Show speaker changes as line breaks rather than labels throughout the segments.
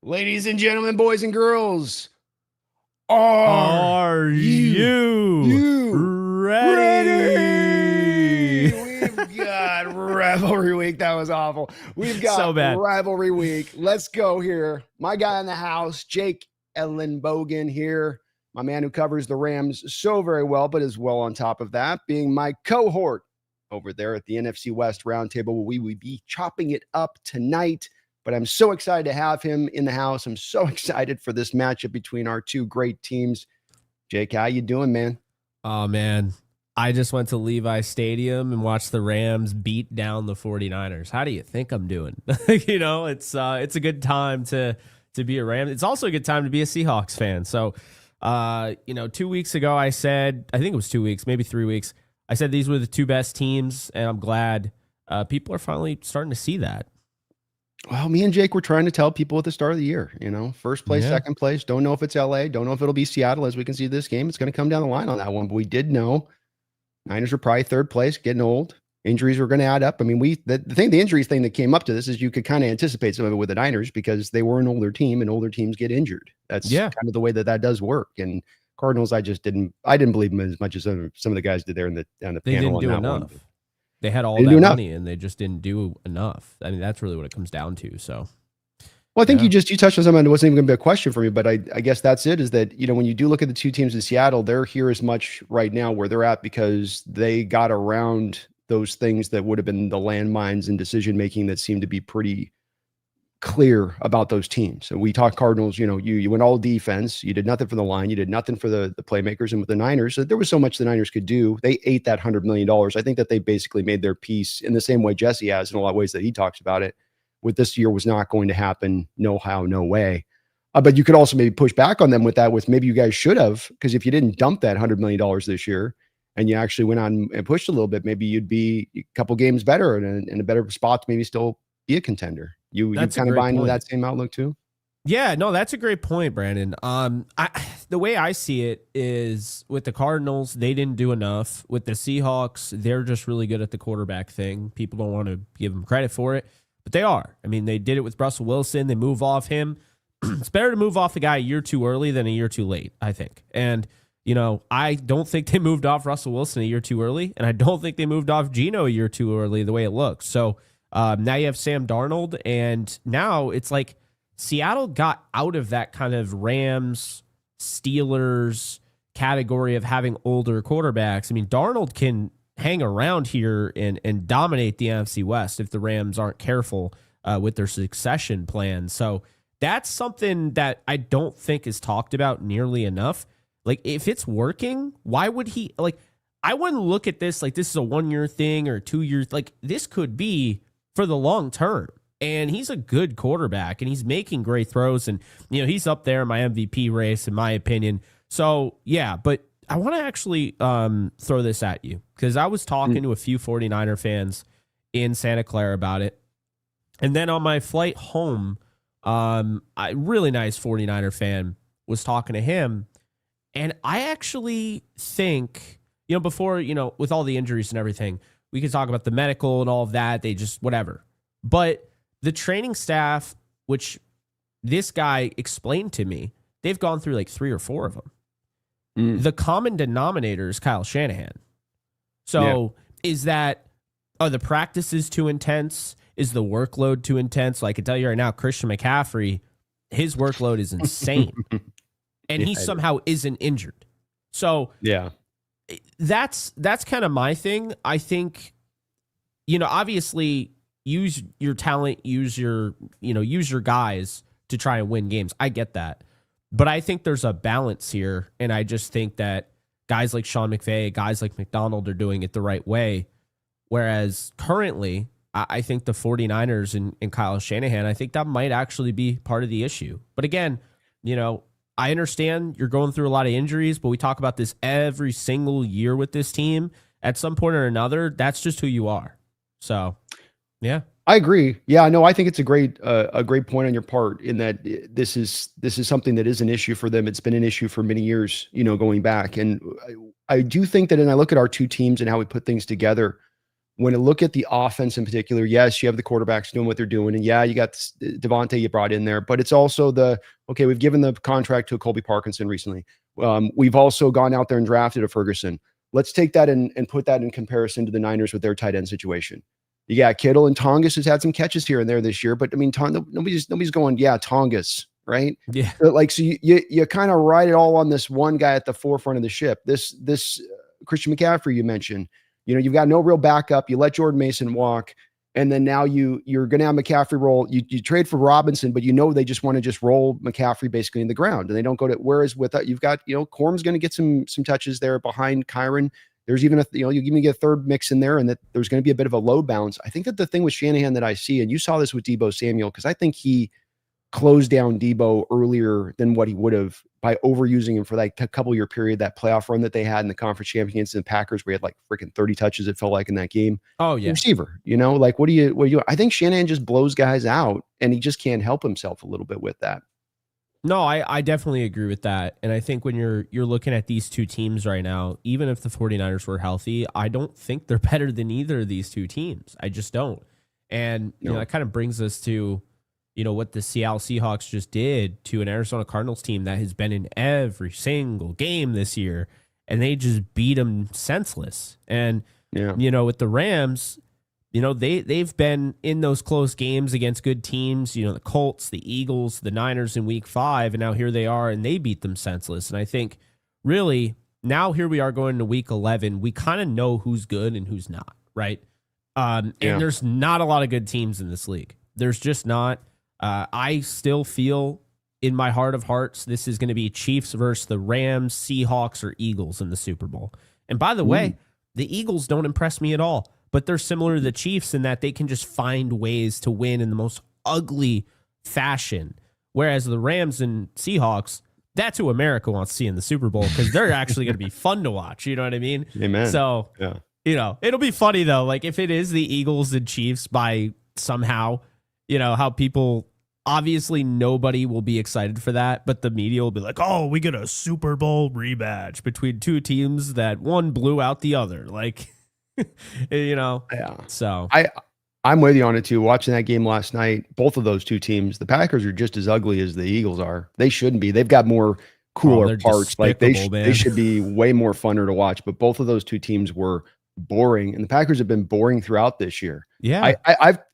Ladies and gentlemen, boys and girls, are
Are
you
you
you
ready?
ready? We've got rivalry week. That was awful. We've
So
got
bad.
rivalry week. Let's go here. My guy in the house, Jake Ellenbogen here. My man who covers the Rams so very well, but is well on top of that, being my cohort over there at the NFC West Roundtable. We will be chopping it up tonight. But I'm so excited to have him in the house. I'm so excited for this matchup between our two great teams. Jake, how you doing, man?
Oh, man. I just went to Levi Stadium and watched the Rams beat down the 49ers. How do you think I'm doing? It's a good time to be a Rams. It's also a good time to be a Seahawks fan. So, 2 weeks ago I said, I think it was 2 weeks, maybe 3 weeks, I said these were the two best teams, and I'm glad people are finally starting to see that.
Well, me and Jake were trying to tell people at the start of the year, first place,
Yeah.
second place. Don't know if it's LA. Don't know if it'll be Seattle. As we can see this game, it's going to come down the line on that one. But we did know Niners were probably third place, getting old. Injuries were going to add up. I mean, the injuries thing that came up to this is you could kind of anticipate some of it with the Niners because they were an older team and older teams get injured. That's kind of the way that does work. And Cardinals, I didn't believe them as much as some of the guys did there on the panel.
They didn't do
on that
enough.
one.
They had all that money and they just didn't do enough. I mean, that's really what it comes down to. So,
well, I think you touched on something that wasn't even going to be a question for me, but I guess that's it, is that, when you do look at the two teams in Seattle, they're here as much right now where they're at because they got around those things that would have been the landmines in decision-making that seemed to be pretty clear about those teams. So we talk Cardinals, you went all defense, you did nothing for the line, you did nothing for the playmakers, and with the Niners, there was so much the Niners could do. They ate that $100 million. I think that they basically made their peace in the same way Jesse has in a lot of ways that he talks about it. With this year was not going to happen. No how, no way. But you could also maybe push back on them with that, with maybe you guys should have, because if you didn't dump that $100 million this year and you actually went on and pushed a little bit, maybe you'd be a couple games better and in a better spot to maybe still be a contender. You kind of buy into that same outlook too?
Yeah, no, that's a great point, Brandon. The way I see it is with the Cardinals, they didn't do enough. With the Seahawks, they're just really good at the quarterback thing. People don't want to give them credit for it, but they are. I mean, they did it with Russell Wilson. They move off him. It's better to move off a guy a year too early than a year too late, I think. And, I don't think they moved off Russell Wilson a year too early, and I don't think they moved off Geno a year too early the way it looks. So now you have Sam Darnold, and now it's like Seattle got out of that kind of Rams, Steelers category of having older quarterbacks. I mean, Darnold can hang around here and dominate the NFC West if the Rams aren't careful with their succession plan. So that's something that I don't think is talked about nearly enough. Like, if it's working, why would he, I wouldn't look at this like this is a 1 year thing or 2 years. Like, this could be for the long term. And he's a good quarterback and he's making great throws. And, he's up there in my MVP race, in my opinion. So, yeah, but I want to actually throw this at you because I was talking to a few 49er fans in Santa Clara about it. And then on my flight home, a really nice 49er fan was talking to him. And I actually think, before, with all the injuries and everything, we could talk about the medical and all of that. They just, whatever. But the training staff, which this guy explained to me, they've gone through like 3 or 4 of them. The common denominator is Kyle Shanahan. So is that, are the practices too intense? Is the workload too intense? So I can tell you right now, Christian McCaffrey, his workload is insane. And he somehow isn't injured. So that's kind of my thing. I think, obviously use your talent, use your guys to try and win games. I get that. But I think there's a balance here. And I just think that guys like Sean McVay, guys like McDonald are doing it the right way. Whereas currently, I think the 49ers and Kyle Shanahan, I think that might actually be part of the issue. But again, I understand you're going through a lot of injuries, but we talk about this every single year with this team. At some point or another, that's just who you are. So, yeah.
I agree. Yeah, no, I think it's a great point on your part in that this is something that is an issue for them. It's been an issue for many years, going back. And I do think that, and I look at our two teams and how we put things together, when I look at the offense in particular, yes, you have the quarterbacks doing what they're doing. And yeah, you got Devontae you brought in there, but it's also okay, we've given the contract to Colby Parkinson recently. We've also gone out there and drafted a Ferguson. Let's take that and put that in comparison to the Niners with their tight end situation. You got Kittle, and Tongas has had some catches here and there this year, but I mean, nobody's going, yeah, Tongas, right?
Yeah.
So you kind of ride it all on this one guy at the forefront of the ship. This Christian McCaffrey you mentioned. You've got no real backup. You let Jordan Mason walk, and then now you're going to have McCaffrey roll. You trade for Robinson, but they just want to just roll McCaffrey basically in the ground, and they don't go to. Whereas with that, you've got Corm's going to get some touches there behind Kyron. There's even you even get a third mix in there, and that there's going to be a bit of a low bounce. I think that the thing with Shanahan that I see, and you saw this with Deebo Samuel, because I think he closed down Deebo earlier than what he would have by overusing him for like a couple year period, that playoff run that they had in the conference championship against the Packers, where he had like freaking 30 touches, it felt like, in that game.
Oh yeah.
Receiver, like, what do you, I think Shanahan just blows guys out, and he just can't help himself a little bit with that.
No, I definitely agree with that. And I think when you're looking at these two teams right now, even if the 49ers were healthy, I don't think they're better than either of these two teams. I just don't. And that kind of brings us to what the Seattle Seahawks just did to an Arizona Cardinals team that has been in every single game this year, and they just beat them senseless. And, with the Rams, they've been in those close games against good teams, the Colts, the Eagles, the Niners in week 5, and now here they are, and they beat them senseless. And I think really now here we are going to week 11, we kind of know who's good and who's not, right? And there's not a lot of good teams in this league. There's just not. I still feel in my heart of hearts this is going to be Chiefs versus the Rams, Seahawks, or Eagles in the Super Bowl. And by the way, the Eagles don't impress me at all, but they're similar to the Chiefs in that they can just find ways to win in the most ugly fashion. Whereas the Rams and Seahawks, that's who America wants to see in the Super Bowl, because they're actually going to be fun to watch. You know what I mean?
Amen.
So, it'll be funny though. Like if it is the Eagles and Chiefs by somehow, how people, obviously nobody will be excited for that, but the media will be like, oh, we get a Super Bowl rematch between two teams that one blew out the other. Like, Yeah. So
I'm with you on it too. Watching that game last night, both of those two teams, the Packers are just as ugly as the Eagles are. They shouldn't be. They've got more cooler parts. Like they should be way more funner to watch. But both of those two teams were boring, and the Packers have been boring throughout this year.
Yeah,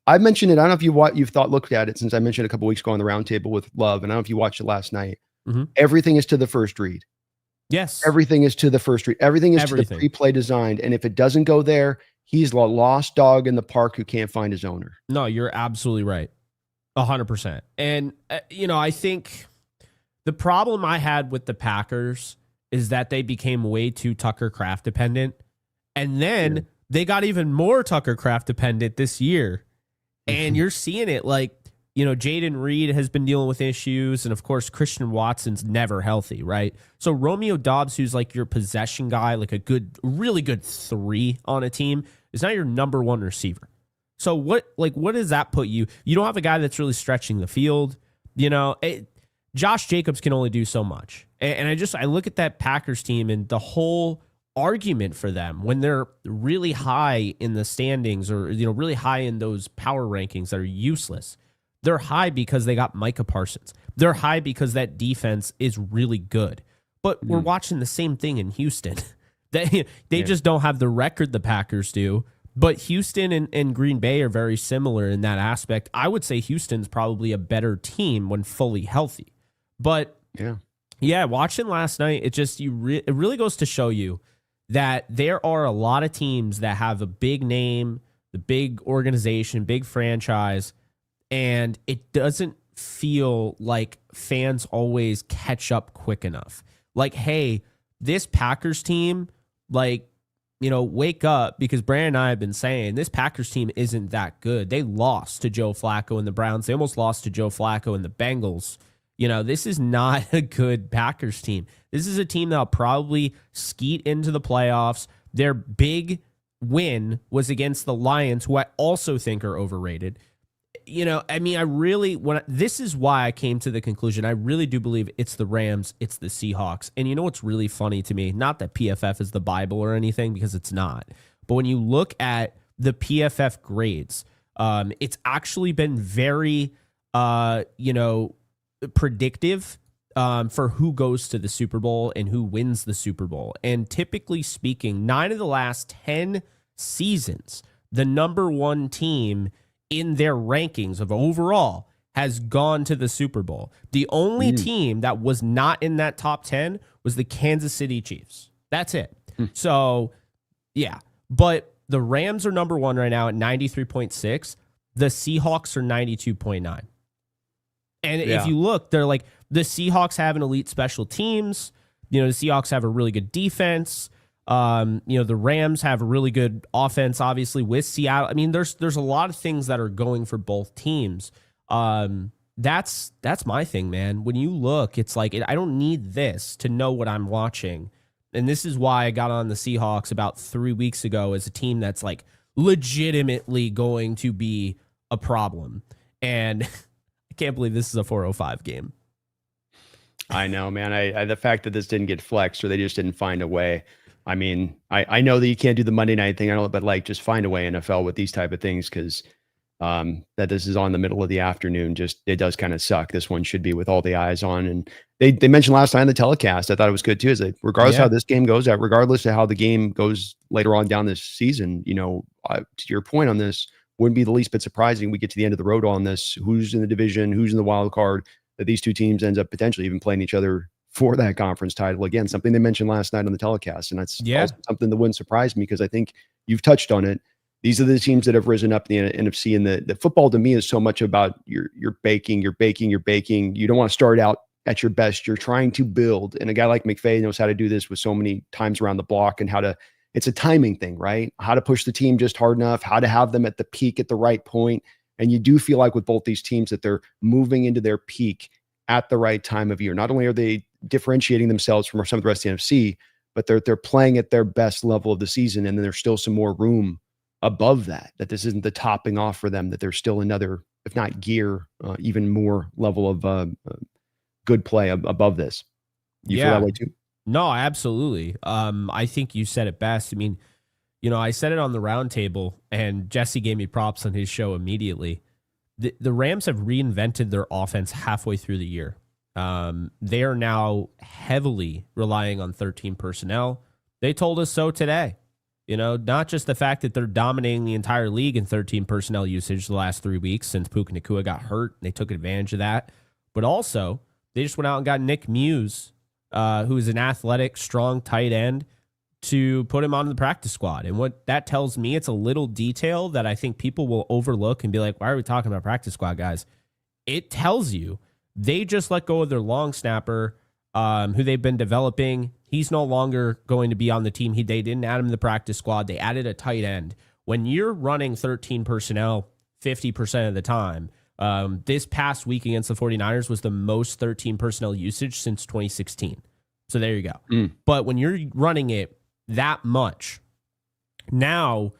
I've mentioned it. I don't know if you've looked at it since I mentioned it a couple weeks ago on the roundtable with Love, and I don't know if you watched it last night.
Mm-hmm.
Everything is to the first read.
Yes,
everything is to the first read. Everything is to the pre-play designed, and if it doesn't go there, he's a lost dog in the park who can't find his owner.
No, you're absolutely right, 100%. And I think the problem I had with the Packers is that they became way too Tucker Kraft dependent. And then they got even more Tucker Kraft dependent this year. And you're seeing it like, Jaden Reed has been dealing with issues. And of course, Christian Watson's never healthy, right? So Romeo Doubs, who's like your possession guy, like a really good 3 on a team, is not your number 1 receiver. So what does that put you? You don't have a guy that's really stretching the field. Josh Jacobs can only do so much. And I look at that Packers team and the whole argument for them when they're really high in the standings, or really high in those power rankings that are useless. They're high because they got Micah Parsons. They're high because that defense is really good. But we're watching the same thing in Houston. They just don't have the record the Packers do. But Houston and Green Bay are very similar in that aspect. I would say Houston's probably a better team when fully healthy. But watching last night, it really goes to show you that there are a lot of teams that have a big name, the big organization, big franchise, and it doesn't feel like fans always catch up quick enough. Like, hey, this Packers team, wake up, because Brandon and I have been saying this Packers team isn't that good. They lost to Joe Flacco and the Browns. They almost lost to Joe Flacco and the Bengals. This is not a good Packers team. This is a team that'll probably skeet into the playoffs. Their big win was against the Lions, who I also think are overrated. This is why I came to the conclusion. I really do believe it's the Rams, it's the Seahawks. And what's really funny to me? Not that PFF is the Bible or anything, because it's not. But when you look at the PFF grades, it's actually been very, predictive for who goes to the Super Bowl and who wins the Super Bowl. And typically speaking, 9 of the last 10 seasons, the number one team in their rankings of overall has gone to the Super Bowl. The only team that was not in that top 10 was the Kansas City Chiefs. That's it. So, yeah. But the Rams are number one right now at 93.6. The Seahawks are 92.9. And if you look, they're like, the Seahawks have an elite special teams. The Seahawks have a really good defense. The Rams have a really good offense, obviously, with Seattle. I mean, there's a lot of things that are going for both teams. That's my thing, man. When you look, it's like, I don't need this to know what I'm watching. And this is why I got on the Seahawks about 3 weeks ago as a team that's like legitimately going to be a problem. And I can't believe this is a 4:05 game.
I know, man. I the fact that this didn't get flexed or they just didn't find a way. I mean, I know that you can't do the Monday night thing. I don't, but like just find a way, NFL, with these type of things, because that this is on the middle of the afternoon, just it does kind of suck. This one should be with all the eyes on. And they mentioned last night in the telecast, I thought it was good too, is that regardless how this game goes out, regardless of how the game goes later on down this season, to your point on this, wouldn't be the least bit surprising we get to the end of the road on this, who's in the division, who's in the wild card, that these two teams ends up potentially even playing each other for that conference title again, something they mentioned last night on the telecast. And that's also something that wouldn't surprise me, because I think you've touched on it. These are the teams that have risen up in the NFC, and the football to me is so much about you're baking. You don't want to start out at your best. You're trying to build. And a guy like McVay knows how to do this with so many times around the block, and it's a timing thing, right? How to push the team just hard enough, how to have them at the peak at the right point. And you do feel like with both these teams that they're moving into their peak at the right time of year. Not only are they differentiating themselves from some of the rest of the NFC, but they're playing at their best level of the season. And then there's still some more room above that this isn't the topping off for them, that there's still another, if not gear, even more level of good play above this. You feel that way too?
No, absolutely. I think you said it best. I mean, I said it on the roundtable, and Jesse gave me props on his show immediately. The Rams have reinvented their offense halfway through the year. They are now heavily relying on 13 personnel. They told us so today. Not just the fact that they're dominating the entire league in 13 personnel usage the last 3 weeks since Puka Nacua got hurt. They took advantage of that. But also, they just went out and got Nick Muse, who is an athletic, strong tight end, to put him on the practice squad. And what that tells me, it's a little detail that I think people will overlook and be like, why are we talking about practice squad guys? It tells you they just let go of their long snapper, who they've been developing. He's no longer going to be on the team. They didn't add him to the practice squad. They added a tight end. When you're running 13 personnel 50% of the time, this past week against the 49ers was the most 13 personnel usage since 2016. So there you go. But when you're running it that much, now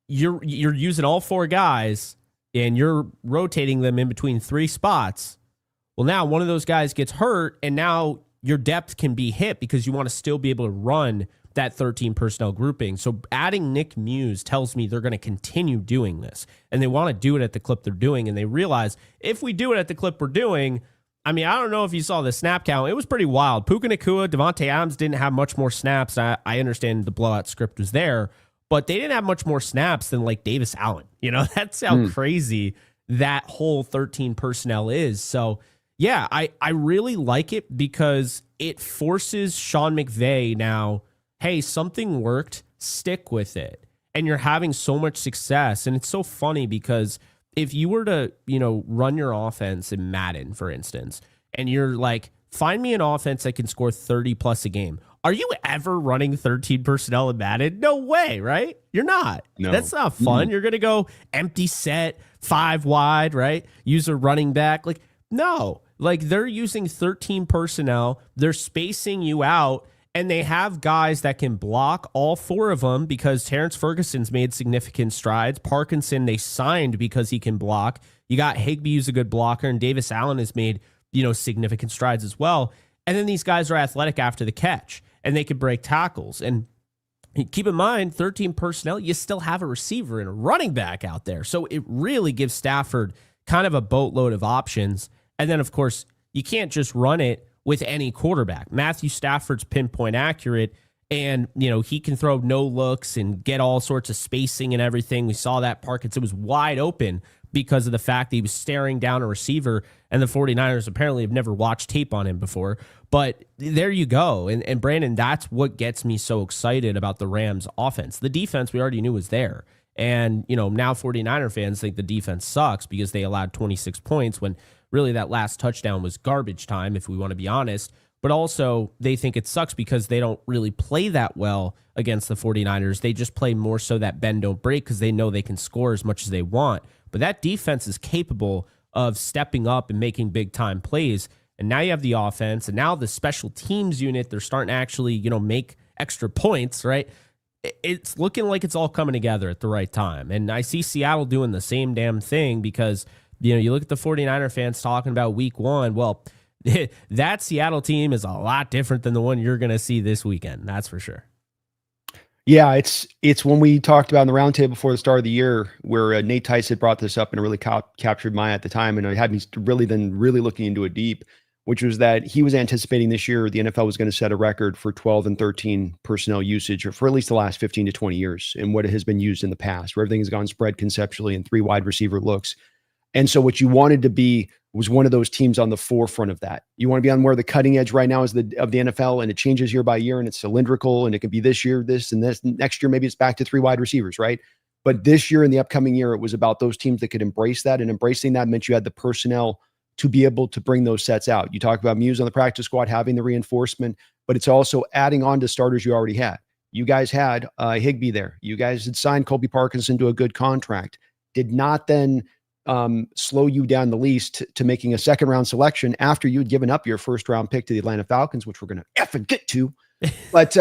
you're using all 4 guys and you're rotating them in between 3 spots. Well, now one of those guys gets hurt, and now your depth can be hit because you want to still be able to run that 13 personnel grouping. So adding Nick Muse tells me they're going to continue doing this, and they want to do it at the clip they're doing. And they realize if we do it at the clip we're doing, I mean, I don't know if you saw the snap count. It was pretty wild. Puka Nacua, Devontae Adams didn't have much more snaps. I understand the blowout script was there, but they didn't have much more snaps than like Davis Allen. That's how crazy that whole 13 personnel is. So yeah, I really like it because it forces Sean McVay now, hey, something worked, stick with it. And you're having so much success. And it's so funny because if you were to, run your offense in Madden, for instance, and you're like, find me an offense that can score 30 plus a game. Are you ever running 13 personnel in Madden? No way, right? You're not. No. That's not fun. You're going to go empty set, 5 wide, right? Use a running back. Like, no. Like, they're using 13 personnel. They're spacing you out, and they have guys that can block, all 4 of them, because Terrence Ferguson's made significant strides. Parkinson, they signed because he can block. You got Higbee, who's a good blocker, and Davis Allen has made, significant strides as well. And then these guys are athletic after the catch, and they can break tackles. And, Keep in mind, 13 personnel, you still have a receiver and a running back out there. So it really gives Stafford kind of a boatload of options. And then, of course, you can't just run it with any quarterback. Matthew Stafford's pinpoint accurate, and, he can throw no looks and get all sorts of spacing and everything. We saw that Parkins. It was wide open because of the fact that he was staring down a receiver, and the 49ers apparently have never watched tape on him before. But there you go. And Brandon, that's what gets me so excited about the Rams offense. The defense we already knew was there. And, now 49er fans think the defense sucks because they allowed 26 points when really that last touchdown was garbage time, if we want to be honest. But also they think it sucks because they don't really play that well against the 49ers. They just play more so that bend don't break because they know they can score as much as they want. But that defense is capable of stepping up and making big time plays. And now you have the offense, and now the special teams unit, they're starting to actually, make extra points, right? It's looking like it's all coming together at the right time. And I see Seattle doing the same damn thing because, you look at the 49er fans talking about week one. Well, that Seattle team is a lot different than the one you're going to see this weekend. That's for sure.
Yeah, it's when we talked about in the roundtable before the start of the year where Nate Tice had brought this up and it really captured my eye at the time, and it had me really looking into it deep, which was that he was anticipating this year the NFL was going to set a record for 12 and 13 personnel usage for at least the last 15 to 20 years and what it has been used in the past, where everything has gone spread conceptually and 3 wide receiver looks. And so what you wanted to be was one of those teams on the forefront of that. You want to be on where the cutting edge right now is of the NFL, and it changes year by year, and it's cylindrical, and it could be this year, this, and this. Next year, maybe it's back to 3 wide receivers, right? But this year and the upcoming year, it was about those teams that could embrace that, and embracing that meant you had the personnel to be able to bring those sets out. You talk about Muse on the practice squad having the reinforcement, but it's also adding on to starters you already had. You guys had Higbee there. You guys had signed Colby Parkinson to a good contract. Did not then slow you down the least to making a second round selection after you'd given up your first round pick to the Atlanta Falcons, which we're going to effing get to. But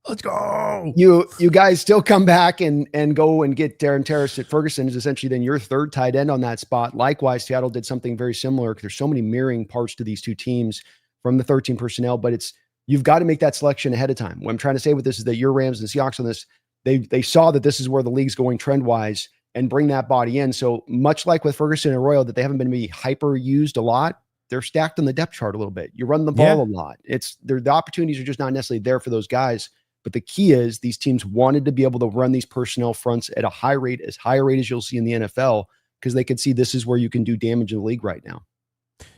let's go.
You guys still come back and go and get Darren Terrace at Ferguson is essentially then your third tight end on that spot. Likewise, Seattle did something very similar. There's so many mirroring parts to these two teams from the 13 personnel, but you've got to make that selection ahead of time. What I'm trying to say with this is that your Rams and Seahawks on this, they saw that this is where the league's going trend wise, and bring that body in. So much like with Ferguson and Royal, that they haven't been maybe hyper used a lot, they're stacked on the depth chart a little bit. You run the ball a lot. The opportunities are just not necessarily there for those guys. But the key is these teams wanted to be able to run these personnel fronts at a high rate, as high a rate as you'll see in the NFL, because they could see this is where you can do damage in the league right now.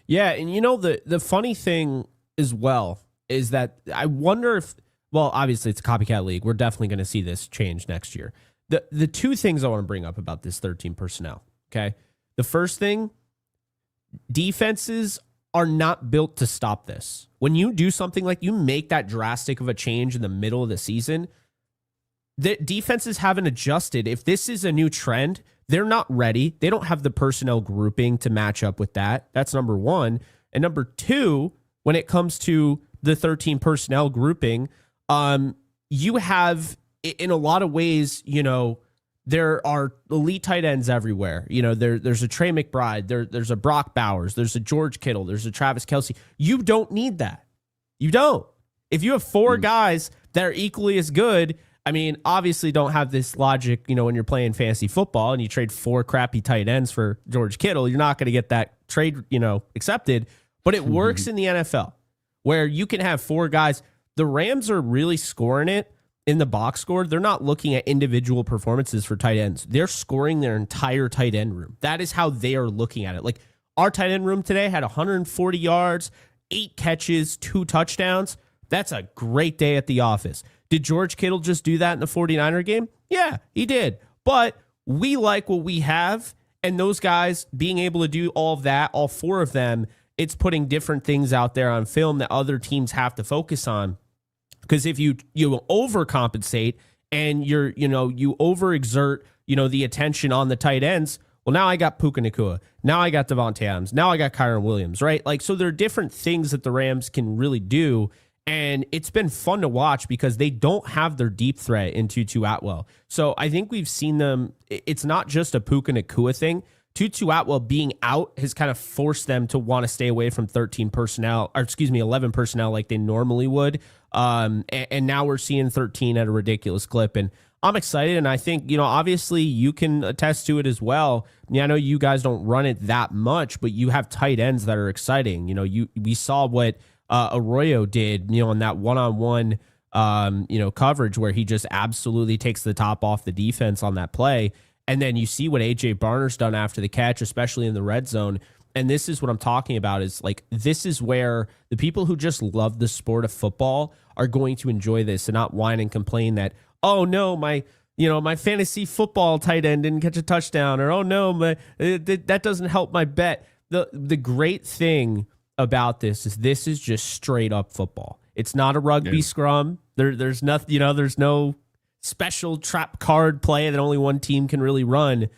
Yeah, and the funny thing as well is that I wonder if, well, obviously it's a copycat league. We're definitely going to see this change next year. The two things I want to bring up about this 13 personnel, okay? The first thing, defenses are not built to stop this. When you do something like you make that drastic of a change in the middle of the season, the defenses haven't adjusted. If this is a new trend, they're not ready. They don't have the personnel grouping to match up with that. That's number one. And number two, when it comes to the 13 personnel grouping, you have, in a lot of ways, there are elite tight ends everywhere. There's a Trey McBride, there's a Brock Bowers, there's a George Kittle, there's a Travis Kelce. You don't need that. You don't. If you have 4 guys that are equally as good, obviously don't have this logic, when you're playing fantasy football and you trade 4 crappy tight ends for George Kittle, you're not going to get that trade, accepted. But it works in the NFL where you can have 4 guys. The Rams are really scoring it in the box score. They're not looking at individual performances for tight ends. They're scoring their entire tight end room. That is how they are looking at it. Like, our tight end room today had 140 yards, 8 catches, 2 touchdowns. That's a great day at the office. Did George Kittle just do that in the 49er game? Yeah, he did. But we like what we have, and those guys being able to do all of that, all 4 of them, it's putting different things out there on film that other teams have to focus on. Because if you overcompensate and you overexert, the attention on the tight ends, well, now I got Puka Nacua. Now I got Devontae Adams. Now I got Kyron Williams, right? Like, so there are different things that the Rams can really do. And it's been fun to watch because they don't have their deep threat in Tutu Atwell. So I think we've seen them. It's not just a Puka Nacua thing. Tutu Atwell being out has kind of forced them to want to stay away from 13 personnel, or excuse me, 11 personnel like they normally would. And now we're seeing 13 at a ridiculous clip. And I'm excited. And I think, obviously you can attest to it as well. I know you guys don't run it that much, but you have tight ends that are exciting. We saw what Arroyo did, in that one-on-one, coverage where he just absolutely takes the top off the defense on that play. And then you see what A.J. Barner's done after the catch, especially in the red zone. And this is what I'm talking about is like, this is where the people who just love the sport of football are going to enjoy this and not whine and complain that, oh no, my fantasy football tight end didn't catch a touchdown, or oh no, that doesn't help my bet. The great thing about this is just straight up football. It's not a rugby scrum. There's nothing, there's no special trap card play that only one team can really run.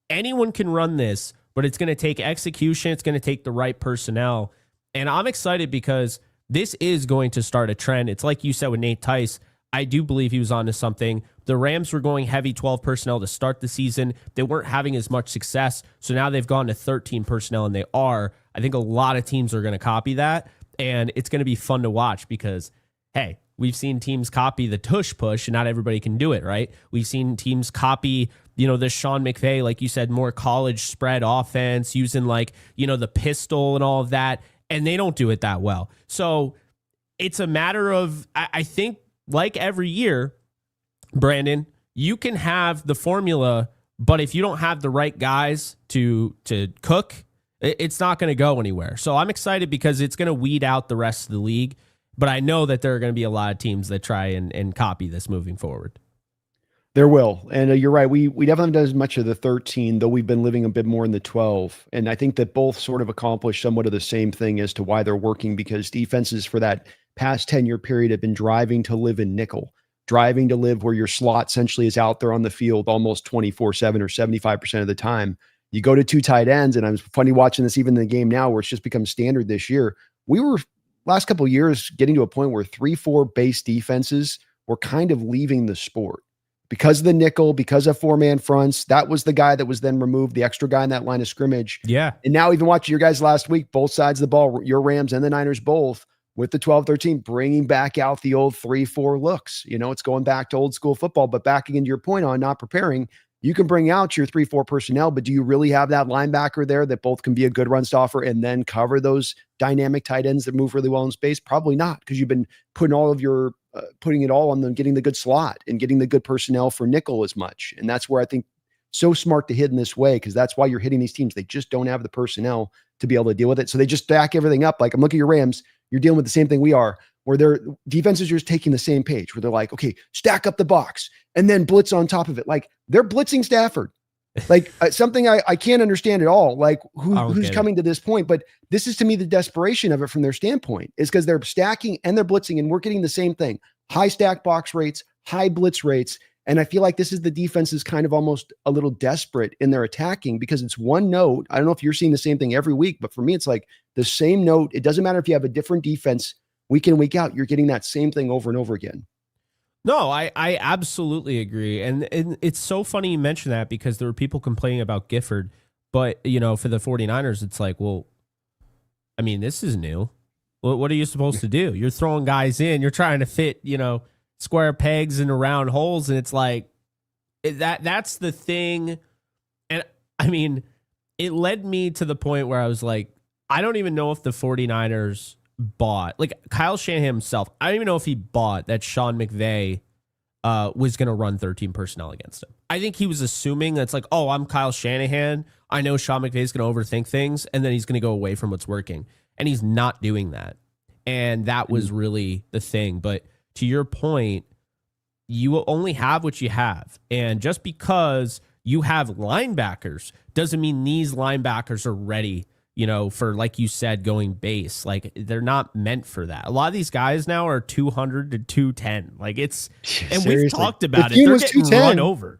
Anyone can run this, but it's going to take execution. It's going to take the right personnel. And I'm excited because this is going to start a trend. It's like you said with Nate Tice. I do believe he was onto something. The Rams were going heavy 12 personnel to start the season. They weren't having as much success. So now they've gone to 13 personnel, and they are. I think a lot of teams are going to copy that. And it's going to be fun to watch because, hey, we've seen teams copy the tush push, and not everybody can do it, right? We've seen teams copy, the Sean McVay, like you said, more college spread offense, using the pistol and all of that, and they don't do it that well. So it's a matter of, I think, like every year, Brandon, you can have the formula, but if you don't have the right guys to cook, it's not going to go anywhere. So I'm excited because it's going to weed out the rest of the league. But I know that there are going to be a lot of teams that try and copy this moving forward.
There will. And you're right. We definitely haven't done as much of the 13, though we've been living a bit more in the 12. And I think that both sort of accomplish somewhat of the same thing as to why they're working, because defenses for that past 10-year period have been driving to live in nickel, driving to live where your slot essentially is out there on the field almost 24/7 or 75% of the time. You go to two tight ends, and I'm funny watching this even in the game now where it's just become standard this year. We were last couple of years getting to a point where 3-4 base defenses were kind of leaving the sport because of the nickel, because of 4-man fronts. That was the guy that was then removed, the extra guy in that line of scrimmage.
Yeah.
And now even watching your guys last week, both sides of the ball, your Rams and the Niners both, with the 12-13, bringing back out the old 3-4 looks. It's going back to old school football, but backing into your point on not preparing, you can bring out your 3-4 personnel, but do you really have that linebacker there that both can be a good run stopper and then cover those dynamic tight ends that move really well in space? Probably not, because you've been putting all of your putting it all on them, getting the good slot and getting the good personnel for nickel as much. And that's where I think so smart to hit in this way, because that's why you're hitting these teams. They just don't have the personnel to be able to deal with it. So they just stack everything up. Like I'm looking at your Rams, you're dealing with the same thing we are, where their defenses are just taking the same page, where they're like, okay, stack up the box and then blitz on top of it. Like they're blitzing Stafford. Like something I can't understand at all. Like who's coming to this point, but this is to me the desperation of it from their standpoint is because they're stacking and they're blitzing, and we're getting the same thing: high stack box rates, high blitz rates. And I feel like this is the defense is kind of almost a little desperate in their attacking because it's one note. I don't know if you're seeing the same thing every week, but for me, it's like the same note. It doesn't matter if you have a different defense week in, week out, you're getting that same thing over and over again.
No, I absolutely agree. And it's so funny you mention that because there were people complaining about Gifford, but for the 49ers, it's like, well, I mean, this is new. What are you supposed to do? You're throwing guys in, you're trying to fit, square pegs into round holes. And it's like that's the thing. And I mean, it led me to the point where I was like, I don't even know if the 49ers bought, like Kyle Shanahan himself, I don't even know if he bought that Sean McVay was going to run 13 personnel against him. I think he was assuming that's like, oh, I'm Kyle Shanahan. I know Sean McVay is going to overthink things, and then he's going to go away from what's working. And he's not doing that. And that was really the thing. But to your point, you will only have what you have. And just because you have linebackers doesn't mean these linebackers are ready, for, like you said, going base. Like they're not meant for that. A lot of these guys now are 200 to 210. Like it's, and
seriously,
we've talked about
Bethune
it. They're getting run over.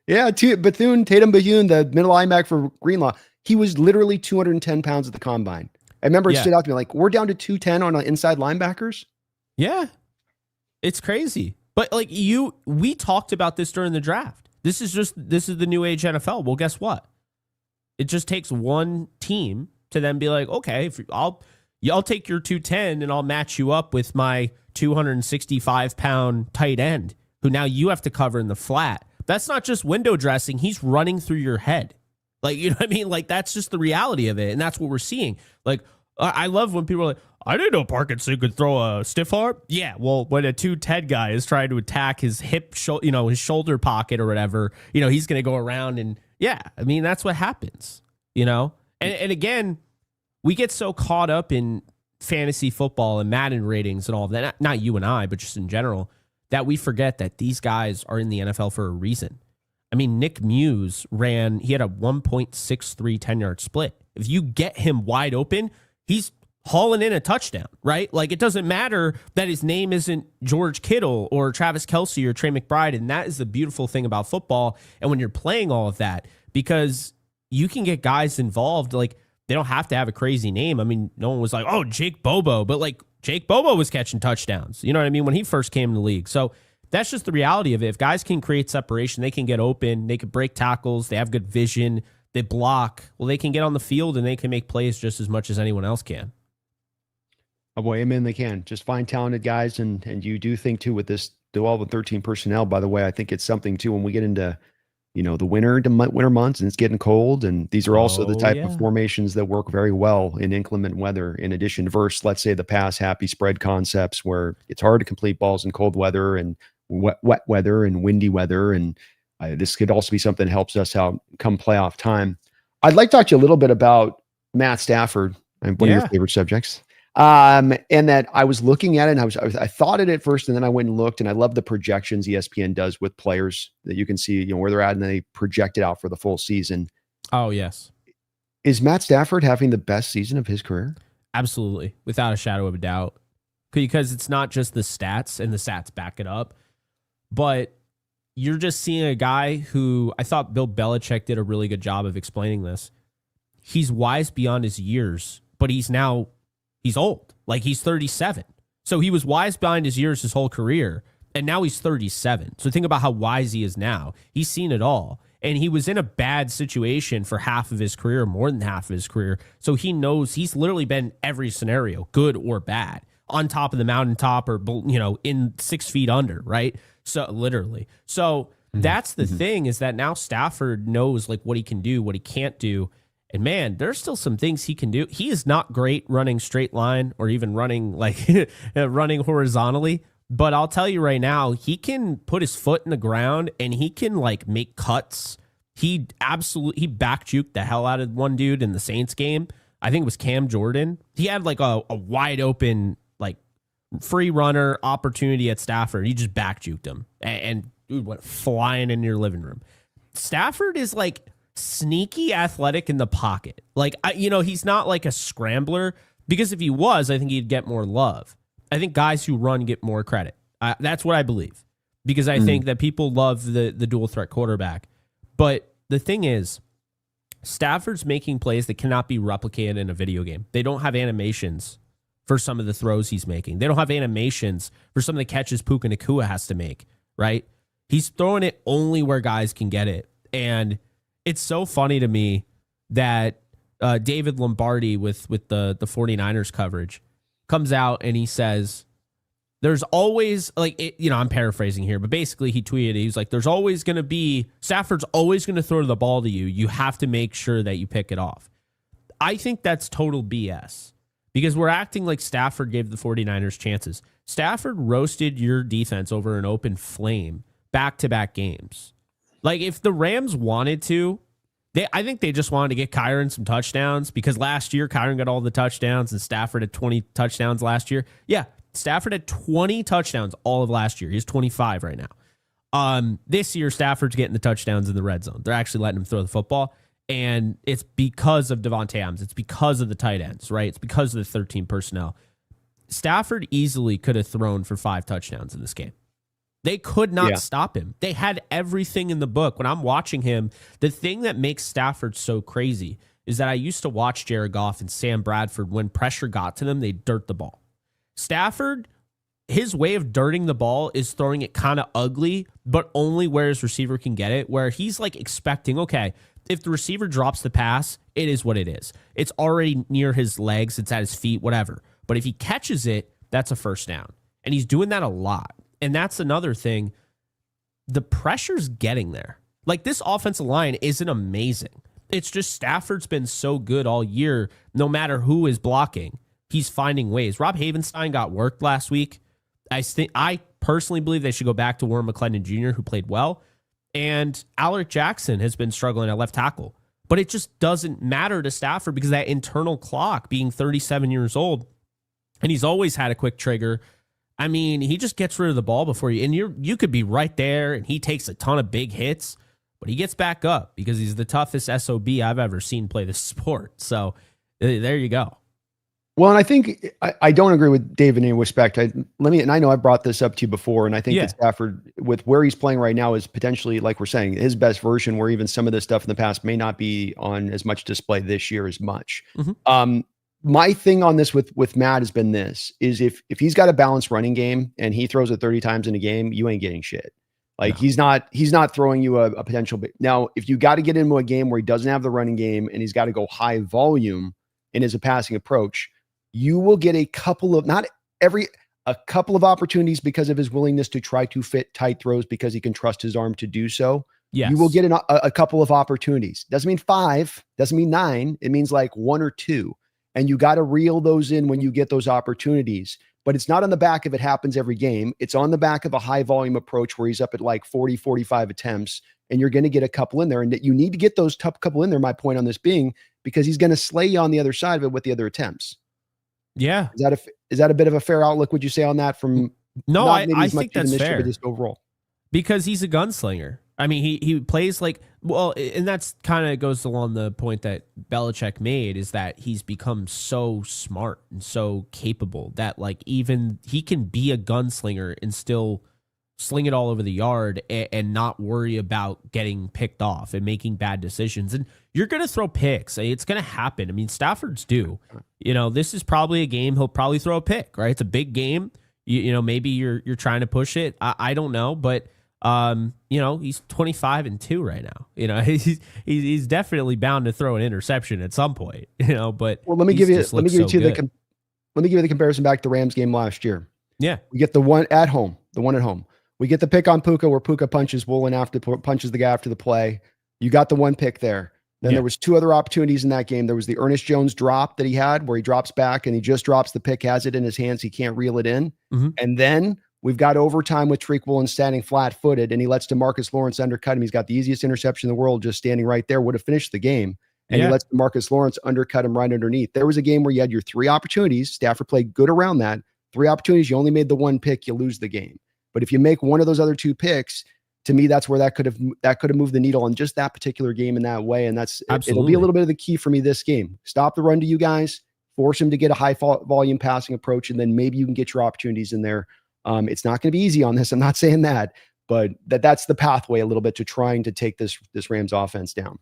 Yeah. Tatum Bethune, the middle linebacker for Greenlaw, he was literally 210 pounds at the combine. I remember it stood out to me like, we're down to 210 on inside linebackers.
Yeah. It's crazy. But like we talked about this during the draft. This is the new age NFL. Well, guess what? It just takes one team to then be like, okay, I'll take your 210 and I'll match you up with my 265-pound tight end who now you have to cover in the flat. That's not just window dressing. He's running through your head. Like, you know what I mean? Like, that's just the reality of it. And that's what we're seeing. Like, I love when people are like, I didn't know Parkinson could throw a stiff arm. Yeah, well, when a 210 guy is trying to attack his hip, his shoulder pocket or whatever, he's going to go around and, yeah, I mean, that's what happens, And again, we get so caught up in fantasy football and Madden ratings and all of that, not you and I, but just in general, that we forget that these guys are in the NFL for a reason. I mean, Nick Muse he had a 1.63 10-yard split. If you get him wide open, he's hauling in a touchdown, right? Like, it doesn't matter that his name isn't George Kittle or Travis Kelce or Trey McBride. And that is the beautiful thing about football. And when you're playing all of that, because you can get guys involved, like, they don't have to have a crazy name. I mean, no one was like, oh, Jake Bobo, but like Jake Bobo was catching touchdowns. You know what I mean? When he first came in the league. So that's just the reality of it. If guys can create separation, they can get open, they can break tackles, they have good vision, they block. Well, they can get on the field and they can make plays just as much as anyone else can.
Oh boy, amen. They can just find talented guys, and you do think too with this 12 and 13 personnel. By the way, I think it's something too when we get into the winter months and it's getting cold, and these are also the type of formations that work very well in inclement weather. In addition, versus let's say the pass happy spread concepts where it's hard to complete balls in cold weather and wet weather and windy weather, and this could also be something that helps us out come playoff time. I'd like to talk to you a little bit about Matt Stafford, one of your favorite subjects. And that I was looking at it and I thought it at first, and then I went and looked, and I love the projections ESPN does with players that you can see, where they're at, and they project it out for the full season.
Oh, yes.
Is Matt Stafford having the best season of his career?
Absolutely. Without a shadow of a doubt. Because it's not just the stats, and the stats back it up, but you're just seeing a guy who I thought Bill Belichick did a really good job of explaining this. He's wise beyond his years, but he's old. Like, he's 37. So he was wise behind his years his whole career, and now he's 37. So think about how wise he is now. He's seen it all. And he was in a bad situation for half of his career, more than half of his career. So he knows he's literally been in every scenario, good or bad, on top of the mountaintop or, in 6 feet under, right? So literally. So that's the thing, is that now Stafford knows like what he can do, what he can't do. And man, there's still some things he can do. He is not great running straight line or even running running horizontally. But I'll tell you right now, he can put his foot in the ground and he can like make cuts. He back juked the hell out of one dude in the Saints game. I think it was Cam Jordan. He had like a wide open, like free runner opportunity at Stafford. He just back juked him and dude went flying in your living room. Stafford is like sneaky athletic in the pocket. Like, he's not like a scrambler, because if he was, I think he'd get more love. I think guys who run get more credit. That's what I believe, because I think that people love the dual threat quarterback. But the thing is, Stafford's making plays that cannot be replicated in a video game. They don't have animations for some of the throws he's making. They don't have animations for some of the catches Puka Nacua has to make, right? He's throwing it only where guys can get it. And it's so funny to me that David Lombardi with the 49ers coverage comes out and he says, there's always, I'm paraphrasing here, but basically he tweeted, he was like, Stafford's always going to throw the ball to you. You have to make sure that you pick it off. I think that's total BS, because we're acting like Stafford gave the 49ers chances. Stafford roasted your defense over an open flame back-to-back games. Like, if the Rams wanted to, I think they just wanted to get Kyron some touchdowns, because last year Kyron got all the touchdowns and Stafford had 20 touchdowns last year. Yeah, Stafford had 20 touchdowns all of last year. He's 25 right now. This year, Stafford's getting the touchdowns in the red zone. They're actually letting him throw the football, and it's because of Devontae Adams. It's because of the tight ends, right? It's because of the 13 personnel. Stafford easily could have thrown for 5 touchdowns in this game. They could not stop him. They had everything in the book. When I'm watching him, the thing that makes Stafford so crazy is that I used to watch Jared Goff and Sam Bradford. When pressure got to them, they dirt the ball. Stafford, his way of dirting the ball is throwing it kind of ugly, but only where his receiver can get it, where he's like expecting, okay, if the receiver drops the pass, it is what it is. It's already near his legs, it's at his feet, whatever. But if he catches it, that's a first down. And he's doing that a lot. And that's another thing. The pressure's getting there. Like, this offensive line isn't amazing. It's just Stafford's been so good all year, no matter who is blocking, he's finding ways. Rob Havenstein got worked last week. I personally believe they should go back to Warren McClendon Jr., who played well. And Alec Jackson has been struggling at left tackle. But it just doesn't matter to Stafford because that internal clock, being 37 years old, and he's always had a quick trigger. I mean, he just gets rid of the ball before you, and you could be right there, and he takes a ton of big hits, but he gets back up because he's the toughest SOB I've ever seen play this sport. So there you go.
Well, and I think I don't agree with Dave in any respect. And I know I brought this up to you before, and I think that Stafford, with where he's playing right now, is potentially, like we're saying, his best version, where even some of this stuff in the past may not be on as much display this year as much. Mm-hmm. My thing on this with Matt has been this, is if he's got a balanced running game and he throws it 30 times in a game, you ain't getting shit. Like, no. he's not throwing you a potential. Now, if you got to get into a game where he doesn't have the running game and he's got to go high volume in his passing approach, you will get a couple of opportunities because of his willingness to try to fit tight throws because he can trust his arm to do so. Yes. You will get a couple of opportunities. Doesn't mean 5, doesn't mean 9. It means like 1 or 2. And you got to reel those in when you get those opportunities. But it's not on the back of it happens every game. It's on the back of a high volume approach where he's up at like 40, 45 attempts, and you're going to get a couple in there. And that you need to get those couple in there, my point on this being, because he's going to slay you on the other side of it with the other attempts.
Yeah.
Is that a bit of a fair outlook, would you say, on that? From
no, I think that's fair.
Just overall,
because he's a gunslinger. I mean, he plays like, well, and that's kind of goes along the point that Belichick made, is that he's become so smart and so capable that, like, even he can be a gunslinger and still sling it all over the yard and not worry about getting picked off and making bad decisions. And you're going to throw picks. It's going to happen. I mean, Stafford's due. You know, this is probably a game he'll probably throw a pick, right? It's a big game. You know, maybe you're trying to push it. I don't know, but you know, he's 25-2 right now. You know, he's definitely bound to throw an interception at some point. You know, but
well, let me give you the comparison back to the Rams game last year.
Yeah,
we get the one at home. We get the pick on Puka where Puka punches Woolen punches the guy after the play. You got the one pick there. Then there was 2 other opportunities in that game. There was the Ernest Jones drop that he had where he drops back and he just drops the pick, has it in his hands. He can't reel it in. Mm-hmm. And then we've got overtime with Tariq Woolen standing flat-footed, and he lets DeMarcus Lawrence undercut him. He's got the easiest interception in the world, just standing right there, would have finished the game. And he lets DeMarcus Lawrence undercut him right underneath. There was a game where you had your 3 opportunities. Stafford played good around that. 3 opportunities, you only made the 1 pick, you lose the game. But if you make one of those other 2 picks, to me, that's where that could have moved the needle on just that particular game in that way. And it'll be a little bit of the key for me this game. Stop the run to you guys, force him to get a high volume passing approach, and then maybe you can get your opportunities in there. It's not going to be easy on this. I'm not saying that, but that's the pathway a little bit to trying to take this Rams offense down.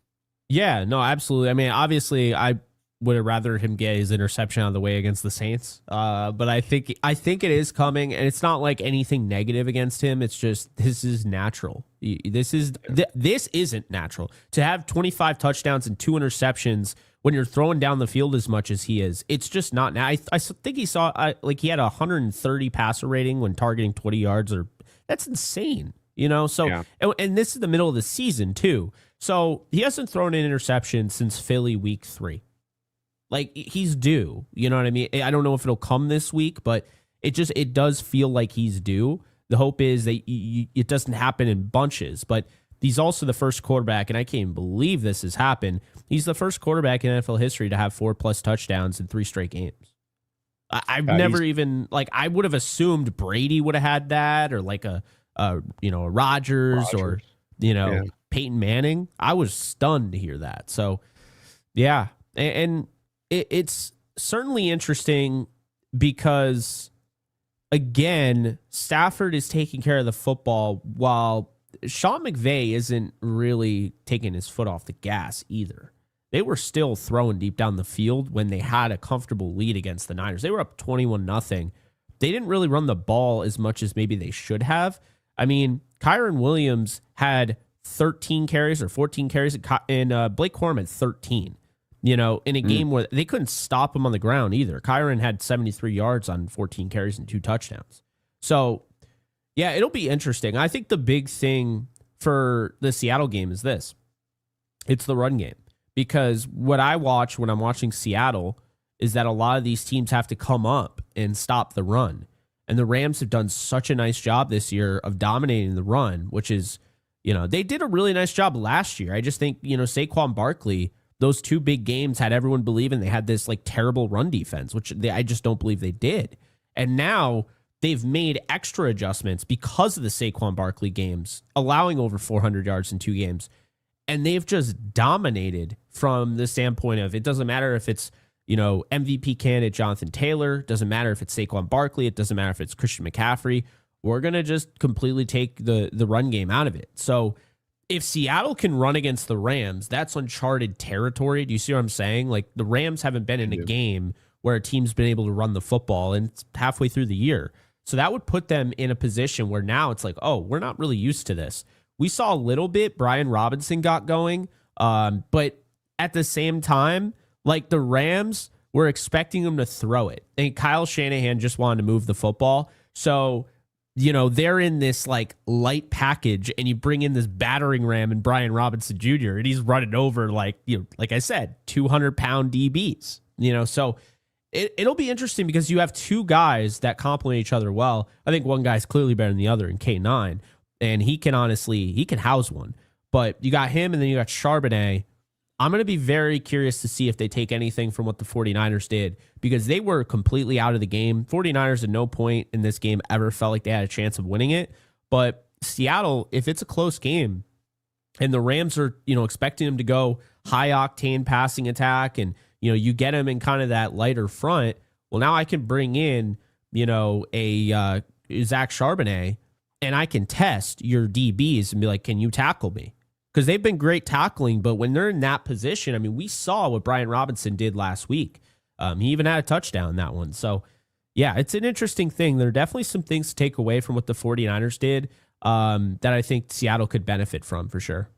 Yeah, no, absolutely. I mean, obviously, I would have rather him get his interception out of the way against the Saints. But I think it is coming, and it's not like anything negative against him. It's just, this is natural. This isn't natural to have 25 touchdowns and 2 interceptions when you're throwing down the field as much as he is. It's just not. I think he he had a 130 passer rating when targeting 20 yards, that's insane. You know, so and this is the middle of the season too. So he hasn't thrown an interception since Philly week 3. Like, he's due. You know what I mean? I don't know if it'll come this week, but it does feel like he's due. The hope is that it doesn't happen in bunches, but he's also the first quarterback, and I can't even believe this has happened. He's the first quarterback in NFL history to have 4+ touchdowns in 3 straight games. I've never even, like, I would have assumed Brady would have had that, or like a Rodgers. Or, Peyton Manning. I was stunned to hear that. So, yeah. And it's certainly interesting because, again, Stafford is taking care of the football while Sean McVay isn't really taking his foot off the gas either. They were still throwing deep down the field when they had a comfortable lead against the Niners. They were up 21-0. They didn't really run the ball as much as maybe they should have. I mean, Kyron Williams had 13 carries or 14 carries, and Blake Corum had 13. In a game where they couldn't stop him on the ground either. Kyron had 73 yards on 14 carries and 2 touchdowns. So, yeah, it'll be interesting. I think the big thing for the Seattle game is this. It's the run game. Because what I watch when I'm watching Seattle is that a lot of these teams have to come up and stop the run. And the Rams have done such a nice job this year of dominating the run, which is, they did a really nice job last year. I just think, Saquon Barkley, those 2 big games had everyone believing they had this like terrible run defense, which I just don't believe they did. And now they've made extra adjustments because of the Saquon Barkley games, allowing over 400 yards in 2 games. And they've just dominated from the standpoint of it doesn't matter if it's, MVP candidate Jonathan Taylor, doesn't matter if it's Saquon Barkley, it doesn't matter if it's Christian McCaffrey. We're going to just completely take the run game out of it. So if Seattle can run against the Rams, that's uncharted territory. Do you see what I'm saying? Like the Rams haven't been in a game where a team's been able to run the football, and it's halfway through the year. So that would put them in a position where now it's like, oh, we're not really used to this. We saw a little bit. Brian Robinson got going. But at the same time, like the Rams were expecting him to throw it. And Kyle Shanahan just wanted to move the football. So, they're in this like light package and you bring in this battering ram and Brian Robinson Jr. and he's running over like I said, 200-pound DBs, so it'll be interesting because you have 2 guys that complement each other well. I think one guy's clearly better than the other in K9, and he can house one. But you got him, and then you got Charbonnet. I'm going to be very curious to see if they take anything from what the 49ers did, because they were completely out of the game. 49ers at no point in this game ever felt like they had a chance of winning it. But Seattle, if it's a close game and the Rams are, expecting them to go high octane passing attack and, you get them in kind of that lighter front, well, now I can bring in, a Zach Charbonnet, and I can test your DBs and be like, can you tackle me? Because they've been great tackling, but when they're in that position, I mean, we saw what Brian Robinson did last week. He even had a touchdown in that one. So, yeah, it's an interesting thing. There are definitely some things to take away from what the 49ers did that I think Seattle could benefit from for sure.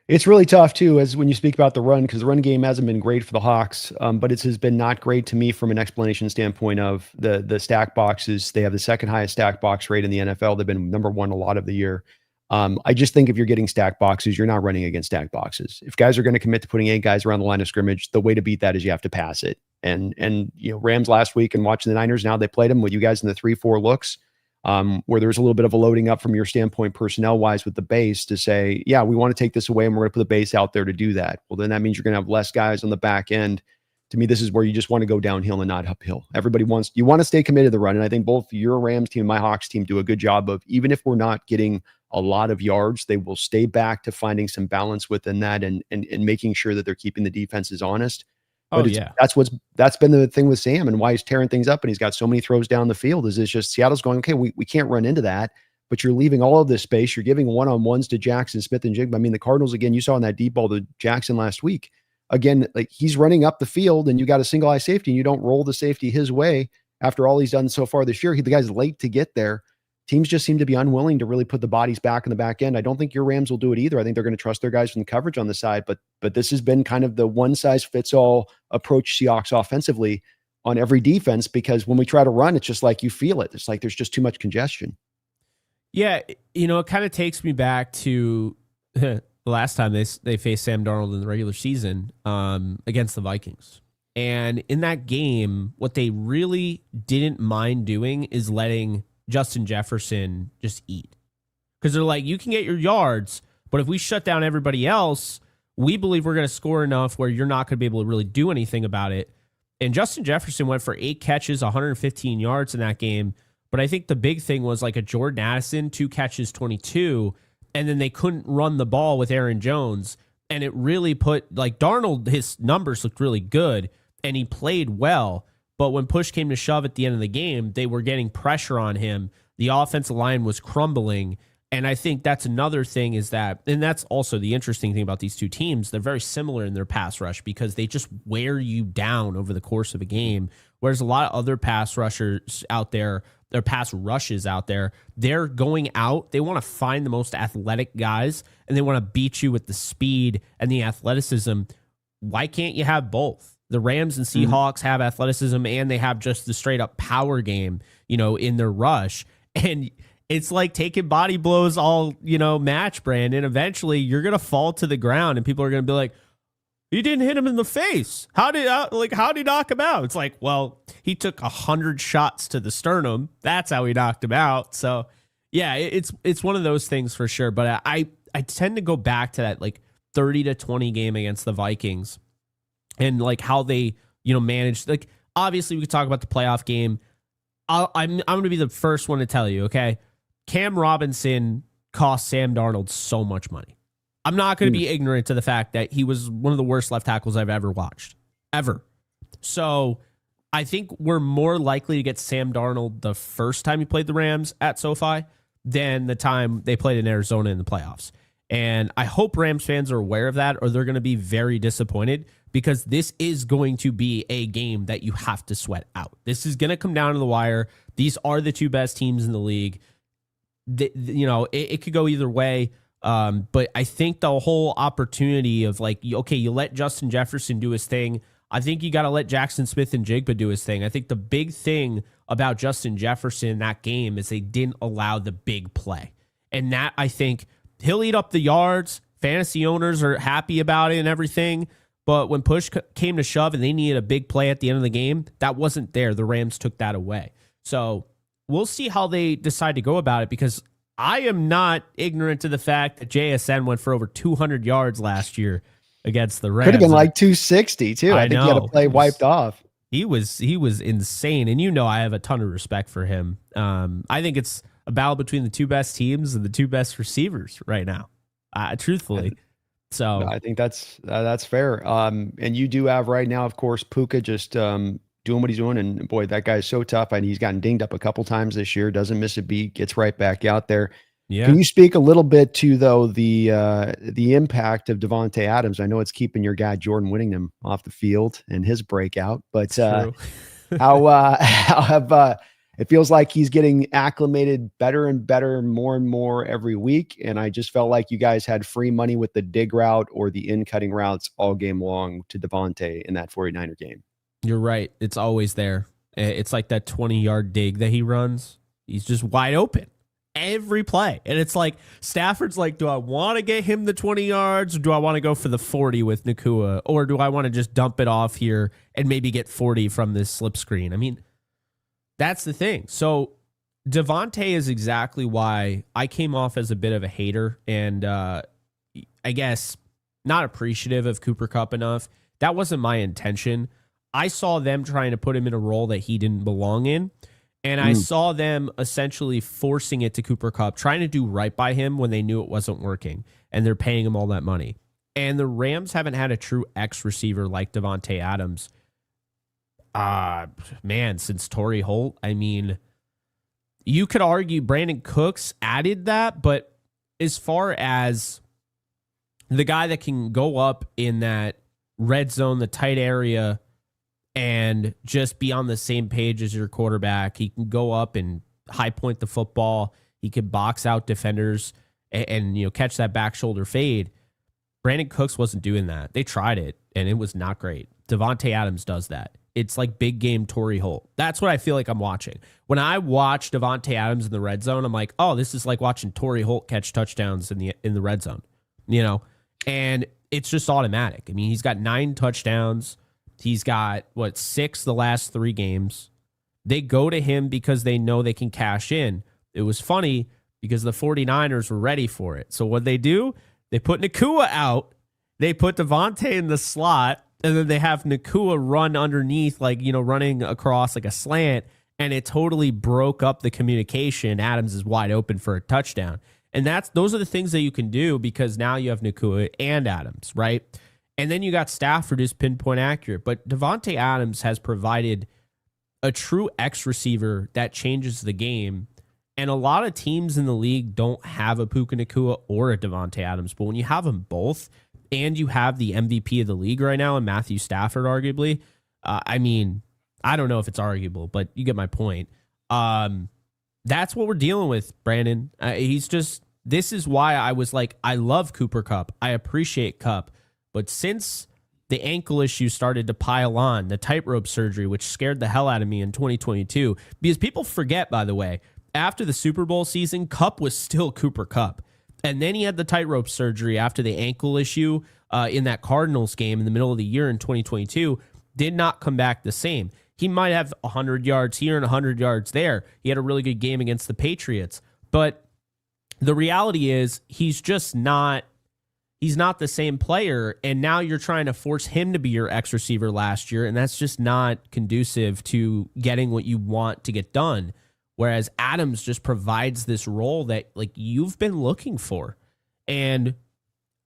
It's really tough, too, as when you speak about the run, because the run game hasn't been great for the Hawks, but it has been not great to me from an explanation standpoint of the stack boxes. They have the second highest stack box rate in the NFL. They've been number 1 a lot of the year. I just think if you're getting stack boxes, you're not running against stack boxes. If guys are going to commit to putting 8 guys around the line of scrimmage, the way to beat that is you have to pass it. And Rams last week and watching the Niners, now they played them with you guys in the 3-4 looks, where there's a little bit of a loading up from your standpoint personnel wise with the base to say, yeah, we want to take this away and we're going to put the base out there to do that. Well, then that means you're going to have less guys on the back end. To me, this is where you just want to go downhill and not uphill. You want to stay committed to the run. And I think both your Rams team and my Hawks team do a good job of, even if we're not getting a lot of yards, they will stay back to finding some balance within that and making sure that they're keeping the defenses honest. But that's been the thing with Sam and why he's tearing things up and he's got so many throws down the field is it's just Seattle's going, okay, we can't run into that, but you're leaving all of this space. You're giving one-on-ones to Jackson Smith and Jigba. I mean, the Cardinals, again, you saw in that deep ball to Jackson last week. Again, like he's running up the field and you got a single eye safety and you don't roll the safety his way after all he's done so far this year. The guy's late to get there. Teams just seem to be unwilling to really put the bodies back in the back end. I don't think your Rams will do it either. I think they're going to trust their guys from the coverage on the side, but this has been kind of the one size fits all approach Seahawks offensively on every defense, because when we try to run, it's just like you feel it. It's like there's just too much congestion.
Yeah, it kind of takes me back to the last time they faced Sam Darnold in the regular season against the Vikings. And in that game, what they really didn't mind doing is letting Justin Jefferson just eat. Because they're like, you can get your yards, but if we shut down everybody else, we believe we're going to score enough where you're not going to be able to really do anything about it. And Justin Jefferson went for 8 catches, 115 yards in that game. But I think the big thing was like a Jordan Addison, 2 catches, 22. And then they couldn't run the ball with Aaron Jones. And it really put, like Darnold, his numbers looked really good and he played well. But when push came to shove at the end of the game, they were getting pressure on him. The offensive line was crumbling. And I think that's another thing is that, and that's also the interesting thing about these two teams, they're very similar in their pass rush because they just wear you down over the course of a game. Whereas a lot of other pass rushers out there, their pass rushes out there. They're going out. They want to find the most athletic guys, and they want to beat you with the speed and the athleticism. Why can't you have both? The Rams and Seahawks have athleticism, and they have just the straight up power game, in their rush. And it's like taking body blows all, match, Brandon. Eventually, you're going to fall to the ground, and people are going to be like, he didn't hit him in the face. How did he knock him out? It's like, well, he took 100 shots to the sternum. That's how he knocked him out. So, yeah, it's one of those things for sure. But I tend to go back to that 30-20 game against the Vikings, and how they managed. Obviously, we could talk about the playoff game. I'm going to be the first one to tell you, okay? Cam Robinson cost Sam Darnold so much money. I'm not going to be ignorant to the fact that he was one of the worst left tackles I've ever watched, ever. So I think we're more likely to get Sam Darnold the first time he played the Rams at SoFi than the time they played in Arizona in the playoffs. And I hope Rams fans are aware of that, or they're going to be very disappointed, because this is going to be a game that you have to sweat out. This is going to come down to the wire. These are the two best teams in the league. It could go either way. But I think the whole opportunity of you let Justin Jefferson do his thing. I think you got to let Jackson Smith and Jigba do his thing. I think the big thing about Justin Jefferson in that game is they didn't allow the big play. And that, I think, he'll eat up the yards. Fantasy owners are happy about it and everything. But when push came to shove and they needed a big play at the end of the game, that wasn't there. The Rams took that away. So we'll see how they decide to go about it, because I am not ignorant to the fact that JSN went for over 200 yards last year against the Rams.
Could have been 260 too. I think he had a play wiped off.
He was insane, and I have a ton of respect for him. I think it's a battle between the two best teams and the two best receivers right now. Truthfully, so
I think that's fair. And you do have right now, of course, Puka just doing what he's doing, and boy, that guy's so tough. And he's gotten dinged up a couple times this year. Doesn't miss a beat. Gets right back out there. Yeah. Can you speak a little bit to the impact of Devontae Adams? I know it's keeping your guy Jordan Whittingham off the field and his breakout, but how have it feels like he's getting acclimated better and better, more and more every week. And I just felt like you guys had free money with the dig route or the in cutting routes all game long to Devontae in that 49er game.
You're right. It's always there. It's like that 20-yard dig that he runs. He's just wide open every play. And it's like Stafford's like, do I want to get him the 20 yards, or do I want to go for the 40 with Nakua? Or do I want to just dump it off here and maybe get 40 from this slip screen? I mean, that's the thing. So Devontae is exactly why I came off as a bit of a hater, and I guess not appreciative of Cooper Kupp enough. That wasn't my intention. I saw them trying to put him in a role that he didn't belong in. And I saw them essentially forcing it to Cooper Kupp, trying to do right by him when they knew it wasn't working. And they're paying him all that money. And the Rams haven't had a true X receiver like Devontae Adams. Since Torrey Holt. I mean, you could argue Brandon Cooks added that, but as far as the guy that can go up in that red zone, the tight area, and just be on the same page as your quarterback. He can go up and high point the football. He can box out defenders and catch that back shoulder fade. Brandon Cooks wasn't doing that. They tried it, and it was not great. Devontae Adams does that. It's like big game Torrey Holt. That's what I feel like I'm watching. When I watch Devontae Adams in the red zone, I'm like, oh, this is like watching Torrey Holt catch touchdowns in the red zone. And it's just automatic. I mean, he's got 9 touchdowns. He's got, 6 the last 3 games. They go to him because they know they can cash in. It was funny because the 49ers were ready for it. So what they do, they put Nakua out. They put Devontae in the slot, and then they have Nakua run underneath, running across like a slant, and it totally broke up the communication. Adams is wide open for a touchdown. And those are the things that you can do because now you have Nakua and Adams, right? And then you got Stafford who's pinpoint accurate. But Devontae Adams has provided a true X receiver that changes the game. And a lot of teams in the league don't have a Puka Nakua or a Devontae Adams. But when you have them both, and you have the MVP of the league right now and Matthew Stafford, arguably, I don't know if it's arguable, but you get my point. That's what we're dealing with, Brandon. This is why I was like, I love Cooper Kupp. I appreciate Kupp. But since the ankle issue started to pile on, the tightrope surgery, which scared the hell out of me in 2022, because people forget, by the way, after the Super Bowl season, Kupp was still Cooper Kupp. And then he had the tightrope surgery after the ankle issue in that Cardinals game in the middle of the year in 2022, did not come back the same. He might have 100 yards here and 100 yards there. He had a really good game against the Patriots. But the reality is he's not the same player. And now you're trying to force him to be your X receiver last year. And that's just not conducive to getting what you want to get done. Whereas Adams just provides this role that like you've been looking for. And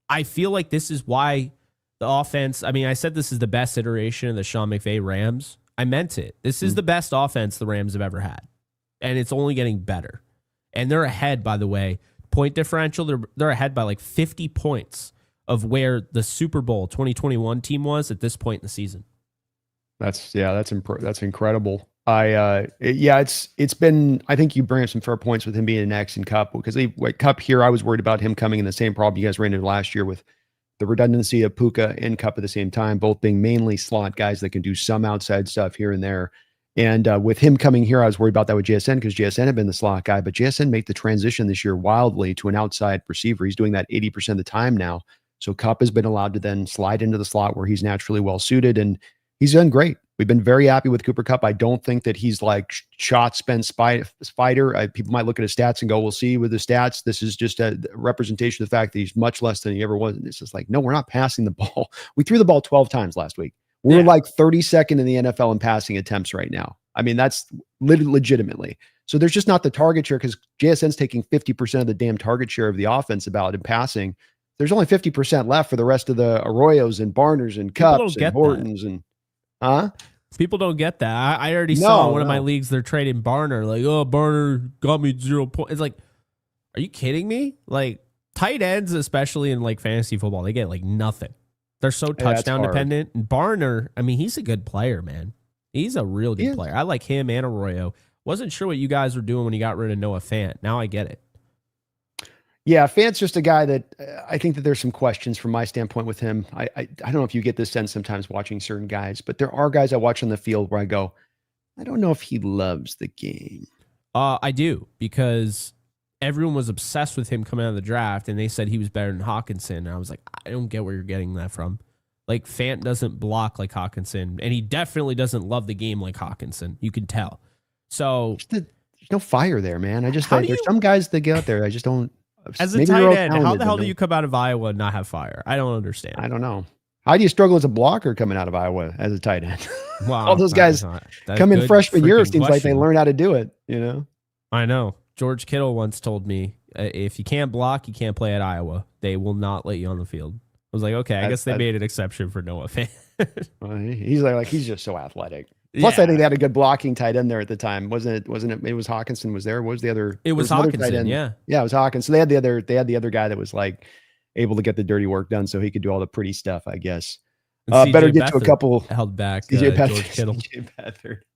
I feel like this is why the offense, I mean, I said this is the best iteration of the Sean McVay Rams. I meant it. This is the best offense the Rams have ever had. And it's only getting better. And they're ahead, by the way. Point differential, they're ahead by like 50 points of where the Super Bowl 2021 team was at this point in the season.
That's incredible. It's been, I think you bring up some fair points with him being an X and Kupp, because Kupp here, I was worried about him coming in the same problem you guys ran into last year with the redundancy of Puka and Kupp at the same time, both being mainly slot guys that can do some outside stuff here and there. And with him coming here, I was worried about that with JSN because JSN had been the slot guy, but JSN made the transition this year wildly to an outside receiver. He's doing that 80% of the time now. So Kupp has been allowed to then slide into the slot where he's naturally well suited, and he's done great. We've been very happy with Cooper Kupp. I don't think that he's like shot spent spider. People might look at his stats and go, we'll see with the stats. This is just a representation of the fact that he's much less than he ever was. And it's just like, no, we're not passing the ball. We threw the ball 12 times last week. We're like 32nd in the NFL in passing attempts right now. I mean, that's legitimately. So there's just not the target share because JSN's taking 50% of the damn target share of the offense about in passing. There's only 50% left for the rest of the Arroyos and Barners and Kupps and Hortons and
people don't get that. I already saw in one of my leagues they're trading Barner. Like, oh, Barner got me 0 points. It's like, are you kidding me? Like tight ends, especially in like fantasy football, they get like nothing. They're so touchdown dependent. And Barner, I mean, he's a good player, man. He's a real good player. I like him and Arroyo. Wasn't sure what you guys were doing when you got rid of Noah Fant. Now I get it.
Yeah, Fant's just a guy that I think that there's some questions from my standpoint with him. I don't know if you get this sense sometimes watching certain guys, but there are guys I watch on the field where I go, I don't know if he loves the game.
I do, because everyone was obsessed with him coming out of the draft, and they said he was better than Hawkinson. And I was like, I don't get where you're getting that from. Like, Fant doesn't block like Hawkinson, and he definitely doesn't love the game like Hawkinson. You can tell. So
there's no fire there, man. There's some guys that get out there. I just don't.
As a tight end, how the hell do you come out of Iowa and not have fire? I don't understand.
I don't know. How do you struggle as a blocker coming out of Iowa as a tight end?
Wow,
all those guys come in freshman year. It seems like they learn how to do it. You know.
I know. George Kittle once told me, if you can't block, you can't play at Iowa. They will not let you on the field. I was like, okay, I guess they made an exception for Noah Fant.
He's like he's just so athletic. Plus, I think they had a good blocking tight end there at the time, wasn't it? It was Hawkinson was there. What was the other?
It was Hawkinson. Yeah,
it was Hawkinson. So they had the other guy that was like able to get the dirty work done, so he could do all the pretty stuff, I guess. Better get to a couple
held back.
George
Kittle.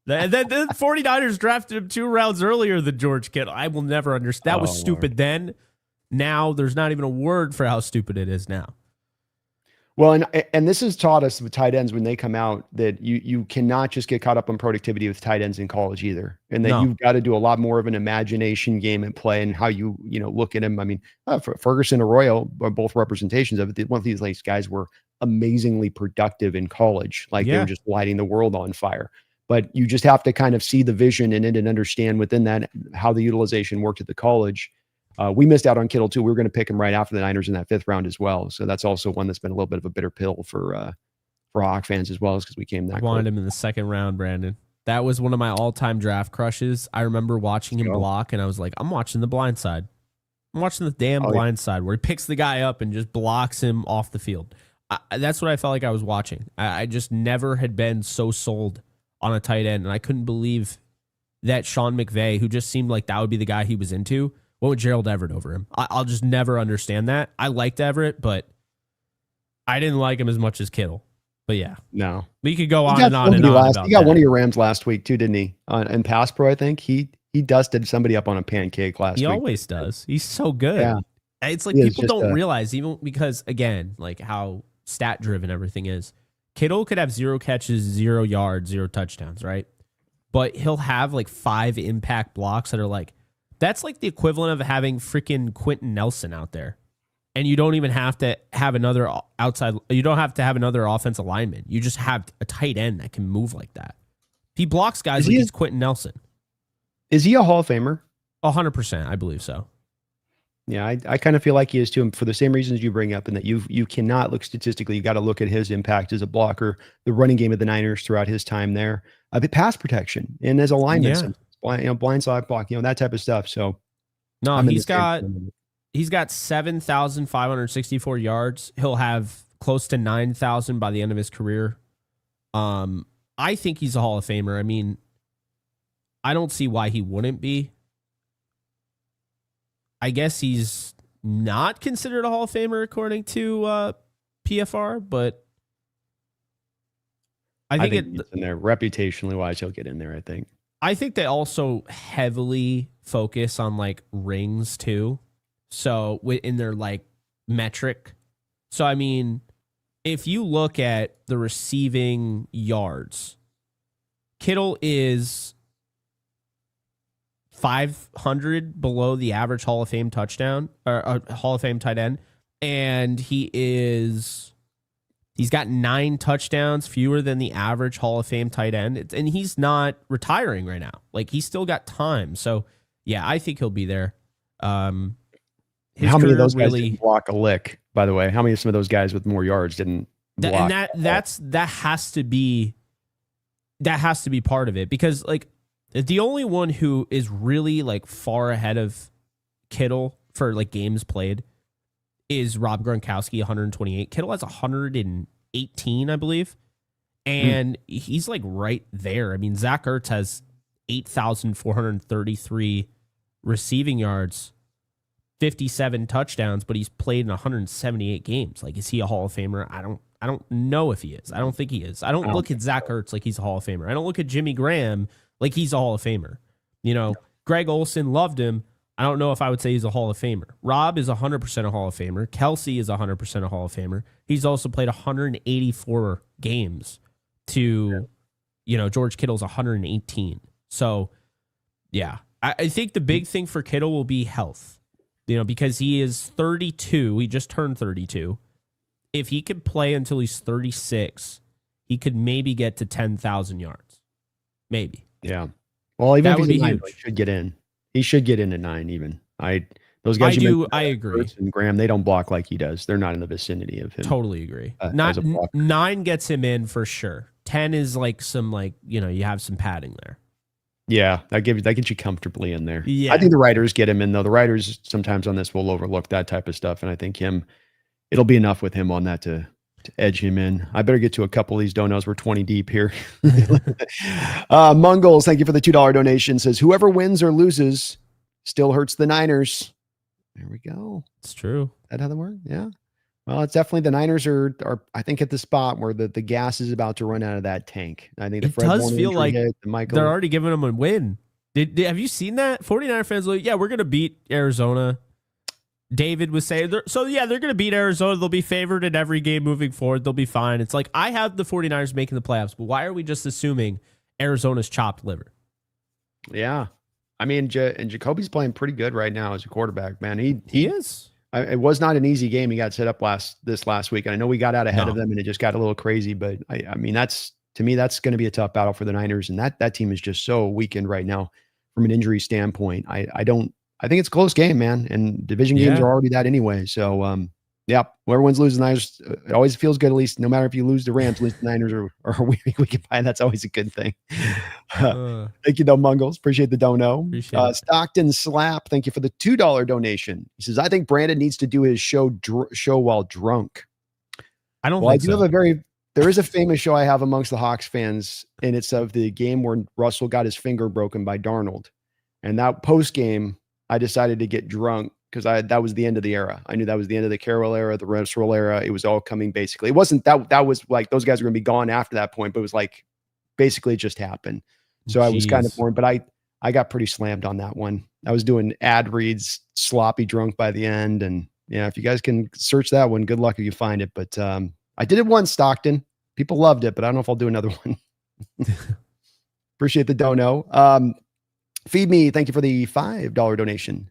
And then the 49ers drafted him 2 rounds earlier than George Kittle. I will never understand. That was stupid then. Now there's not even a word for how stupid it is now.
Well, and this has taught us with tight ends when they come out that you cannot just get caught up on productivity with tight ends in college either, and that you've got to do a lot more of an imagination game at play and how you look at him. I mean, Ferguson, Arroyo are both representations of it. One of these guys were amazingly productive in college, like they were just lighting the world on fire. But you just have to kind of see the vision in it and understand within that how the utilization worked at the college. We missed out on Kittle too. We were going to pick him right after the Niners in that 5th round as well. So that's also one that's been a little bit of a bitter pill for Hawk fans as well, because we came that.
I wanted him in the 2nd round, Brandon. That was one of my all-time draft crushes. I remember watching him block, and I was like, I'm watching The Blind Side. I'm watching the damn Blind Side, where he picks the guy up and just blocks him off the field. That's what I felt like I was watching. I just never had been so sold on a tight end, and I couldn't believe that Sean McVay, who just seemed like that would be the guy he was into, went with Gerald Everett over him. I'll just never understand that. I liked Everett, but I didn't like him as much as Kittle. But yeah.
No.
We could go on and on and on about
he got one of your Rams last week too, didn't he? In Pass Pro, I think. He he dusted somebody up on a pancake last
He
week.
always does. He's so good.
Yeah.
It's like
He is
people
just
don't realize, even because, again, like how stat driven everything is. Kittle could have 0 catches, 0 yards, 0 touchdowns, right? But he'll have like 5 impact blocks that are like, that's like the equivalent of having freaking Quentin Nelson out there. And you don't even have to have another outside, you don't have to have another offensive lineman. You just have a tight end that can move like that. He blocks guys like he's Quentin Nelson.
Is he a Hall of Famer?
100%, I believe so.
Yeah, I kind of feel like he is too, for the same reasons you bring up, and that you cannot look statistically. You got to look at his impact as a blocker, the running game of the Niners throughout his time there, the pass protection, and as a lineman, blind side block, that type of stuff. So,
no, he's got 7,564 yards. He'll have close to 9,000 by the end of his career. I think he's a Hall of Famer. I mean, I don't see why he wouldn't be. I guess he's not considered a Hall of Famer according to PFR, but I think
it's in there. Reputationally wise, he'll get in there, I think.
I think they also heavily focus on like rings too. So in their like metric. So, I mean, if you look at the receiving yards, Kittle is 500 below the average Hall of Fame touchdown or Hall of Fame tight end. And he's got 9 touchdowns, fewer than the average Hall of Fame tight end. And he's not retiring right now. Like, he's still got time. So yeah, I think he'll be there.
How many of those guys didn't block a lick, by the way? How many of some of those guys with more yards didn't block?
And that has to be part of it, because like the only one who is really like far ahead of Kittle for like games played is Rob Gronkowski, 128. Kittle has 118, I believe. And he's like right there. I mean, Zach Ertz has 8,433 receiving yards, 57 touchdowns, but he's played in 178 games. Like, is he a Hall of Famer? I don't know if he is. I don't think he is. I don't look at Zach Ertz like he's a Hall of Famer. I don't look at Jimmy Graham like he's a Hall of Famer. Greg Olsen loved him. I don't know if I would say he's a Hall of Famer. Rob is 100% a Hall of Famer. Kelsey is 100% a Hall of Famer. He's also played 184 games to, George Kittle's 118. So, yeah. I think the big thing for Kittle will be health, because he is 32. He just turned 32. If he could play until he's 36, he could maybe get to 10,000 yards. Maybe.
Yeah. Well, even
that
if
would
he's
be
9,
huge.
He should get in. He should get into 9 even. Those guys.
I agree.
And Graham, they don't block like he does. They're not in the vicinity of him.
Totally agree. 9 gets him in for sure. 10 is like some you have some padding there.
Yeah, that gets you comfortably in there.
Yeah.
I think the writers get him in though. The writers sometimes on this will overlook that type of stuff, and I think it'll be enough with him on that to edge him in. I better get to a couple of these donos. We're 20 deep here. Mungles, thank you for the $2 donation. Says whoever wins or loses still hurts the Niners. There we go.
It's true.
Is that how that works? Yeah. Well, it's definitely the Niners are I think at the spot where the gas is about to run out of that tank. I think
it does feel like they're already giving them a win. Have you seen that? 49er fans are like, yeah, we're going to beat Arizona. David was saying, they're going to beat Arizona. They'll be favored in every game moving forward. They'll be fine. It's like, I have the 49ers making the playoffs, but why are we just assuming Arizona's chopped liver?
Yeah. I mean, and Jacoby's playing pretty good right now as a quarterback, man. He
is.
It was not an easy game. He got set up this last week. And I know we got out ahead of them and it just got a little crazy, but I mean, to me, that's going to be a tough battle for the Niners. And that team is just so weakened right now from an injury standpoint. I think it's a close game, man. And division games are already that anyway. So, yeah, whoever wins, loses, the Niners, it always feels good, at least no matter if you lose the Rams, at least the Niners are we can buy. That's always a good thing. Thank you, though, Mungles. Appreciate the dono. Stockton Slap, thank you for the $2 donation. He says, I think Brandon needs to do his show while drunk.
I don't think so.
There is a famous show I have amongst the Hawks fans, and it's of the game where Russell got his finger broken by Darnold. And that post game, I decided to get drunk because that was the end of the era. I knew that was the end of the Carroll era, the Russell era. It was all coming basically. It wasn't that was like those guys were going to be gone after that point, but it was like basically it just happened. So I was kind of bored, but I got pretty slammed on that one. I was doing ad reads, sloppy drunk by the end. And yeah, if you guys can search that one, good luck if you find it. But I did it once, Stockton. People loved it, but I don't know if I'll do another one. Appreciate the dono. Feed Me, thank you for the $5 donation.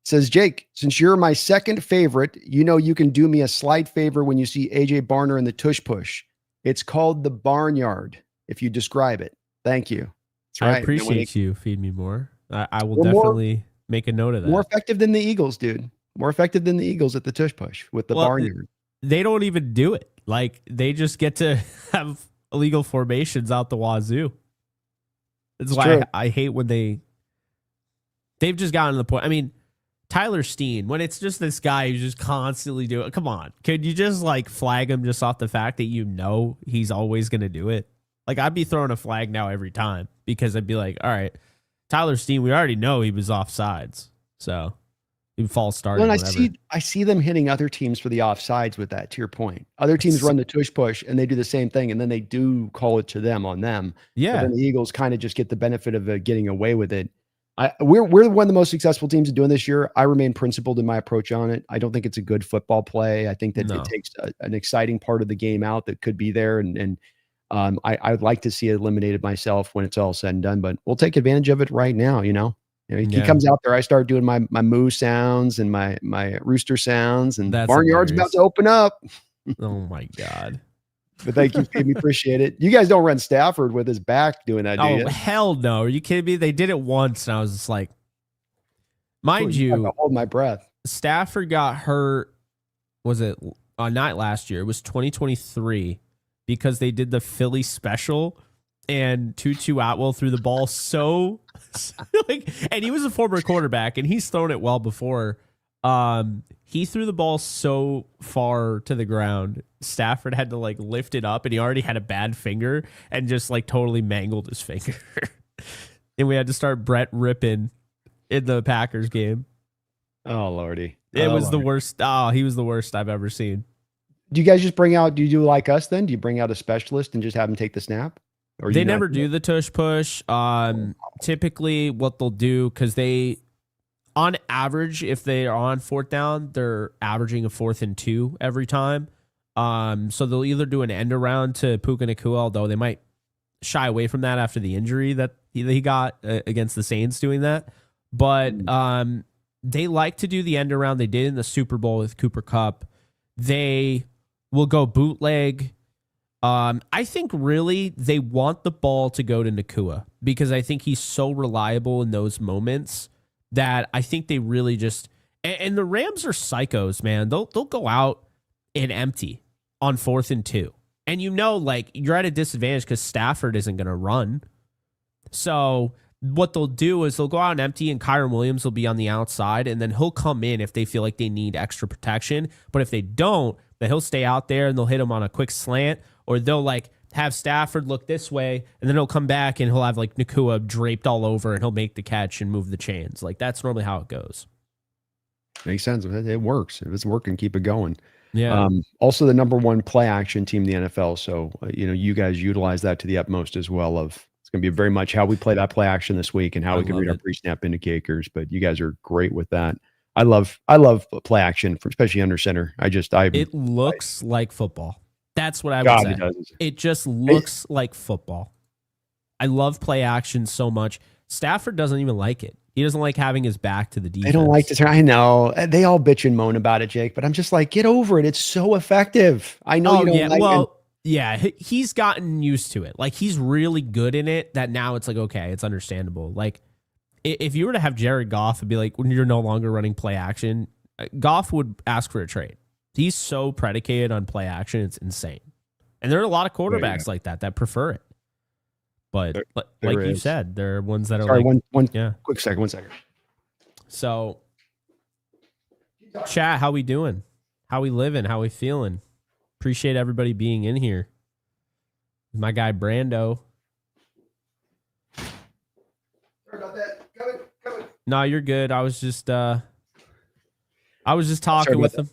Says, Jake, since you're my second favorite, you know you can do me a slight favor when you see AJ Barner in the tush push. It's called the Barnyard, if you describe it. Thank you. That's right.
I appreciate you. Feed me more. I will definitely make a note of that.
More effective than the Eagles, dude. More effective than the Eagles at the tush push with the Barnyard.
They don't even do it. Like, they just get to have illegal formations out the wazoo. That's why I hate when they've just gotten to the point. I mean, Tyler Steen, when it's just this guy who's just constantly doing it, come on. Could you just like flag him just off the fact that you know he's always going to do it? Like, I'd be throwing a flag now every time because I'd be like, all right, Tyler Steen, we already know he was offsides. So he false started.
Well, I see them hitting other teams for the offsides with that, to your point. Other teams run the tush push and they do the same thing, and then they do call it to them on them.
Yeah.
But then the Eagles kind of just get the benefit of getting away with it. We're one of the most successful teams in doing this year. I remain principled in my approach on it. I don't think it's a good football play. I think that it takes an exciting part of the game out that could be there. And I'd like to see it eliminated myself when it's all said and done, but we'll take advantage of it right now. He comes out there. I start doing my moo sounds and my rooster sounds, and Barnyard's about to open up.
Oh my God.
But thank you, Pete. We appreciate it. You guys don't run Stafford with his back doing that, do you?
Oh, hell no. Are you kidding me? They did it once, and I was just like, mind you,
hold my breath.
Stafford got hurt, was it not last year? It was 2023 because they did the Philly special, and Tutu Atwell threw the ball so and he was a former quarterback, and he's thrown it well before. He threw the ball so far to the ground, Stafford had to like lift it up, and he already had a bad finger and just like totally mangled his finger. And we had to start Brett Rippin in the Packers game.
Oh, Lordy.
It was the worst. Oh, he was the worst I've ever seen.
Do you guys just do you do like us then? Do you bring out a specialist and just have him take the snap? Or
they never do the tush push. Typically what they'll do, because on average, if they are on fourth down, they're averaging a 4th and 2 every time. So they'll either do an end around to Puka Nacua, although they might shy away from that after the injury that he got against the Saints doing that. But they like to do the end around. They did in the Super Bowl with Cooper Kupp. They will go bootleg. I think really they want the ball to go to Nacua because I think he's so reliable in those moments that I think they really just, and the Rams are psychos, man. They'll go out and empty on 4th and 2. And like you're at a disadvantage because Stafford isn't going to run. So what they'll do is they'll go out and empty, and Kyron Williams will be on the outside, and then he'll come in if they feel like they need extra protection. But if they don't, then he'll stay out there and they'll hit him on a quick slant, or they'll like have Stafford look this way, and then he'll come back and he'll have like Nacua draped all over, and he'll make the catch and move the chains. Like that's normally how it goes.
Makes sense. It works. If it's working, keep it going.
Yeah.
Also the number 1 play action team in the NFL. So, you guys utilize that to the utmost as well. It's going to be very much how we play that play action this week and how we can read our pre-snap indicators. But you guys are great with that. I love play action, especially under center. It
looks like football. That's what I would say.
It does.
It just looks like football. I love play action so much. Stafford doesn't even like it. He doesn't like having his back to the defense.
They don't like to turn. I know. They all bitch and moan about it, Jake, but I'm just like, get over it. It's so effective. I know you don't like it.
Yeah, he's gotten used to it. Like, he's really good in it that now it's like, okay, it's understandable. Like, if you were to have Jared Goff and be like, when you're no longer running play action, Goff would ask for a trade. He's so predicated on play action, it's insane. And there are a lot of quarterbacks like that prefer it. But like you said, there are ones that are
quick second, 1 second.
So, chat, how we doing? How we living? How we feeling? Appreciate everybody being in here. My guy Brando.
Sorry about that. Coming.
No, you're good. I was just talking with him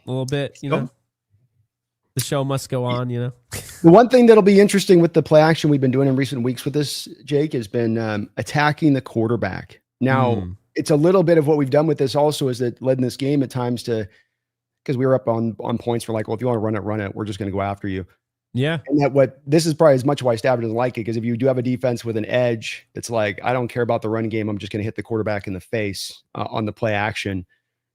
a little bit, The show must go on,
The one thing that'll be interesting with the play action we've been doing in recent weeks with this, Jake, has been attacking the quarterback. Now, it's a little bit of what we've done with this also is that led in this game at times to, because we were up on points for like, well, if you want to run it. We're just going to go after you.
Yeah.
And that this is probably as much why Stafford doesn't like it, because if you do have a defense with an edge, it's like, I don't care about the run game. I'm just going to hit the quarterback in the face on the play action.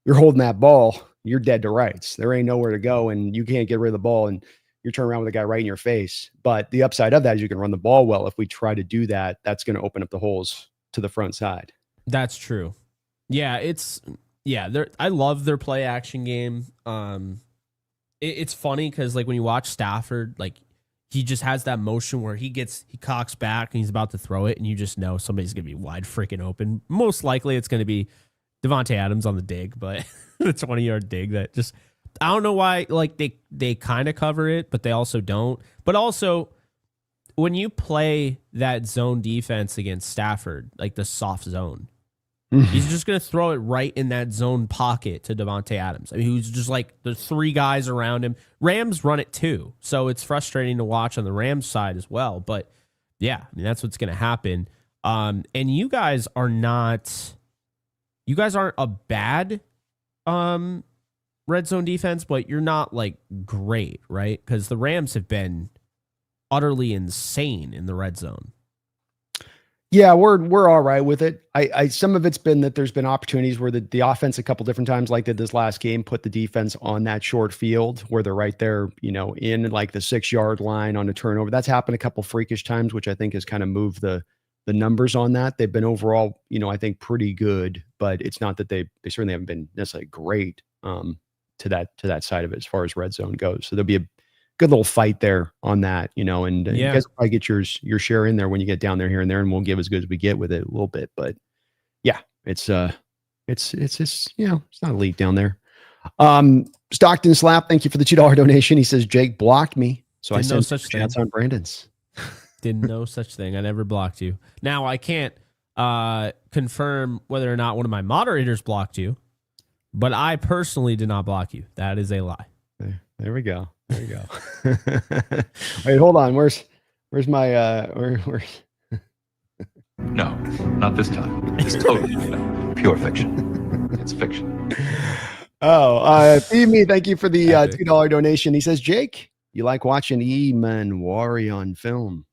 You're holding that ball, you're dead to rights. There ain't nowhere to go, and you can't get rid of the ball, and you're turning around with a guy right in your face. But the upside of that is you can run the ball well. If we try to do that, that's going to open up the holes to the front side.
That's true. Yeah, I love their play action game. It's funny because like when you watch Stafford, like he just has that motion where he cocks back and he's about to throw it, and you just know somebody's gonna be wide freaking open. Most likely it's gonna be Devontae Adams on the dig, but the 20-yard dig that just, I don't know why, like they kind of cover it, but they also don't. But also when you play that zone defense against Stafford, like the soft zone, he's just going to throw it right in that zone pocket to Devontae Adams. I mean, who's just like the three guys around him. Rams run it too, so it's frustrating to watch on the Rams side as well. But yeah, I mean, that's what's going to happen. And you guys aren't a bad red zone defense, but you're not like great, right? Because the Rams have been utterly insane in the red zone.
Yeah, we're all right with it. I some of it's been that there's been opportunities where the offense a couple different times, like did this last game, put the defense on that short field where they're right there, in like the 6-yard line on a turnover. That's happened a couple freakish times, which I think has kind of moved the numbers on that. They've been overall, I think pretty good, but it's not that they certainly haven't been necessarily great to that side of it as far as red zone goes. So there'll be a good little fight there on that, and you guys will probably get your share in there when you get down there here and there, and we'll give as good as we get with it a little bit. But yeah, it's just, it's not elite down there. Stockton Slap, thank you for the $2 donation. He says Jake blocked me, so
Didn't
I sent such chats on Brandon's.
Didn't know such thing. I never blocked you. Now I can't confirm whether or not one of my moderators blocked you, but I personally did not block you. That is a lie.
There we go. There you go. Wait, hold on. Where's my where's
No, not this time. It's totally pure fiction. It's fiction.
Me, thank you for the $2 donation. He says, Jake, you like watching Wari on film?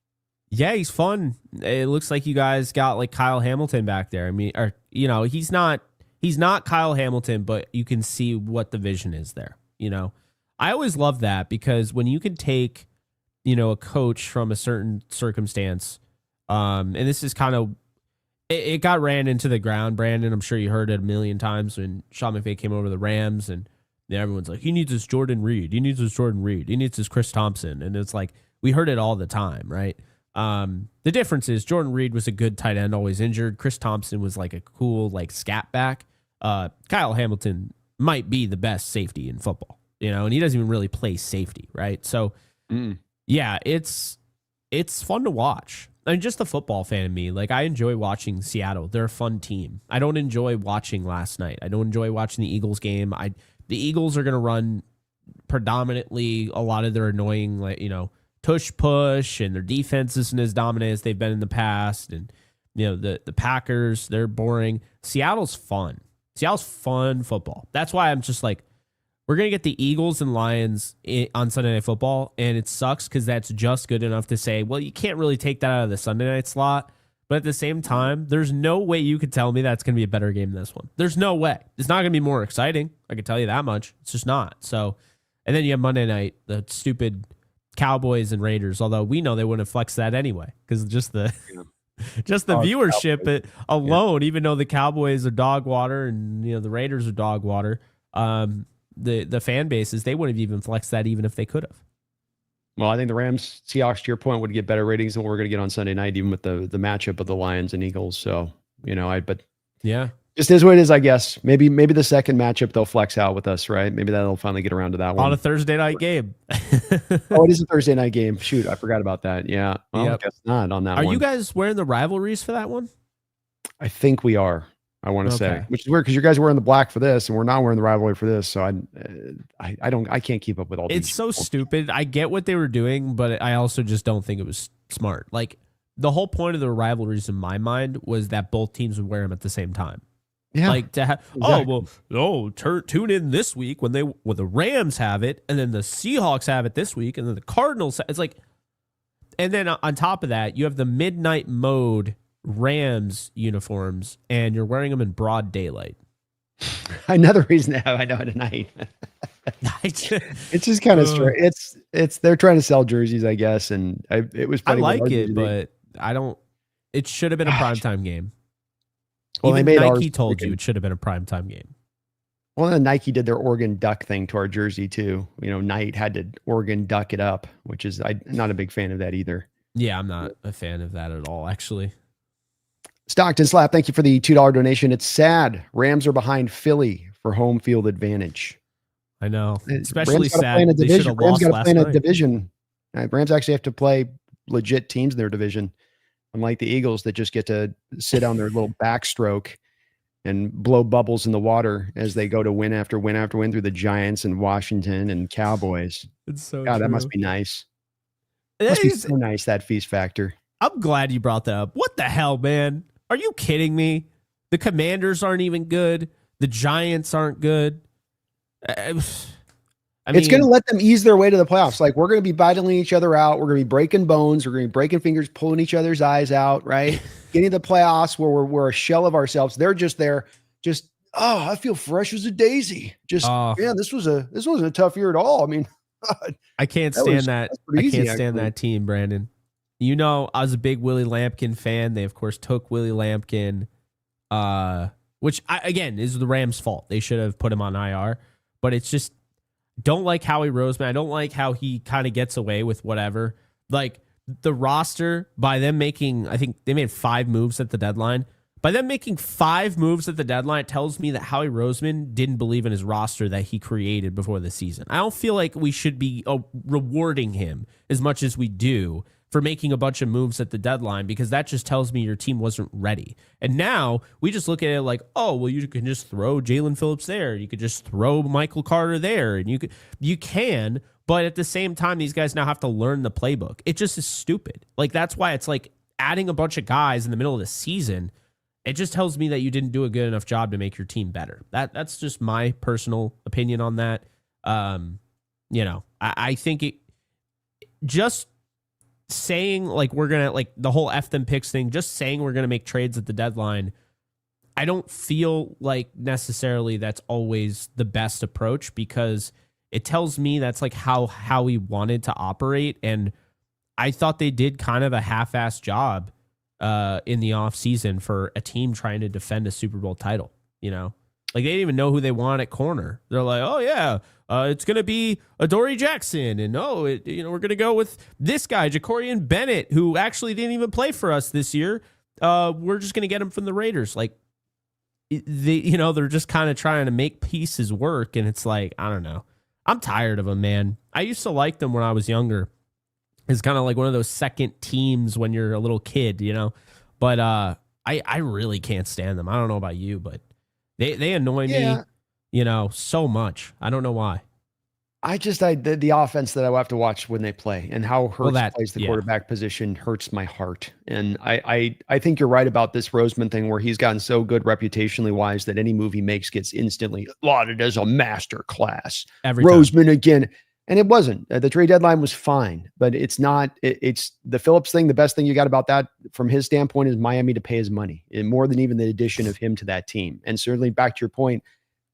Yeah, he's fun. It looks like you guys got like Kyle Hamilton back there. I mean, he's not Kyle Hamilton, but you can see what the vision is there. I always love that because when you can take, a coach from a certain circumstance, and this is kind of, it got ran into the ground, Brandon. I'm sure you heard it a million times when Sean McVay came over the Rams, and everyone's like, he needs his Jordan Reed. He needs his Jordan Reed. He needs his Chris Thompson. And it's like, we heard it all the time, right? The difference is Jordan Reed was a good tight end, always injured. Chris Thompson was like a cool, like scat back. Kyle Hamilton might be the best safety in football, and he doesn't even really play safety, right? So, yeah, it's fun to watch. I mean, just the football fan in me, like I enjoy watching Seattle. They're a fun team. I don't enjoy watching last night. I don't enjoy watching the Eagles game. The Eagles are going to run predominantly a lot of their annoying, like, tush push, and their defense isn't as dominant as they've been in the past. And, the Packers, they're boring. Seattle's fun. Seattle's fun football. That's why I'm just like, we're going to get the Eagles and Lions on Sunday Night Football, and it sucks because that's just good enough to say, well, you can't really take that out of the Sunday night slot. But at the same time, there's no way you could tell me that's going to be a better game than this one. There's no way. It's not going to be more exciting. I can tell you that much. It's just not. So, and then you have Monday night, the stupid Cowboys and Raiders, although we know they wouldn't flex that anyway because just the viewership alone, even though the Cowboys are dog water and the Raiders are dog water, the fan bases, they wouldn't have even flexed that even if they could have.
Well, I think the Rams Seahawks, to your point, would get better ratings than what we're going to get on Sunday night, even with the matchup of the Lions and Eagles. So, but
yeah,
just is what it is, I guess. Maybe the second matchup they'll flex out with us, right? Maybe that'll finally get around to that one.
On a Thursday night game.
Oh, it is a Thursday night game. Shoot, I forgot about that. Yeah. Well, I guess not on that one.
Are you guys wearing the rivalries for that one?
I think we are. I want to say,
Okay.
which is weird because you guys are wearing the black for this, and we're not wearing the rivalry for this. So I can't keep up with all these.
It's so stupid. I get what they were doing, but I also just don't think it was smart. Like the whole point of the rivalries in my mind was that both teams would wear them at the same time.
Yeah.
Like to have,
Exactly.
tune in this week when the Rams have it, and then the Seahawks have it this week, and then the Cardinals. It's like, and then on top of that, you have the midnight mode Rams uniforms, and you're wearing them in broad daylight.
Another reason to have I know tonight. It's just kind of strange. It's they're trying to sell jerseys, I guess, and it was.
I
Funny
like
what
it, but I don't. It should have been a primetime game.
Well,
Even
they made
Nike
ours
told you
freaking-
it should have been a primetime game.
Well, then Nike did their Oregon Duck thing to our jersey too. Knight had to Oregon Duck it up, which is I'm not a big fan of that either.
Yeah, I'm not a fan of that at all, actually.
Stockton Slap, thank you for the $2 donation. It's sad. Rams are behind Philly for home field advantage.
I know. Especially
Rams gotta play in
sad.
a
They should
division.
have
Rams
lost
got to
last
play in a
night.
division. Rams actually have to play legit teams in their division, unlike the Eagles that just get to sit on their little backstroke and blow bubbles in the water as they go to win after win after win through the Giants and Washington and Cowboys.
It's so
God,
true.
that must be nice.
It
Must be
is-
so nice, that feast factor.
I'm glad you brought that up. What the hell, man? Are you kidding me? The Commanders aren't even good. The Giants aren't good. I mean,
It's going to let them ease their way to the playoffs. Like, we're going to be battling each other out. We're going to be breaking bones. We're going to be breaking fingers, pulling each other's eyes out, right? Getting to the playoffs where we're a shell of ourselves. They're just there. I feel fresh as a daisy. This wasn't a tough year at all. I mean,
I can't
That
stand
was-
that.
that's pretty
I
easy,
can't stand
actually.
that team, Brandon. I was a big Willie Lampkin fan. They, of course, took Willie Lampkin, which, again, is the Rams' fault. They should have put him on IR. But it's just, don't like Howie Roseman. I don't like how he kind of gets away with whatever. Like, the roster, by them making, I think they made 5 moves at the deadline. By them making 5 moves at the deadline, it tells me that Howie Roseman didn't believe in his roster that he created before the season. I don't feel like we should be rewarding him as much as we do for making a bunch of moves at the deadline, because that just tells me your team wasn't ready. And now we just look at it like, oh, well, you can just throw Jalen Phillips there. You could just throw Michael Carter there. And you can, but at the same time, these guys now have to learn the playbook. It just is stupid. Like, that's why it's like adding a bunch of guys in the middle of the season. It just tells me that you didn't do a good enough job to make your team better. That's just my personal opinion on that. I think it just saying like we're gonna, like, the whole F them picks thing, just saying we're gonna make trades at the deadline, I don't feel like necessarily that's always the best approach, because it tells me that's like how he wanted to operate. And I thought they did kind of a half-assed job in the offseason for a team trying to defend a Super Bowl title. Like, they didn't even know who they want at corner. They're like, oh yeah, it's gonna be Adoree Jackson, and we're gonna go with this guy, Jacorian Bennett, who actually didn't even play for us this year. We're just gonna get him from the Raiders. Like, they're just kind of trying to make pieces work, and it's like, I don't know. I'm tired of them, man. I used to like them when I was younger. It's kind of like one of those second teams when you're a little kid, But I really can't stand them. I don't know about you, but they annoy me, so much. I don't know why.
The offense that I have to watch when they play, and how Hurts plays the quarterback position hurts my heart. And I think you're right about this Roseman thing, where he's gotten so good reputationally wise that any move he makes gets instantly lauded as a master class.
Every
Roseman again. And it wasn't. The trade deadline was fine, but it's not. It's the Phillips thing. The best thing you got about that from his standpoint is Miami to pay his money, and more than even the addition of him to that team. And certainly, back to your point,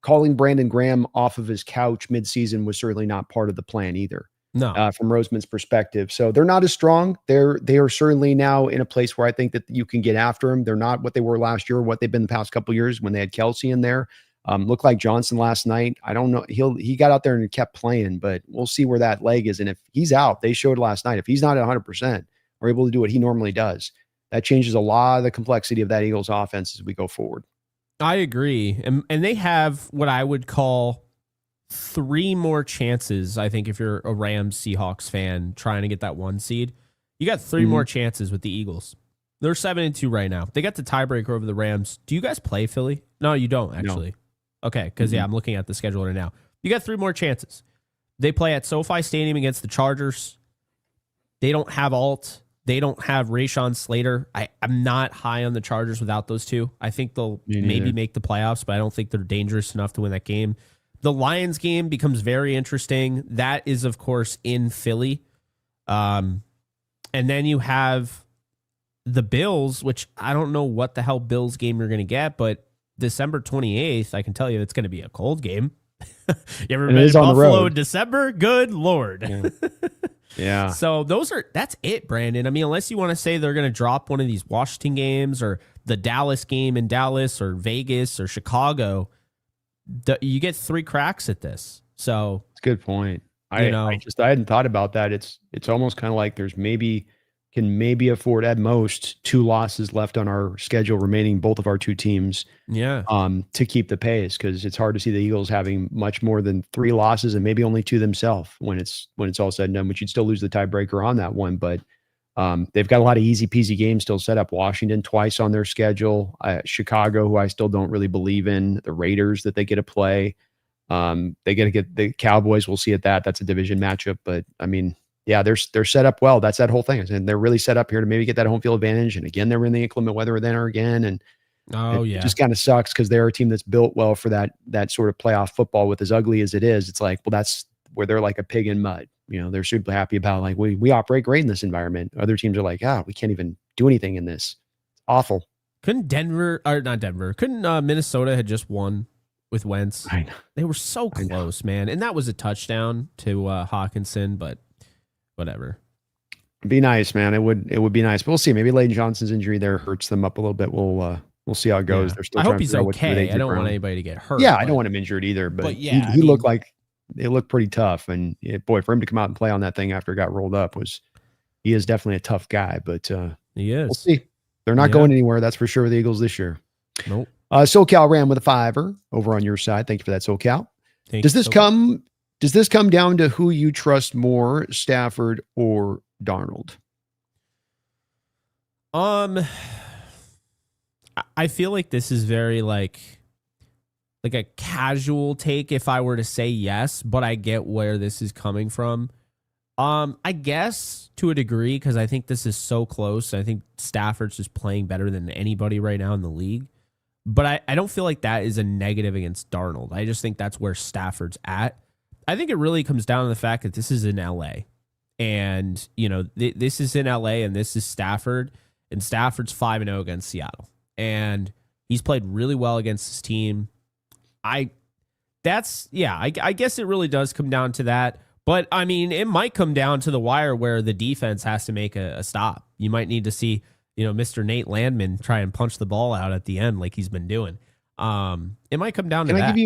calling Brandon Graham off of his couch midseason was certainly not part of the plan either.
No,
from Roseman's perspective. So they're not as strong. They are certainly now in a place where I think that you can get after them. They're not what they were last year, or what they've been the past couple of years when they had Kelsey in there. Looked like Johnson last night. I don't know. He got out there and kept playing, but we'll see where that leg is. And if he's out, they showed last night, if he's not at 100% or able to do what he normally does, that changes a lot of the complexity of that Eagles offense as we go forward.
I agree. And they have what I would call 3 more chances. I think if you're a Rams Seahawks fan trying to get that 1 seed, you got 3 more chances with the Eagles. They're 7-2 right now. They got the tiebreaker over the Rams. Do you guys play Philly? No, you don't actually. No. Okay, because I'm looking at the schedule right now. You got 3 more chances. They play at SoFi Stadium against the Chargers. They don't have Alt. They don't have Rashawn Slater. I'm not high on the Chargers without those two. I think they'll maybe make the playoffs, but I don't think they're dangerous enough to win that game. The Lions game becomes very interesting. That is, of course, in Philly. And then you have the Bills, which I don't know what the hell Bills game you're going to get, but December 28th, I can tell you it's going to be a cold game. You ever been to Buffalo in December? Good Lord.
Yeah.
So that's it, Brandon. I mean, unless you want to say they're going to drop one of these Washington games or the Dallas game in Dallas or Vegas or Chicago, you get 3 cracks at this. So
it's a good point. I hadn't thought about that. It's almost kind of like there's can maybe afford at most 2 losses left on our schedule remaining, both of our 2 teams.
Yeah.
To keep the pace, because it's hard to see the Eagles having much more than 3 losses and maybe only 2 themselves when it's all said and done, which you'd still lose the tiebreaker on that one. But they've got a lot of easy peasy games still set up. Washington twice on their schedule, Chicago, who I still don't really believe in, the Raiders that they get to play. They get to get the Cowboys. We'll see at that. That's a division matchup, but I mean, yeah, they're set up well. That's that whole thing. And they're really set up here to maybe get that home field advantage. And again, they're in the inclement weather again. And it just kind of sucks because they're a team that's built well for that sort of playoff football. With as ugly as it is, it's like, well, that's where they're like a pig in mud. You know, they're super happy about like, we operate great in this environment. Other teams are like, we can't even do anything in this. It's awful.
Couldn't Minnesota had just won with Wentz?
I know.
They were so close, man. And that was a touchdown to Hawkinson, but whatever.
It'd be nice, man. It would be nice. But we'll see. Maybe Layden Johnson's injury there hurts them up a little bit. We'll see how it goes.
Yeah.
They're still
I
trying
hope
to
he's
figure out
okay. I don't want anybody to get hurt.
Yeah, I don't want him injured either. But
yeah,
he looked like it looked pretty tough. And boy, for him to come out and play on that thing after it got rolled up he is definitely a tough guy. But
he is.
We'll see. They're not going anywhere. That's for sure with the Eagles this year.
Nope.
SoCal Ram with a $5 over on your side. Thank you for that, SoCal. Does this come down to who you trust more, Stafford or Darnold?
I feel like this is very like a casual take if I were to say yes, but I get where this is coming from. I guess to a degree, because I think this is so close. I think Stafford's just playing better than anybody right now in the league. But I don't feel like that is a negative against Darnold. I just think that's where Stafford's at. I think it really comes down to the fact that this is in LA. And, this is in LA and this is Stafford. And Stafford's 5-0 against Seattle. And he's played really well against his team. I guess it really does come down to that. But, I mean, it might come down to the wire where the defense has to make a stop. You might need to see, Mr. Nate Landman try and punch the ball out at the end like he's been doing. It might come down to that.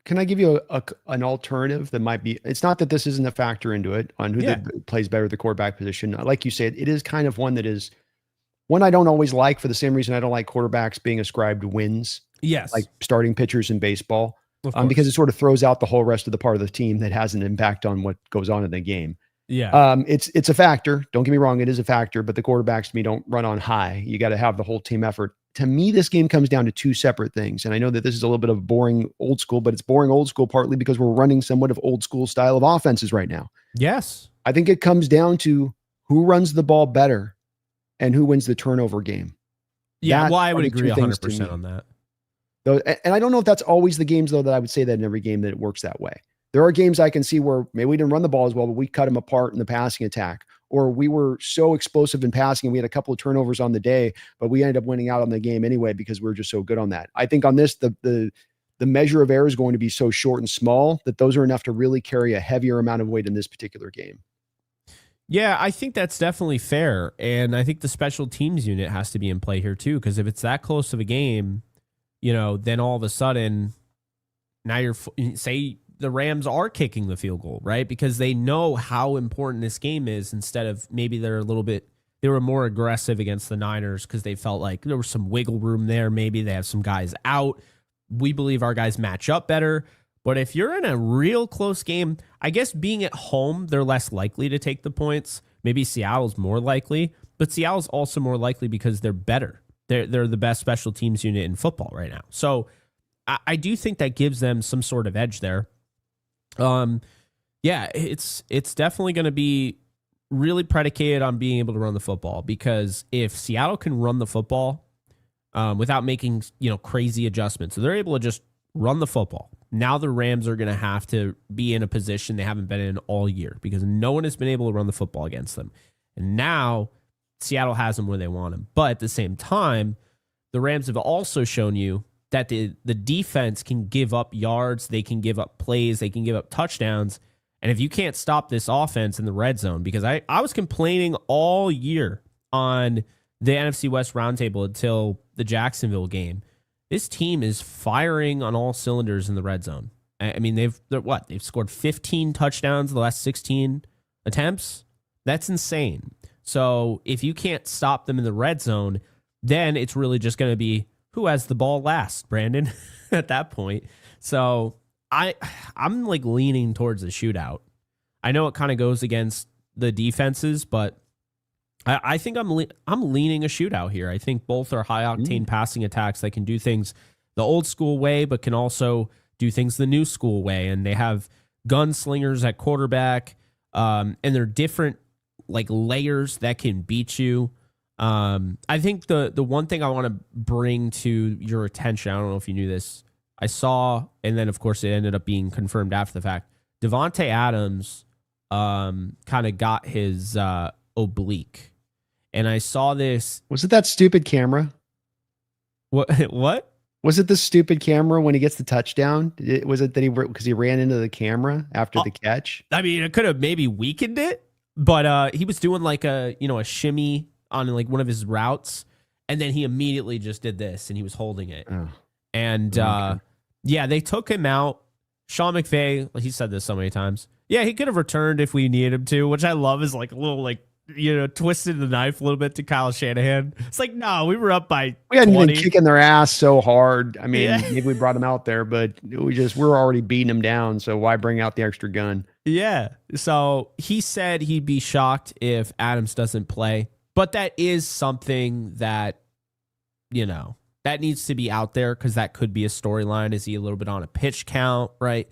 Can I give you an alternative that might be? It's not that this isn't a factor into it on who plays better at the quarterback position. Like you said, it is kind of one I don't always like for the same reason I don't like quarterbacks being ascribed wins.
Yes.
Like starting pitchers in baseball. Because it sort of throws out the whole rest of the part of the team that has an impact on what goes on in the game.
Yeah.
It's a factor. Don't get me wrong. It is a factor, but the quarterbacks to me don't run on high. You got to have the whole team effort. To me, this game comes down to 2 separate things. And I know that this is a little bit of boring old school, but it's boring old school partly because we're running somewhat of old school style of offenses right now.
Yes.
I think it comes down to who runs the ball better and who wins the turnover game.
Yeah. I would agree 100% on that.
Though, and I don't know if that's always the games, though, that I would say that in every game that it works that way. There are games I can see where maybe we didn't run the ball as well, but we cut them apart in the passing attack. Or we were so explosive in passing and we had a couple of turnovers on the day, but we ended up winning out on the game anyway because we were just so good on that. I think on this, the measure of error is going to be so short and small that those are enough to really carry a heavier amount of weight in this particular game.
Yeah, I think that's definitely fair. And I think the special teams unit has to be in play here too, because if it's that close of a game, then all of a sudden, now say the Rams are kicking the field goal, right? Because they know how important this game is instead of maybe they were more aggressive against the Niners because they felt like there was some wiggle room there. Maybe they have some guys out. We believe our guys match up better. But if you're in a real close game, I guess being at home, they're less likely to take the points. Maybe Seattle's more likely. but Seattle's also more likely because they're better. They're the best special teams unit in football right now. So I do think that gives them some sort of edge there. Yeah, it's definitely going to be really predicated on being able to run the football, because if Seattle can run the football without making crazy adjustments, so they're able to just run the football. Now the Rams are going to have to be in a position they haven't been in all year, because no one has been able to run the football against them. And now Seattle has them where they want them. But at the same time, the Rams have also shown you that the defense can give up yards, they can give up plays, they can give up touchdowns. And if you can't stop this offense in the red zone, because I was complaining all year on the NFC West Roundtable until the Jacksonville game, this team is firing on all cylinders in the red zone. I mean, they've scored 15 touchdowns in the last 16 attempts. That's insane. So if you can't stop them in the red zone, then it's really just going to be who has the ball last, Brandon, at that point. So I'm like leaning towards a shootout. I know it kind of goes against the defenses, but I think I'm leaning a shootout here. I think both are high octane passing attacks that can do things the old school way, but can also do things the new school way. And they have gunslingers at quarterback, and they're different like layers that can beat you. I think the one thing I want to bring to your attention, I don't know if you knew this, I saw, and then of course it ended up being confirmed after the fact, Devontae Adams kind of got his oblique. And I saw this.
Was it that stupid camera?
What?
Was it the stupid camera when he gets the touchdown? Was it that because he ran into the camera after the catch?
I mean, it could have maybe weakened it, but he was doing like a shimmy on like one of his routes, and then he immediately just did this, and he was holding it.
Oh.
And yeah, they took him out. Sean McVay, he said this so many times. Yeah, he could have returned if we needed him to, which I love, is like a little like twisted the knife a little bit to Kyle Shanahan. It's like, no, we were up by
we hadn't
20.
been kicking their ass so hard. I mean, maybe we brought him out there, but we're already beating him down. So why bring out the extra gun?
Yeah. So he said he'd be shocked if Adams doesn't play, but that is something that, that needs to be out there, because that could be a storyline. Is he a little bit on a pitch count, right?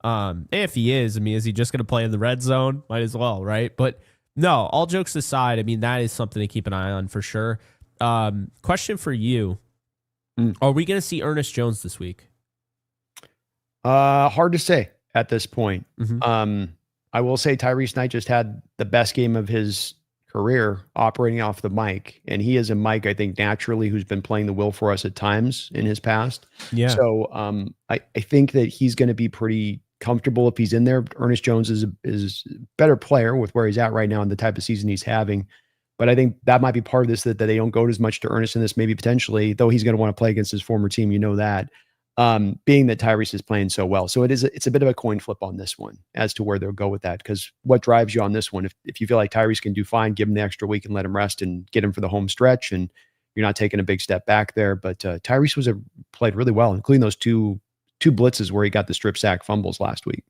If he is, I mean, is he just going to play in the red zone? Might as well, right? But no, all jokes aside, I mean, that is something to keep an eye on for sure. Question for you. Are we going to see Ernest Jones this week?
Hard to say at this point.
Mm-hmm.
I will say Tyrese Knight just had the best game of his career operating off the mic. And he is a mic, I think, naturally, who's been playing the will for us at times in his past.
Yeah.
So I think that he's going to be pretty comfortable if he's in there. Ernest Jones is a better player with where he's at right now and the type of season he's having. But I think that might be part of this, that they don't go as much to Ernest in this, maybe potentially, though he's going to want to play against his former team. That. Being that Tyrese is playing so well. So it's a bit of a coin flip on this one as to where they'll go with that. Because what drives you on this one, if you feel like Tyrese can do fine, give him the extra week and let him rest and get him for the home stretch, and you're not taking a big step back there. But Tyrese played really well, including those two blitzes where he got the strip sack fumbles last week.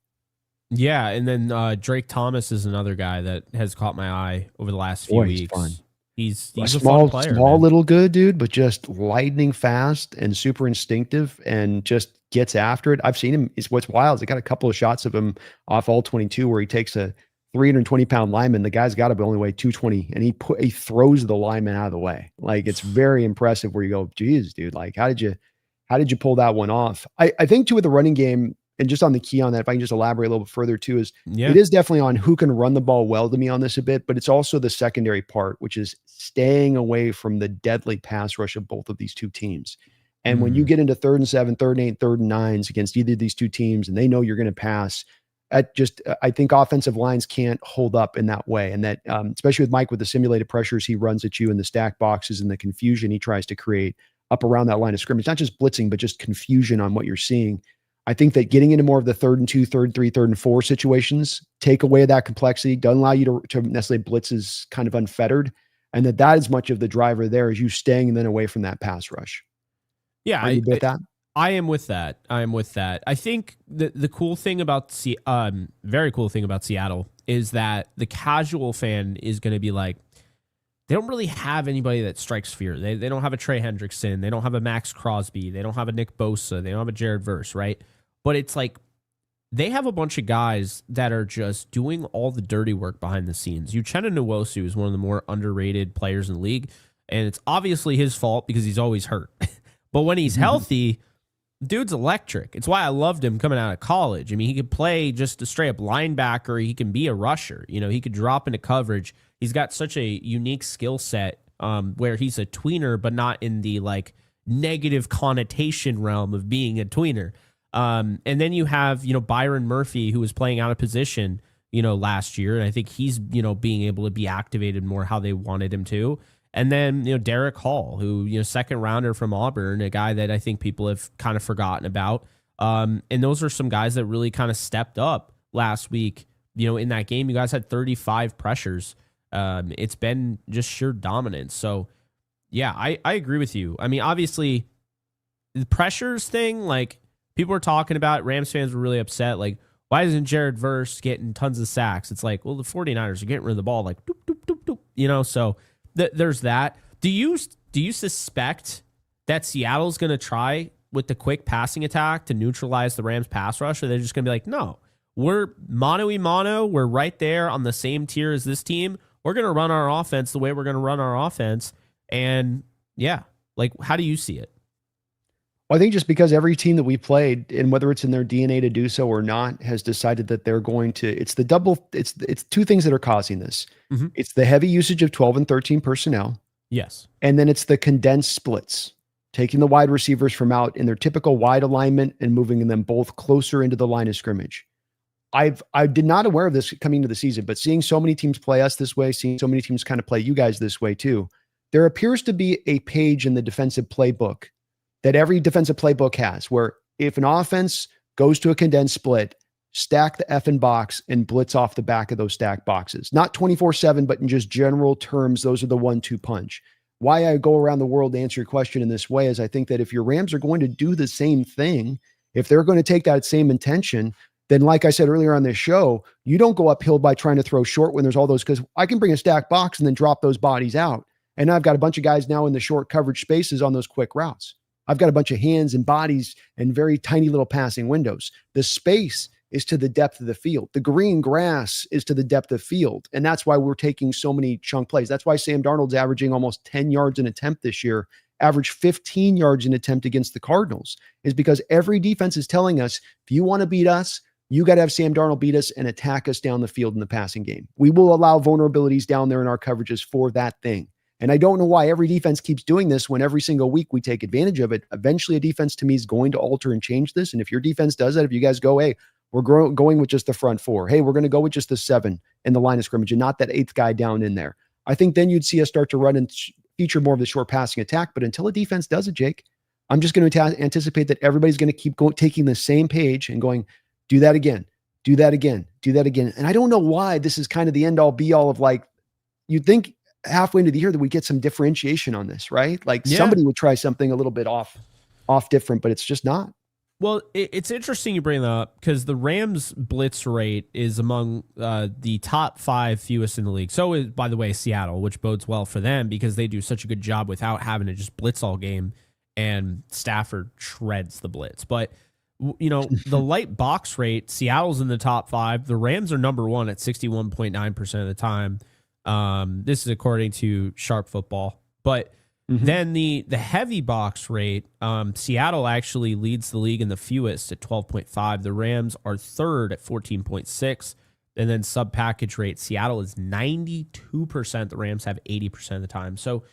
Yeah, and then Drake Thomas is another guy that has caught my eye over the last few weeks.
He's fun.
He's
a
small player,
little good dude, but just lightning fast and super instinctive and just gets after it. I've seen him. What's wild is I got a couple of shots of him off all 22 where he takes a 320-pound lineman. The guy's got to only weigh 220, and he throws the lineman out of the way. Like, it's very impressive where you go, geez, dude, like, how did you pull that one off? I think too with the running game, and just on the key on that, if I can just elaborate a little bit further too, is it is definitely on who can run the ball well to me on this a bit, but it's also the secondary part, which is staying away from the deadly pass rush of both of these two teams. And when you get into 3rd and 7, 3rd and 8, 3rd and 9s against either of these two teams, and they know you're going to pass, I think offensive lines can't hold up in that way. And that, especially with Mike, with the simulated pressures he runs at you and the stack boxes and the confusion he tries to create up around that line of scrimmage, not just blitzing, but just confusion on what you're seeing. I think that getting into more of the 3rd and 2, 3rd and 3, 3rd and 4 situations take away that complexity, doesn't allow you to necessarily blitz as kind of unfettered, and that is much of the driver there, is you staying then away from that pass rush.
Yeah,
I
am with that. I think the cool thing about very cool thing about Seattle is that the casual fan is going to be like, they don't really have anybody that strikes fear. They don't have a Trey Hendrickson. They don't have a Max Crosby. They don't have a Nick Bosa. They don't have a Jared Verse, right? But it's like they have a bunch of guys that are just doing all the dirty work behind the scenes. Uchenna Nwosu is one of the more underrated players in the league, and it's obviously his fault because he's always hurt. But when he's healthy, dude's electric. It's why I loved him coming out of college. I mean, he could play just a straight up linebacker. He can be a rusher. You know, he could drop into coverage. He's got such a unique skill set where he's a tweener, but not in the like negative connotation realm of being a tweener. And then you have, you know, Byron Murphy, who was playing out of position, you know, last year. And I think he's, you know, being able to be activated more how they wanted him to. And then, you know, Derek Hall, who, you know, second rounder from Auburn, a guy that I think people have kind of forgotten about. And those are some guys that really kind of stepped up last week. You know, in that game, you guys had 35 pressures. It's been just sheer dominance. So, yeah, I agree with you. I mean, obviously, the pressures thing, like, people were talking about, Rams fans were really upset. Like, why isn't Jared Verse getting tons of sacks? It's like, well, the 49ers are getting rid of the ball, like, doop, doop, doop, doop, you know, so there's that. Do you suspect that Seattle's going to try with the quick passing attack to neutralize the Rams pass rush? Or they're just going to be like, no, we're mano-y-mano. We're right there on the same tier as this team. We're going to run our offense the way we're going to run our offense. And, yeah, like, how do you see it?
Well, I think just because every team that we played, and whether it's in their DNA to do so or not, has decided that they're going to, it's two things that are causing this. Mm-hmm. It's the heavy usage of 12 and 13 personnel.
Yes. And
then it's the condensed splits, taking the wide receivers from out in their typical wide alignment and moving them both closer into the line of scrimmage. I did not aware of this coming into the season, but seeing so many teams play us this way, seeing so many teams kind of play you guys this way too, there appears to be a page in the defensive playbook that every defensive playbook has, where if an offense goes to a condensed split, stack the effing box and blitz off the back of those stacked boxes. Not 24/7, but in just general terms, those are the 1-2 punch. Why I go around the world to answer your question in this way is I think that if your Rams are going to do the same thing, if they're going to take that same intention, then like I said earlier on this show, you don't go uphill by trying to throw short when there's all those, because I can bring a stacked box and then drop those bodies out. And I've got a bunch of guys now in the short coverage spaces on those quick routes. I've got a bunch of hands and bodies and very tiny little passing windows. The space is to the depth of the field. The green grass is to the depth of field. And that's why we're taking so many chunk plays. That's why Sam Darnold's averaging almost 10 yards an attempt this year, averaged 15 yards an attempt against the Cardinals, is because every defense is telling us, if you want to beat us, you got to have Sam Darnold beat us and attack us down the field in the passing game. We will allow vulnerabilities down there in our coverages for that thing. And I don't know why every defense keeps doing this when every single week we take advantage of it. Eventually, a defense to me is going to alter and change this. And if your defense does that, if you guys go, hey, we're going with just the front four. Hey, we're going to go with just the 7 in the line of scrimmage and not that 8th guy down in there. I think then you'd see us start to run and feature more of the short passing attack. But until a defense does it, Jake, I'm just going to anticipate that everybody's going to keep taking the same page and going, do that again, do that again, do that again. And I don't know why this is kind of the end all be all of, like, you'd think halfway into the year that we get some differentiation on this, right? Like somebody would try something a little bit off different, but it's just not.
Well, it's interesting you bring that up because the Rams blitz rate is among the top 5 fewest in the league. So is, by the way, Seattle, which bodes well for them because they do such a good job without having to just blitz all game, and Stafford shreds the blitz. But, you know, the light box rate, Seattle's in the top 5. The Rams are number 1 at 61.9% of the time. This is according to Sharp Football. But then the heavy box rate, Seattle actually leads the league in the fewest at 12.5. The Rams are third at 14.6. And then sub package rate, Seattle is 92%. The Rams have 80% of the time. So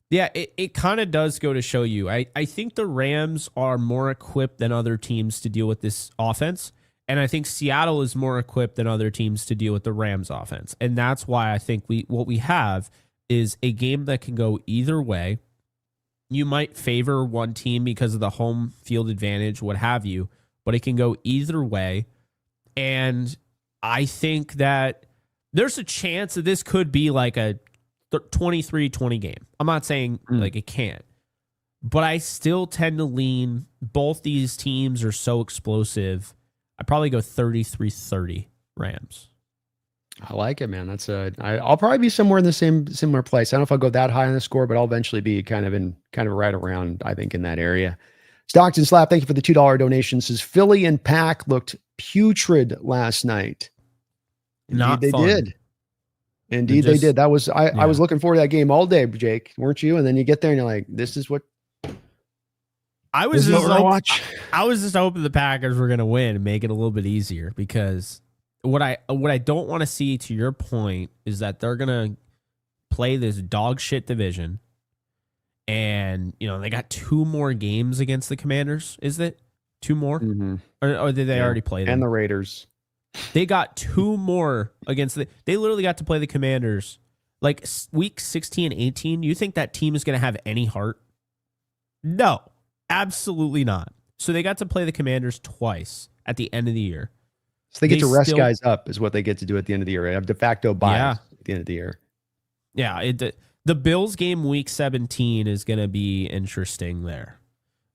yeah, it kind of does go to show you. I think the Rams are more equipped than other teams to deal with this offense. And I think Seattle is more equipped than other teams to deal with the Rams offense. And that's why I think what we have is a game that can go either way. You might favor one team because of the home field advantage, what have you, but it can go either way. And I think that there's a chance that this could be like a 23-20 game. I'm not saying like it can't, but I still tend to lean both these teams are so explosive. I'd probably go 33-30 Rams.
I like it, man. That's I'll probably be somewhere in the similar place. I don't know if I'll go that high on the score, but I'll eventually be kind of right around, I think, in that area. Stockton Slap, thank you for the $2 donation. Says Philly and Pack looked putrid last night. Indeed,
Not
they
fun.
did. Indeed, they did. That was I was looking forward to that game all day, Jake, weren't you? And then you get there and you're like, this is what
I was just hoping the Packers were going to win and make it a little bit easier, because what I don't want to see, to your point, is that they're going to play this dog shit division, and they got 2 more games against the Commanders. Is it 2 more?
Mm-hmm.
Or did they already play them?
And the Raiders.
They got 2 more against they literally got to play the Commanders like week 16 and 18. You think that team is going to have any heart? No, absolutely not. So they got to play the Commanders twice at the end of the year.
So they get to rest guys up is what they get to do at the end of the year. They have de facto bias at the end of the year.
Yeah, the Bills game week 17 is going to be interesting there.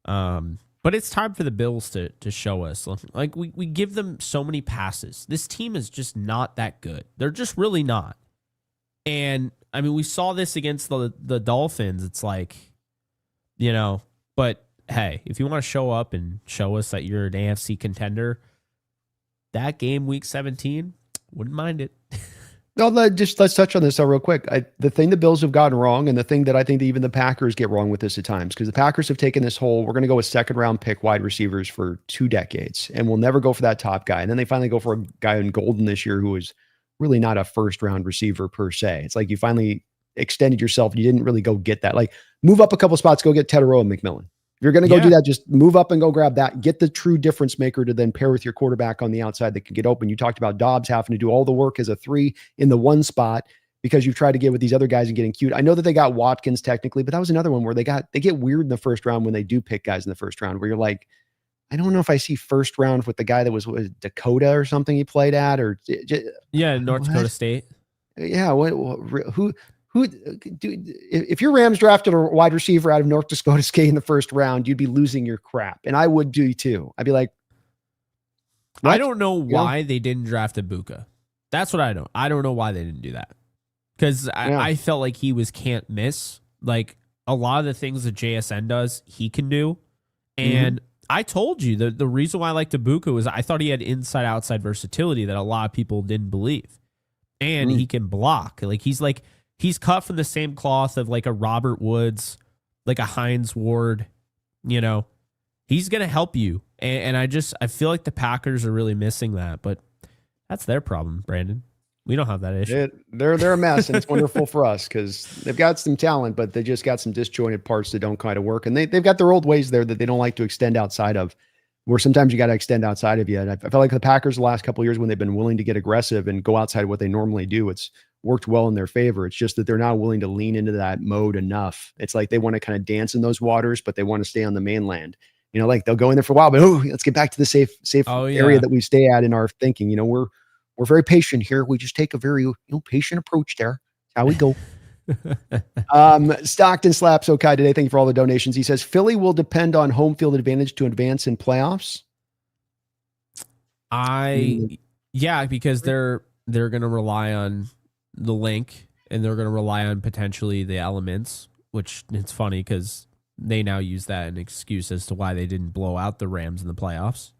But it's time for the Bills to show us. Like, we give them so many passes. This team is just not that good. They're just really not. And, I mean, we saw this against the Dolphins. It's like, but hey, if you want to show up and show us that you're an AFC contender, that game week 17, wouldn't mind it.
No, let's touch on this real quick. The thing the Bills have gotten wrong, and the thing that I think that even the Packers get wrong with this at times, because the Packers have taken this whole, we're going to go with 2nd-round pick wide receivers for 2 decades, and we'll never go for that top guy. And then they finally go for a guy in Golden this year who is really not a 1st-round receiver per se. It's like you finally extended yourself, and you didn't really go get that. Like, move up a couple spots, go get Tedero and McMillan. If you're going to go do that, just move up and go grab that. Get the true difference maker to then pair with your quarterback on the outside that can get open. You talked about Dobbs having to do all the work as a 3 in the 1 spot because you've tried to get with these other guys and getting cute. I know that they got Watkins technically, but that was another one where they get weird in the 1st round when they do pick guys in the 1st round, where you're like, I don't know if I see 1st round with the guy that was Dakota or something he played at, or
North Dakota State.
Yeah, who? If your Rams drafted a wide receiver out of North Dakota State in the 1st round, you'd be losing your crap. And I would do too. I'd be like, what?
I don't know why they didn't draft Ibuka. That's what I don't. I don't know why they didn't do that. Because I felt like he was can't miss. Like, a lot of the things that JSN does, he can do. And I told you the reason why I liked Ibuka was I thought he had inside-outside versatility that a lot of people didn't believe. And he can block. He's cut from the same cloth of like a Robert Woods, like a Hines Ward, he's going to help you. And I feel like the Packers are really missing that, but that's their problem, Brandon. We don't have that issue.
They're a mess, and it's wonderful for us because they've got some talent, but they just got some disjointed parts that don't kind of work. And they've got their old ways there that they don't like to extend outside of, where sometimes you got to extend outside of you. And I felt like the Packers the last couple of years, when they've been willing to get aggressive and go outside of what they normally do, it's worked well in their favor. It's just that they're not willing to lean into that mode enough. It's like they want to kind of dance in those waters, but they want to stay on the mainland. Like they'll go in there for a while, but let's get back to the safe area that we stay at in our thinking. We're very patient here. We just take a very patient approach there. That's how we go. Stockton Slaps okay today. Thank you for all the donations. He says Philly will depend on home field advantage to advance in playoffs.
Because they're going to rely on the link, and they're going to rely on potentially the elements, which it's funny because they now use that as an excuse as to why they didn't blow out the Rams in the playoffs.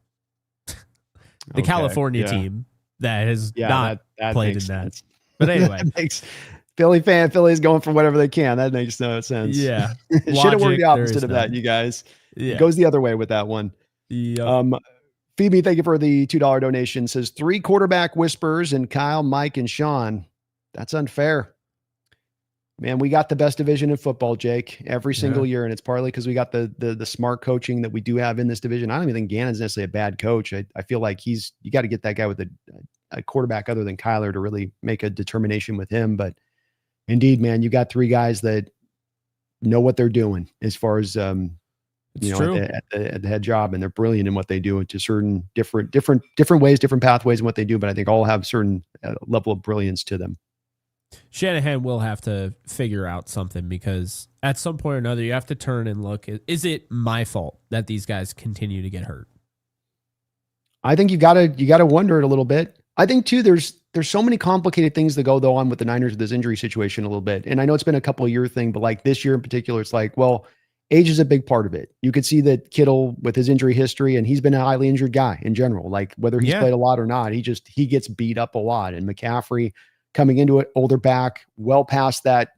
The California team that has not played in that. But anyway,
Philly's going for whatever they can. That makes no sense.
Yeah.
It should have worked the opposite of that, you guys. Yeah. It goes the other way with that one.
Yep.
Phoebe, thank you for the $2 donation. Says 3 quarterback whispers and Kyle, Mike, and Sean. That's unfair. Man, we got the best division in football, Jake, every single year. And it's partly because we got the smart coaching that we do have in this division. I don't even think Gannon's necessarily a bad coach. I feel like you got to get that guy with a quarterback other than Kyler to really make a determination with him. But indeed, man, you got 3 guys that know what they're doing as far as, at the head job, and they're brilliant in what they do to certain different ways, different pathways in what they do. But I think all have certain level of brilliance to them.
Shanahan will have to figure out something, because at some point or another, you have to turn and look. Is it my fault that these guys continue to get hurt?
I think you gotta wonder it a little bit. I think too, there's so many complicated things that go though on with the Niners with this injury situation a little bit. And I know it's been a couple of year thing, but like this year in particular, it's like, well, age is a big part of it. You could see that Kittle with his injury history, and he's been a highly injured guy in general. Like whether he's played a lot or not, he gets beat up a lot. And McCaffrey coming into it, older back, well past that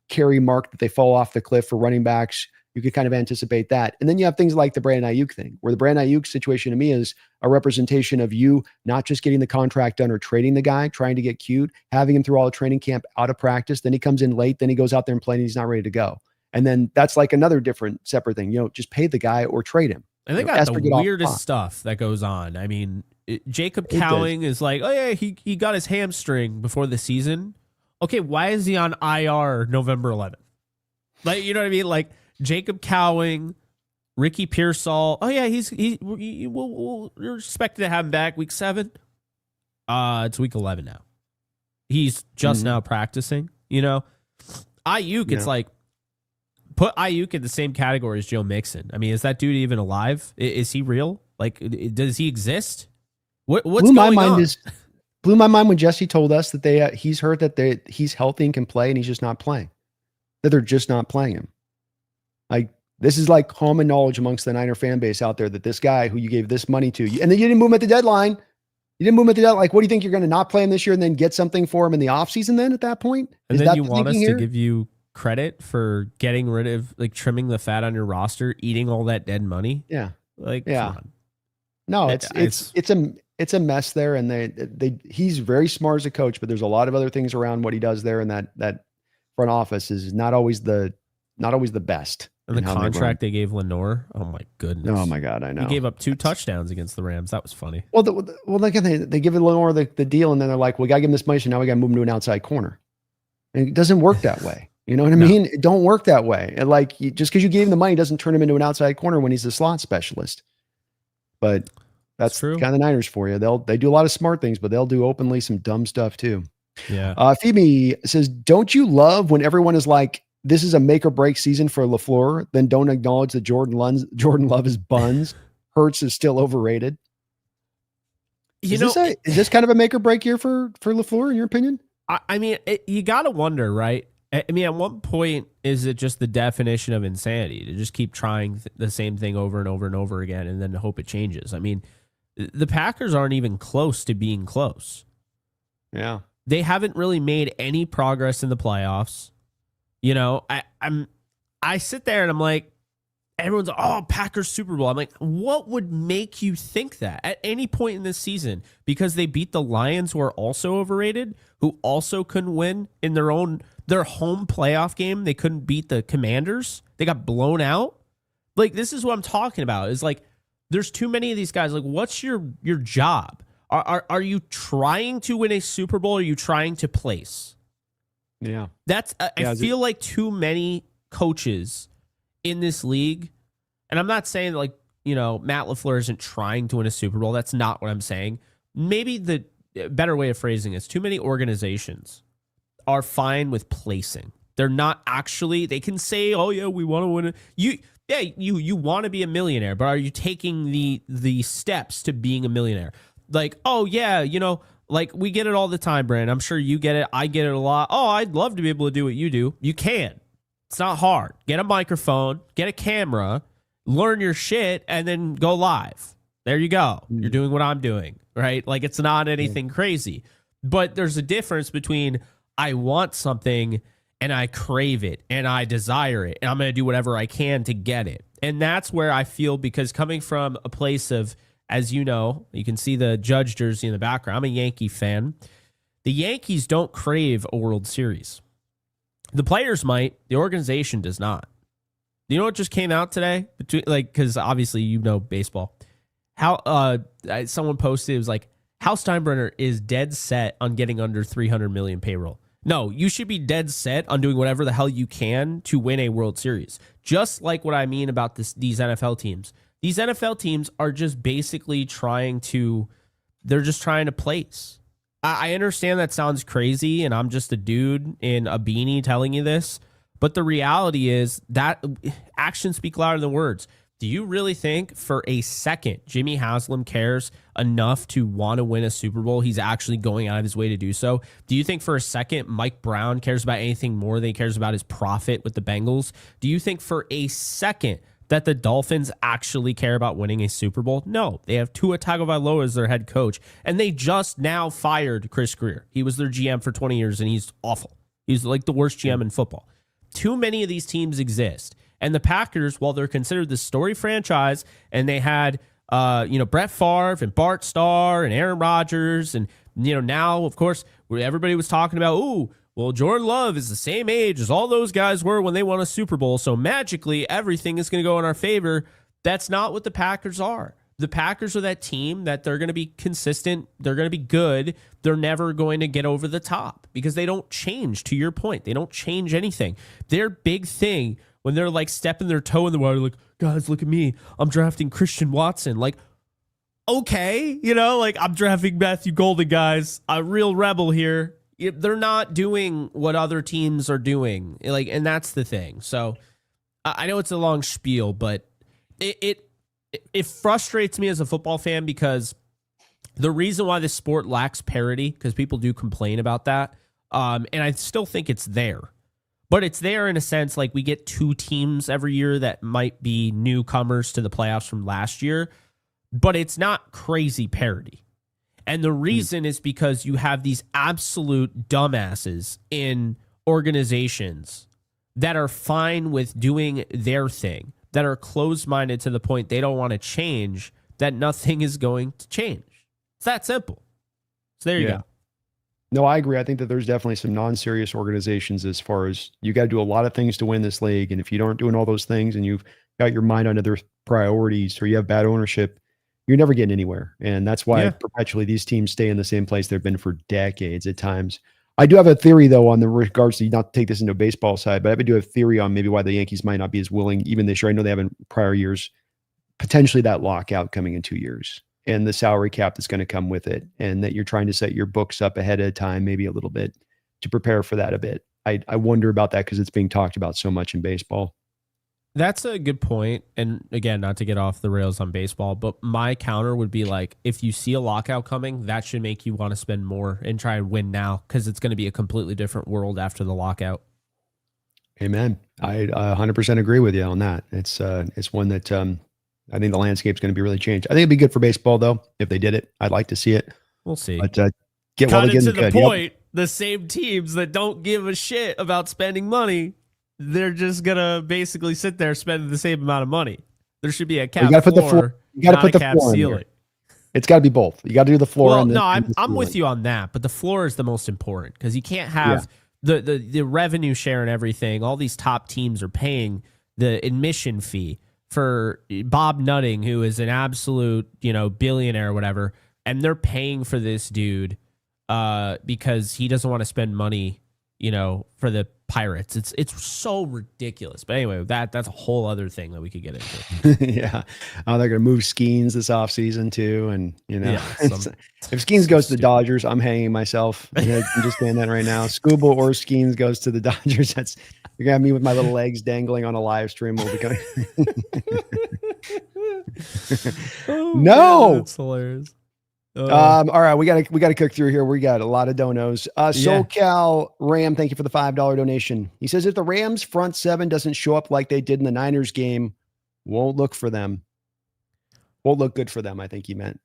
carry mark that they fall off the cliff for running backs. You could kind of anticipate that. And then you have things like the Brandon Ayuk thing, where the Brandon Ayuk situation to me is a representation of you not just getting the contract done or trading the guy, trying to get cute, having him through all the training camp out of practice. Then he comes in late, then he goes out there and plays and he's not ready to go. And then that's like another different separate thing, just pay the guy or trade him.
And they got the weirdest stuff that goes on. I mean, Jacob Cowing is like, oh yeah, he got his hamstring before the season. Okay, why is he on IR November 11th? Like, you know what I mean? Like, Jacob Cowing, Ricky Pearsall. Oh yeah, we're expected to have him back week 7. It's week 11 now. He's just now practicing. Ayuk. It's like put Ayuk in the same category as Joe Mixon. I mean, is that dude even alive? Is he real? Like, does he exist? What's going on?
Blew my mind when Jesse told us that he's heard that he's healthy and can play, and he's just not playing. That they're just not playing him. Like, this is like common knowledge amongst the Niner fan base out there that this guy who you gave this money to, and then you didn't move him at the deadline. Like, what do you think, you're going to not play him this year and then get something for him in the offseason then at that point?
And then you want us to give you credit for getting rid of, like, trimming the fat on your roster, eating all that dead money?
Yeah.
Like, come on.
No, it's a mess there, and he's very smart as a coach, but there's a lot of other things around what he does there, and that front office is not always the best.
And the contract they gave Lenore, oh my goodness!
Oh my God, I know.
He gave up 2 touchdowns against the Rams. That was funny.
Well, they give Lenore the deal, and then they're like, "We got to give him this money, so now we got to move him to an outside corner." And it doesn't work that way. You know what I mean? It don't work that way. And like, just because you gave him the money doesn't turn him into an outside corner when he's a slot specialist. But that's true. Kind of the Niners for you. They do a lot of smart things, but they'll do openly some dumb stuff too.
Yeah.
Phoebe says, "Don't you love when everyone is like, this is a make or break season for LaFleur, then don't acknowledge that Jordan Love is buns. Hurts is still overrated." Is this kind of a make or break year for LaFleur in your opinion?
I mean, you got to wonder, right? I mean, at what point is it just the definition of insanity to just keep trying the same thing over and over and over again and then hope it changes? I mean, the Packers aren't even close to being close.
Yeah.
They haven't really made any progress in the playoffs. I sit there and I'm like, everyone's like, oh, Packers Super Bowl. I'm like, what would make you think that at any point in this season? Because they beat the Lions, who are also overrated, who also couldn't win in their home playoff game. They couldn't beat the Commanders. They got blown out. Like, this is what I'm talking about. Is like, there's too many of these guys. Like, what's your job? Are you trying to win a Super Bowl? Or are you trying to place?
Yeah.
I feel like too many coaches in this league, and I'm not saying that, like, Matt LaFleur isn't trying to win a Super Bowl. That's not what I'm saying. Maybe the better way of phrasing is too many organizations are fine with placing. They're not actually, they can say, oh yeah, we want to win it. You want to be a millionaire, but are you taking the steps to being a millionaire? Like, oh yeah, like, we get it all the time, Brandon. I'm sure you get it. I get it a lot. Oh, I'd love to be able to do what you do. You can. It's not hard. Get a microphone, get a camera, learn your shit, and then go live. There you go. You're doing what I'm doing, right? Like, it's not anything crazy. But there's a difference between I want something and I crave it and I desire it, and I'm going to do whatever I can to get it. And that's where I feel, because coming from a place of, as you know, you can see the Judge jersey in the background. I'm a Yankee fan. The Yankees don't crave a World Series. The players might. The organization does not. You know what just came out today? Because obviously baseball. How someone posted, it was like, Hal Steinbrenner is dead set on getting under 300 million payroll. No, you should be dead set on doing whatever the hell you can to win a World Series. Just like what I mean about these NFL teams. These NFL teams are just basically trying to place. I understand that sounds crazy, and I'm just a dude in a beanie telling you this, but the reality is that actions speak louder than words. Do you really think for a second Jimmy Haslam cares enough to want to win a Super Bowl? He's actually going out of his way to do so. Do you think for a second Mike Brown cares about anything more than he cares about his profit with the Bengals? Do you think for a second that the Dolphins actually care about winning a Super Bowl? No. They have Tua Tagovailoa as their head coach, and they just now fired Chris Greer. He was their GM for 20 years, and he's awful. He's like the worst GM in football. Too many of these teams exist. And the Packers, while they're considered the story franchise, and they had, Brett Favre and Bart Starr and Aaron Rodgers, and now, of course, everybody was talking about, Jordan Love is the same age as all those guys were when they won a Super Bowl, so magically everything is going to go in our favor. That's not what the Packers are. The Packers are that team that they're going to be consistent. They're going to be good. They're never going to get over the top because they don't change, to your point. They don't change anything. Their big thing when they're like stepping their toe in the water, like, guys, look at me. I'm drafting Christian Watson. Like, okay, I'm drafting Matthew Golden, guys. A real rebel here. They're not doing what other teams are doing. And that's the thing. So I know it's a long spiel, but it frustrates me as a football fan because the reason why this sport lacks parity, because people do complain about that, and I still think it's there. But it's there in a sense, like we get two teams every year that might be newcomers to the playoffs from last year, but it's not crazy parity. And the reason is because you have these absolute dumbasses in organizations that are fine with doing their thing, that are closed-minded to the point they don't want to change, that nothing is going to change. It's that simple. So there you go.
No, I agree. I think that there's definitely some non-serious organizations as far as you got to do a lot of things to win this league. And if you aren't doing all those things and you've got your mind on other priorities or you have bad ownership, you're never getting anywhere. And that's why perpetually these teams stay in the same place they've been for decades at times. I do have a theory, though, on the regards to not to take this into a baseball side, but I do have a theory on maybe why the Yankees might not be as willing, even this year. I know they have in prior years, potentially that lockout coming in 2 years. And the salary cap that's going to come with it, and that you're trying to set your books up ahead of time, maybe a little bit to prepare for that a bit. I wonder about that because it's being talked about so much in baseball.
That's a good point. And again, not to get off the rails on baseball, but my counter would be like, if you see a lockout coming, that should make you want to spend more and try and win now because it's going to be a completely different world after the lockout.
Amen. I 100% agree with you on that. It's one that I think the landscape's going to be really changed. I think it'd be good for baseball, though, if they did it. I'd like to see it.
We'll see.
But get well again.
To the point, the same teams that don't give a shit about spending money, they're just going to basically sit there spending the same amount of money. There should be a cap floor. You got to put the floor ceiling.
It's got to be both. You got to do the floor.
Well, no, I'm with you on that, but the floor is the most important because you can't have the revenue share and everything. All these top teams are paying the admission fee for Bob Nutting, who is an absolute, billionaire or whatever, and they're paying for this dude because he doesn't want to spend money, for the Pirates. It's so ridiculous. But anyway, that's a whole other thing that we could get into.
Yeah. Oh, they're going to move Skeens this offseason too. And, if Skeens goes to the Dodgers, I'm hanging myself. I'm just saying that right now. Scuba or Skeens goes to the Dodgers. You're going to have me with my little legs dangling on a live stream. We'll be coming. No.
Man, that's hilarious.
All right, we gotta cook through here. We got a lot of donos. SoCal Ram, thank you for the $5 donation. He says if the Rams front seven doesn't show up like they did in the Niners game, won't look good for them. I think he meant.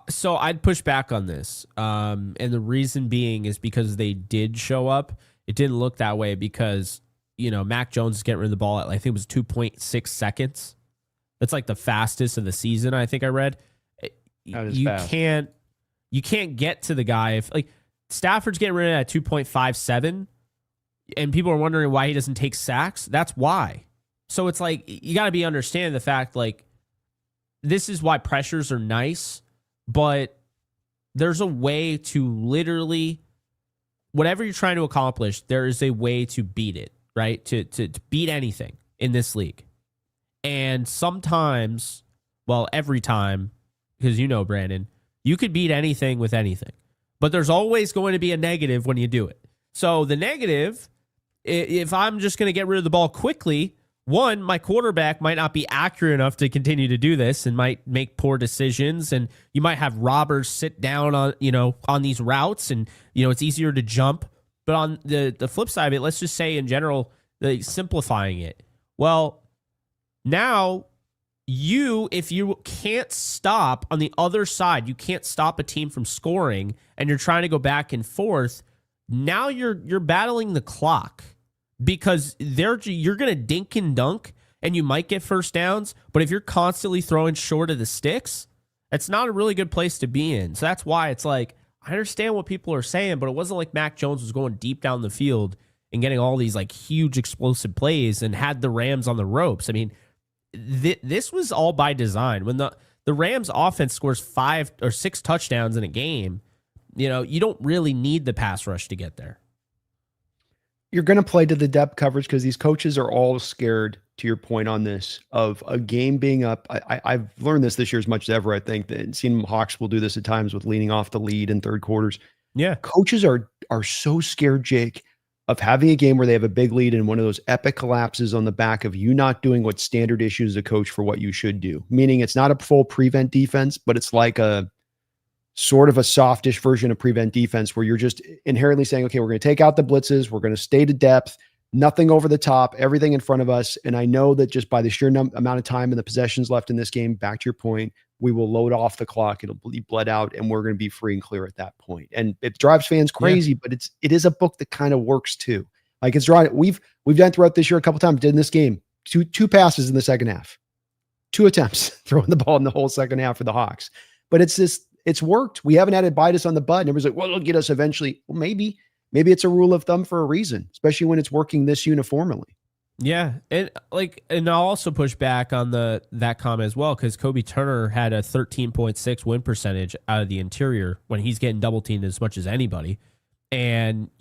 So I'd push back on this, and the reason being is because they did show up. It didn't look that way because Mac Jones is getting rid of the ball at I think it was 2.6 seconds. That's like the fastest of the season. I think I read. You can't get to the guy if Stafford's getting rid of it at 2.57 and people are wondering why he doesn't take sacks. That's why. So it's you got to be understanding the fact this is why pressures are nice, but there's a way to literally whatever you're trying to accomplish, there is a way to beat it, right? To beat anything in this league. And sometimes, every time, because Brandon, you could beat anything with anything, but there's always going to be a negative when you do it. So the negative, if I'm just going to get rid of the ball quickly, one, my quarterback might not be accurate enough to continue to do this and might make poor decisions. And you might have robbers sit down on these routes, and, it's easier to jump. But on the flip side of it, let's just say in general, simplifying it. Well, now if you can't stop on the other side, you can't stop a team from scoring, and you're trying to go back and forth. Now you're battling the clock, because you're going to dink and dunk, and you might get first downs. But if you're constantly throwing short of the sticks, it's not a really good place to be in. So that's why it's like, I understand what people are saying, but it wasn't like Mac Jones was going deep down the field and getting all these like huge explosive plays and had the Rams on the ropes. I mean, this was all by design. When the Rams offense scores 5 or 6 touchdowns in a game, you don't really need the pass rush to get there.
You're going to play to the depth coverage because these coaches are all scared, to your point on this, of a game being up. I've learned this year as much as ever. I think that seen Hawks will do this at times with leaning off the lead in third quarters.
Yeah.
Coaches are so scared, Jake, of having a game where they have a big lead and one of those epic collapses on the back of you not doing what's standard issue as a coach for what you should do. Meaning it's not a full prevent defense, but it's like a sort of a softish version of prevent defense where you're just inherently saying, okay, we're going to take out the blitzes. We're going to stay to depth, nothing over the top, everything in front of us. And I know that just by the sheer amount of time and the possessions left in this game, back to your point, we will load off the clock. It'll be bled out and we're going to be free and clear at that point. And it drives fans crazy, but it is a book that kind of works too. Like it's drawing. We've done throughout this year a couple times, did in this game, two passes in the second half, 2 attempts throwing the ball in the whole second half for the Hawks. But it's worked. We haven't had it bite us on the butt. And everybody's like, well, it'll get us eventually. Well, maybe it's a rule of thumb for a reason, especially when it's working this uniformly.
Yeah. And I'll also push back on that comment as well, because Kobe Turner had a 13.6 win percentage out of the interior when he's getting double teamed as much as anybody. And,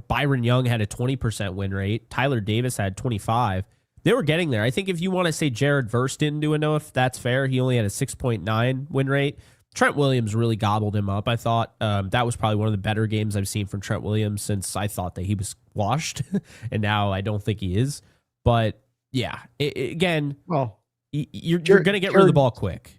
Byron Young had a 20% win rate. Tyler Davis had 25. They were getting there. I think if you want to say Jared Verse didn't do enough, that's fair. He only had a 6.9 win rate. Trent Williams really gobbled him up. I thought that was probably one of the better games I've seen from Trent Williams since I thought that he was washed, and now I don't think he is. But yeah, again, well, you're going to get rid of the ball quick.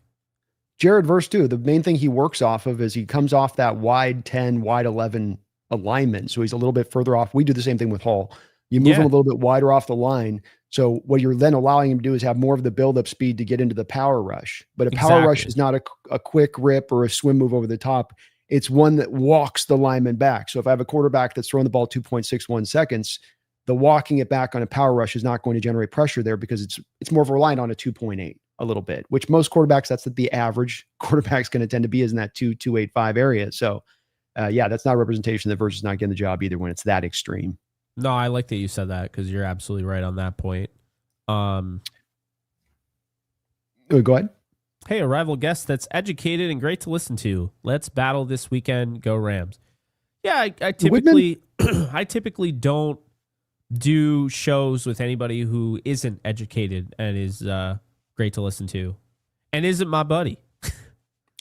Jared Verse too. The main thing he works off of is he comes off that wide 10, wide 11 alignment, so he's a little bit further off. We do the same thing with Hall. You move him a little bit wider off the line. So what you're then allowing him to do is have more of the build-up speed to get into the power rush. But a power rush is not a quick rip or a swim move over the top. It's one that walks the lineman back. So if I have a quarterback that's throwing the ball 2.61 seconds, the walking it back on a power rush is not going to generate pressure there because it's more of a reliant on a 2.8 a little bit, which most quarterbacks, that's the average quarterback's going to tend to be is in that 2.85 area. So that's not a representation that Verse is not getting the job either when it's that extreme.
No, I like that you said that because you're absolutely right on that point.
Go ahead.
Hey, a rival guest that's educated and great to listen to. Let's battle this weekend. Go Rams. Yeah, I typically I typically don't do shows with anybody who isn't educated and is great to listen to and isn't my buddy.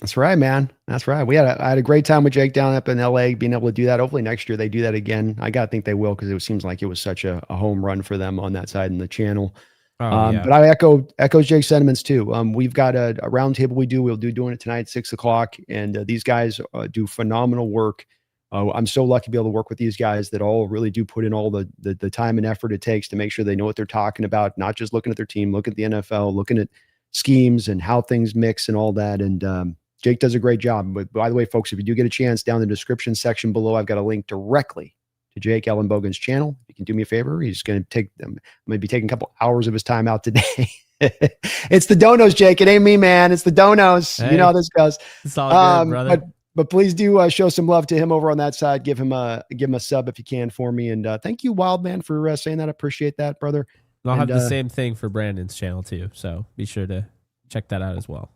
That's right, man. That's right. I had a great time with Jake down up in LA, being able to do that. Hopefully next year they do that again. I got to think they will because it seems like it was such a home run for them on that side in the channel. But I echo Jake's sentiments too. We've got a round table we'll do doing it tonight at 6:00. And these guys do phenomenal work. I'm so lucky to be able to work with these guys that all really do put in all the time and effort it takes to make sure they know what they're talking about, not just looking at their team, looking at the NFL, looking at schemes and how things mix and all that. And Jake does a great job. But by the way, folks, if you do get a chance, down in the description section below, I've got a link directly to Jake Ellenbogen's channel. If you can do me a favor, he's going to take them. Maybe taking a couple hours of his time out today. It's the donos, Jake. It ain't me, man. It's the donos. Hey, you know how this goes.
It's all good, brother.
But please do show some love to him over on that side. Give him a sub if you can for me. And thank you, Wildman, for saying that. I appreciate that, brother.
I'll have the same thing for Brandon's channel too. So be sure to check that out as well.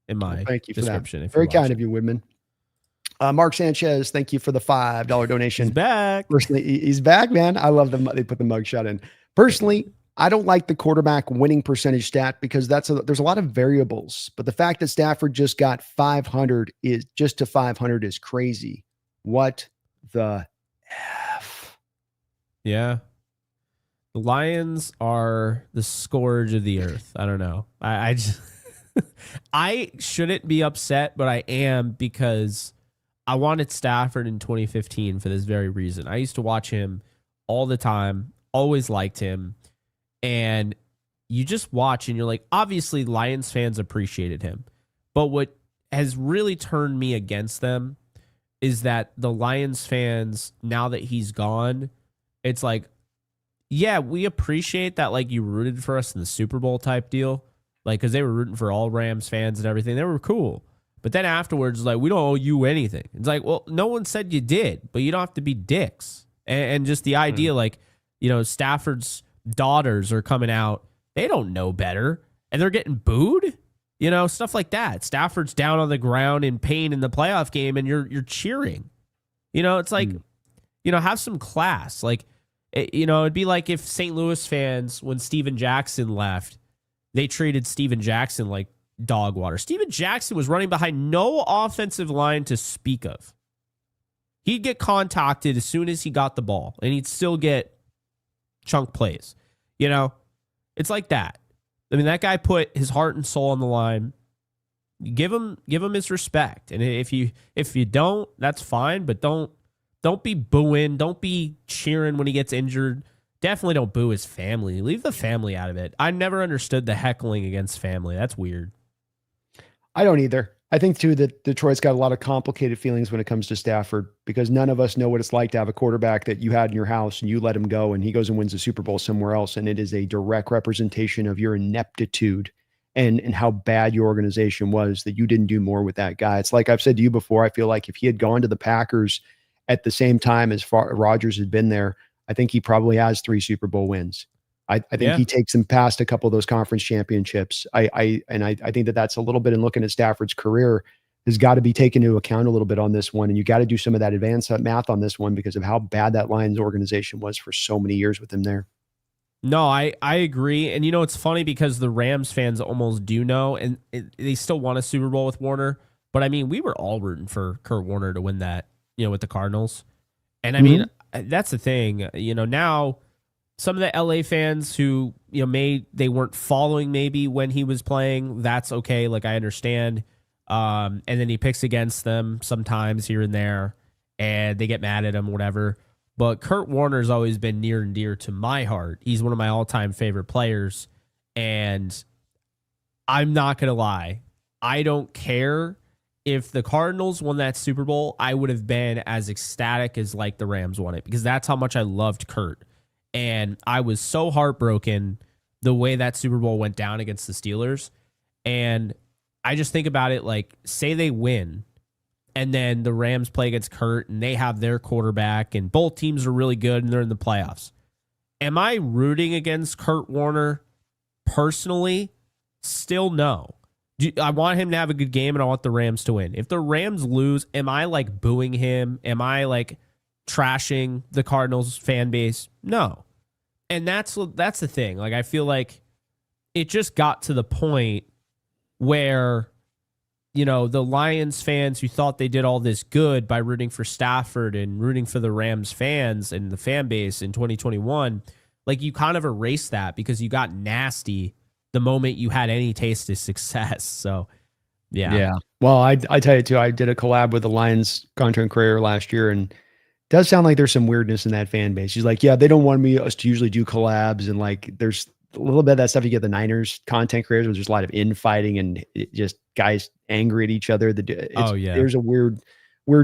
In my
thank you
description.
For that. Very kind of you, Woodman. Mark Sanchez, thank you for the $5 donation.
He's back.
Personally, he's back, man. I love them. They put the mugshot in. Personally, I don't like the quarterback winning percentage stat because there's a lot of variables. But the fact that Stafford just got 500 is crazy. What the F?
Yeah. The Lions are the scourge of the earth. I don't know. I just I shouldn't be upset, but I am because I wanted Stafford in 2015 for this very reason. I used to watch him all the time, always liked him, and you just watch and you're like, obviously Lions fans appreciated him. But what has really turned me against them is that the Lions fans, now that he's gone, it's like, yeah, we appreciate that, like, you rooted for us in the Super Bowl type deal. Like, because they were rooting for all Rams fans and everything. They were cool. But then afterwards, like, we don't owe you anything. It's like, well, no one said you did, but you don't have to be dicks. And just the idea, like, Stafford's daughters are coming out. They don't know better. And they're getting booed. Stuff like that. Stafford's down on the ground in pain in the playoff game, and you're cheering. It's like, have some class. Like, it'd be like if St. Louis fans, when Steven Jackson left, they treated Steven Jackson like dog water. Steven Jackson was running behind no offensive line to speak of. He'd get contacted as soon as he got the ball, and he'd still get chunk plays. It's like that. I mean, that guy put his heart and soul on the line. Give him his respect. And if you don't, that's fine, but don't be booing, don't be cheering when he gets injured. Definitely don't boo his family. Leave the family out of it. I never understood the heckling against family. That's weird.
I don't either. I think, too, that Detroit's got a lot of complicated feelings when it comes to Stafford, because none of us know what it's like to have a quarterback that you had in your house and you let him go and he goes and wins the Super Bowl somewhere else. And it is a direct representation of your ineptitude and how bad your organization was that you didn't do more with that guy. It's like I've said to you before, I feel like if he had gone to the Packers at the same time as Rodgers had been there, I think he probably has 3 Super Bowl wins. I think he takes them past a couple of those conference championships. I think that's a little bit in looking at Stafford's career has got to be taken into account a little bit on this one. And you got to do some of that advanced math on this one because of how bad that Lions organization was for so many years with him there.
No, I agree. And it's funny because the Rams fans almost do know, and they still want a Super Bowl with Warner. But I mean, we were all rooting for Kurt Warner to win that, with the Cardinals. And I mean, that's the thing, now some of the LA fans who, they weren't following maybe when he was playing, that's okay. Like, I understand. And then he picks against them sometimes here and there, and they get mad at him, whatever. But Kurt Warner's always been near and dear to my heart. He's one of my all-time favorite players. And I'm not going to lie. I don't care if the Cardinals won that Super Bowl. I would have been as ecstatic as like the Rams won it, because that's how much I loved Kurt. And I was so heartbroken the way that Super Bowl went down against the Steelers. And I just think about it like, say they win, and then the Rams play against Kurt, and they have their quarterback, and both teams are really good, and they're in the playoffs. Am I rooting against Kurt Warner personally? Still no. I want him to have a good game, and I want the Rams to win. If the Rams lose, am I like booing him? Am I like trashing the Cardinals fan base? No. And that's the thing. Like, I feel like it just got to the point where, the Lions fans who thought they did all this good by rooting for Stafford and rooting for the Rams fans and the fan base in 2021, like, you kind of erased that because you got nasty the moment you had any taste of success. So, yeah.
Yeah. Well, I tell you too, I did a collab with the Lions content creator last year, and does sound like there's some weirdness in that fan base. She's like, yeah, they don't want us to usually do collabs. And like, there's a little bit of that stuff you get the Niners content creators where there's a lot of infighting and just guys angry at each other. There's a weird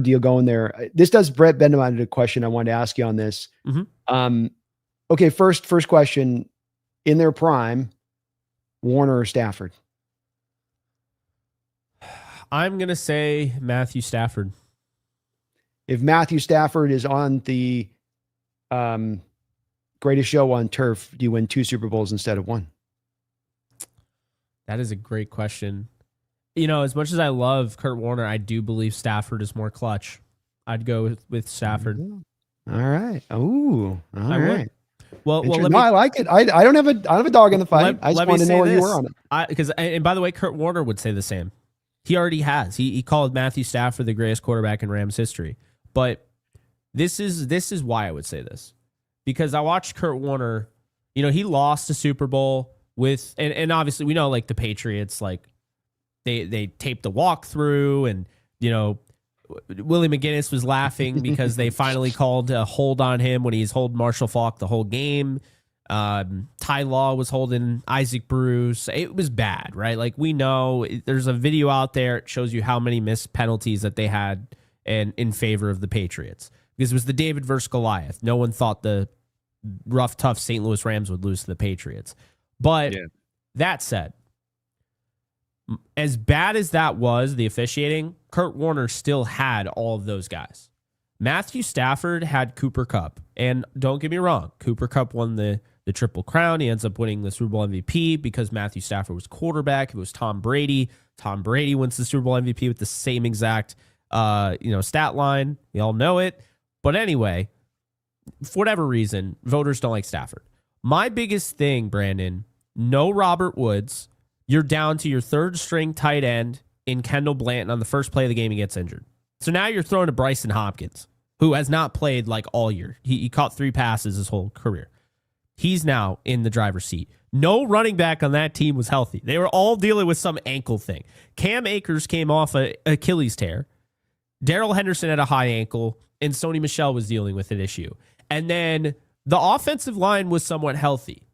deal going there. This does Brett bend on a question I wanted to ask you on this. Okay. First question, in their prime, Warner or Stafford?
I'm going to say Matthew Stafford.
If Matthew Stafford is on the greatest show on turf, do you win 2 Super Bowls instead of 1?
That is a great question. As much as I love Kurt Warner, I do believe Stafford is more clutch. I'd go with Stafford.
All right. Oh, all right.
Well,
I like it. I don't have a dog in the fight. I just want to know where you were on it.
And by the way, Kurt Warner would say the same. He already has. He called Matthew Stafford the greatest quarterback in Rams history. But this is why I would say this, because I watched Kurt Warner he lost a Super Bowl with, and obviously we know like the Patriots, like they taped the walkthrough, and Willie McGinnis was laughing because they finally called a hold on him when he's holding Marshall Faulk the whole game. Ty Law was holding Isaac Bruce. It was bad, right? Like we know there's a video out there. It shows you how many missed penalties that they had in favor of the Patriots, because it was the David versus Goliath. No one thought the rough, tough St. Louis Rams would lose to the Patriots. But that said, as bad as that was, the officiating, Kurt Warner still had all of those guys. Matthew Stafford had Cooper Kupp. And don't get me wrong, Cooper Kupp won the Triple Crown. He ends up winning the Super Bowl MVP because Matthew Stafford was quarterback. If it was Tom Brady, Tom Brady wins the Super Bowl MVP with the same exact stat line. We all know it. But anyway, for whatever reason, voters don't like Stafford. My biggest thing, Brandon, no Robert Woods. You're down to your third string tight end in Kendall Blanton on the first play of the game. He gets injured. So now you're throwing to Bryson Hopkins, who has not played like all year. He caught 3 passes his whole career. He's now in the driver's seat. No running back on that team was healthy. They were all dealing with some ankle thing. Cam Akers came off an Achilles tear. Darrell Henderson had a high ankle, and Sony Michel was dealing with an issue. And then the offensive line was somewhat healthy.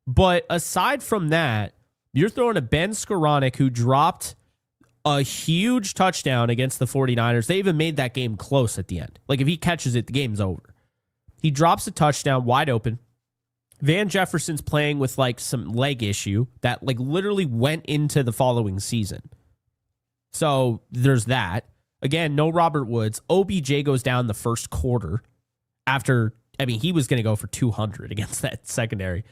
But aside from that, you're throwing to Ben Skoranek, who dropped a huge touchdown against the 49ers. They even made that game close at the end. Like, if he catches it, the game's over. He drops a touchdown wide open. Van Jefferson's playing with like some leg issue that like literally went into the following season. So there's that. Again, no Robert Woods. OBJ goes down the first quarter after, he was going to go for 200 against that secondary.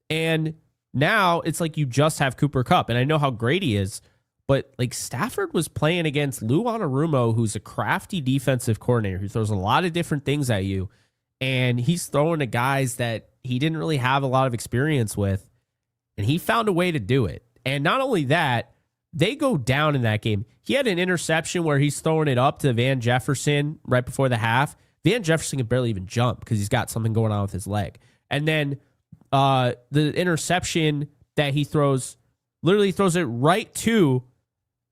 And now it's like you just have Cooper Kupp. And I know how great he is, but like Stafford was playing against Lou Anarumo, who's a crafty defensive coordinator who throws a lot of different things at you. And he's throwing to guys that he didn't really have a lot of experience with. And he found a way to do it. And not only that, they go down in that game. He had an interception where he's throwing it up to Van Jefferson right before the half. Van Jefferson can barely even jump because he's got something going on with his leg. And then the interception that he throws, literally throws it right to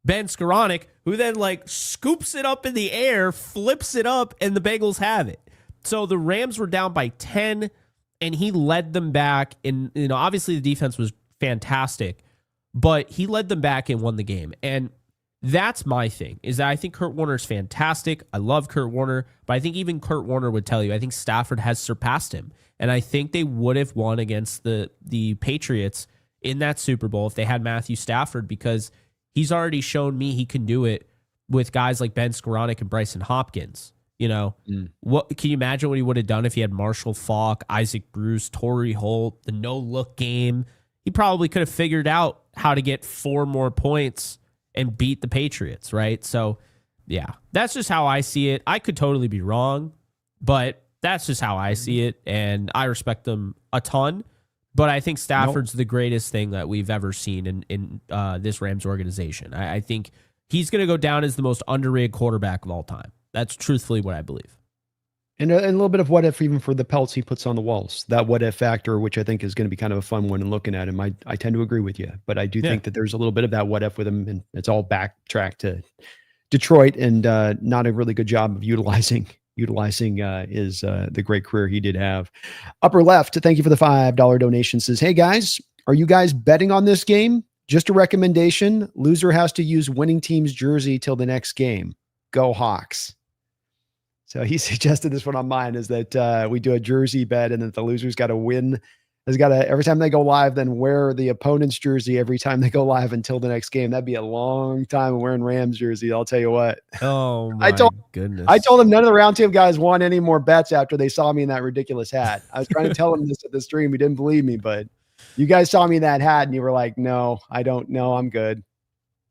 Ben Skoranek, who then like scoops it up in the air, flips it up, and the Bengals have it. So the Rams were down by 10, and he led them back. And obviously the defense was fantastic, but he led them back and won the game. And that's my thing, is that I think Kurt Warner is fantastic. I love Kurt Warner, but I think even Kurt Warner would tell you, I think Stafford has surpassed him. And I think they would have won against the Patriots in that Super Bowl if they had Matthew Stafford, because he's already shown me he can do it with guys like Ben Skoranek and Bryson Hopkins. What can you imagine what he would have done if he had Marshall Faulk, Isaac Bruce, Torrey Holt, the no-look game? He probably could have figured out how to get 4 more points and beat the Patriots, right? So, yeah, that's just how I see it. I could totally be wrong, but that's just how I see it, and I respect them a ton. But I think Stafford's the greatest thing that we've ever seen in this Rams organization. I think he's going to go down as the most underrated quarterback of all time. That's truthfully what I believe.
And a little bit of what if even for the pelts he puts on the walls. That what if factor, which I think is going to be kind of a fun one in looking at him. I tend to agree with you, but I do think that there's a little bit of that what if with him, and it's all backtracked to Detroit and not a really good job of utilizing his the great career he did have. Upper left, thank you for the $5 donation, says, hey guys, are you guys betting on this game? Just a recommendation. Loser has to use winning team's jersey till the next game. Go Hawks. So he suggested this one on mine, is that we do a jersey bet, and that the loser's got to win. Has got to, every time they go live, then wear the opponent's jersey every time they go live until the next game. That'd be a long time of wearing Rams jersey. I'll tell you what.
Oh my goodness.
I told them none of the round table guys want any more bets after they saw me in that ridiculous hat. I was trying to tell them this at the stream. He didn't believe me, but you guys saw me in that hat and you were like, no, I don't know. I'm good.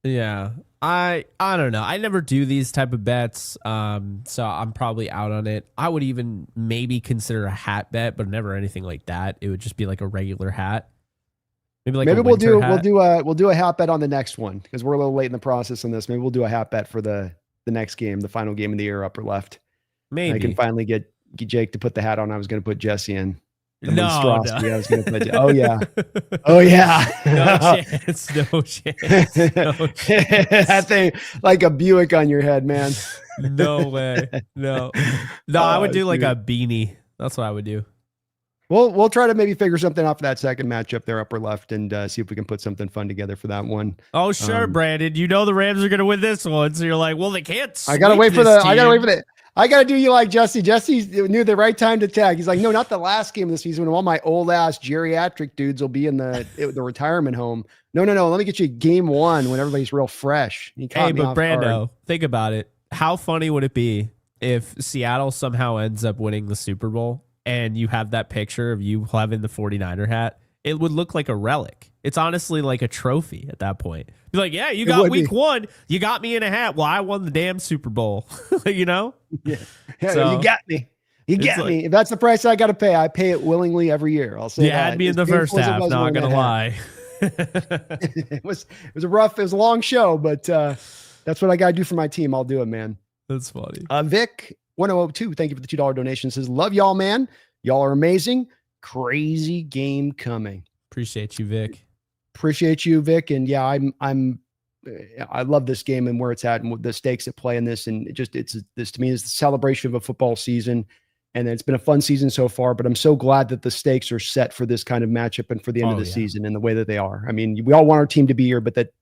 Yeah. I don't know. I never do these type of bets, so I'm probably out on it. I would even maybe consider a hat bet, but never anything like that. It would just be like a regular hat. Maybe
we'll do a hat bet on the next one, because we're a little late in the process on this. Maybe we'll do a hat bet for the next game, the final game of the year, upper left.
Maybe
I can finally get Jake to put the hat on I was going to put Jesse in. The
No,
monstrosity
no.
I was going to put. Oh yeah. Oh yeah.
No chance. No chance. No chance.
That thing like a Buick on your head, man.
No way. No. No, I would do like
Shoot.
a beanie. That's what I would do.
We'll try to maybe figure something out for that second matchup there, upper left, and see if we can put something fun together for that one.
Oh, sure, Brandon. You know the Rams are going to win this one, so you're like, well, they can't.
I gotta wait for the. I gotta wait for the. I gotta do you like Jesse. Jesse knew the right time to tag. He's like, no, not the last game of the season when all my old ass geriatric dudes will be in the retirement home. No. Let me get you game one when everybody's real fresh.
Hey, but Brando, think about it. How funny would it be if Seattle somehow ends up winning the Super Bowl and you have that picture of you having the 49er hat? It would look like a relic. It's honestly like a trophy at that point. Be like, yeah, you got week one. You got me in a hat. Well, I won the damn Super Bowl. You know?
Yeah.
So,
you got me. You get me. If that's the price I got to pay, I pay it willingly every year. I'll say
you had me in the first half. Not gonna lie.
It was a long show, but that's what I got to do for my team. I'll do it, man.
That's funny.
Vic 1002, thank you for the $2 donation. Says, love y'all, man. Y'all are amazing. Crazy game coming.
Appreciate you, Vic.
Appreciate you, Vic. And yeah, I love this game and where it's at and the stakes at play in this. And this to me is the celebration of a football season. And it's been a fun season so far, but I'm so glad that the stakes are set for this kind of matchup and for the end of the season and the way that they are. I mean, we all want our team to be here, but that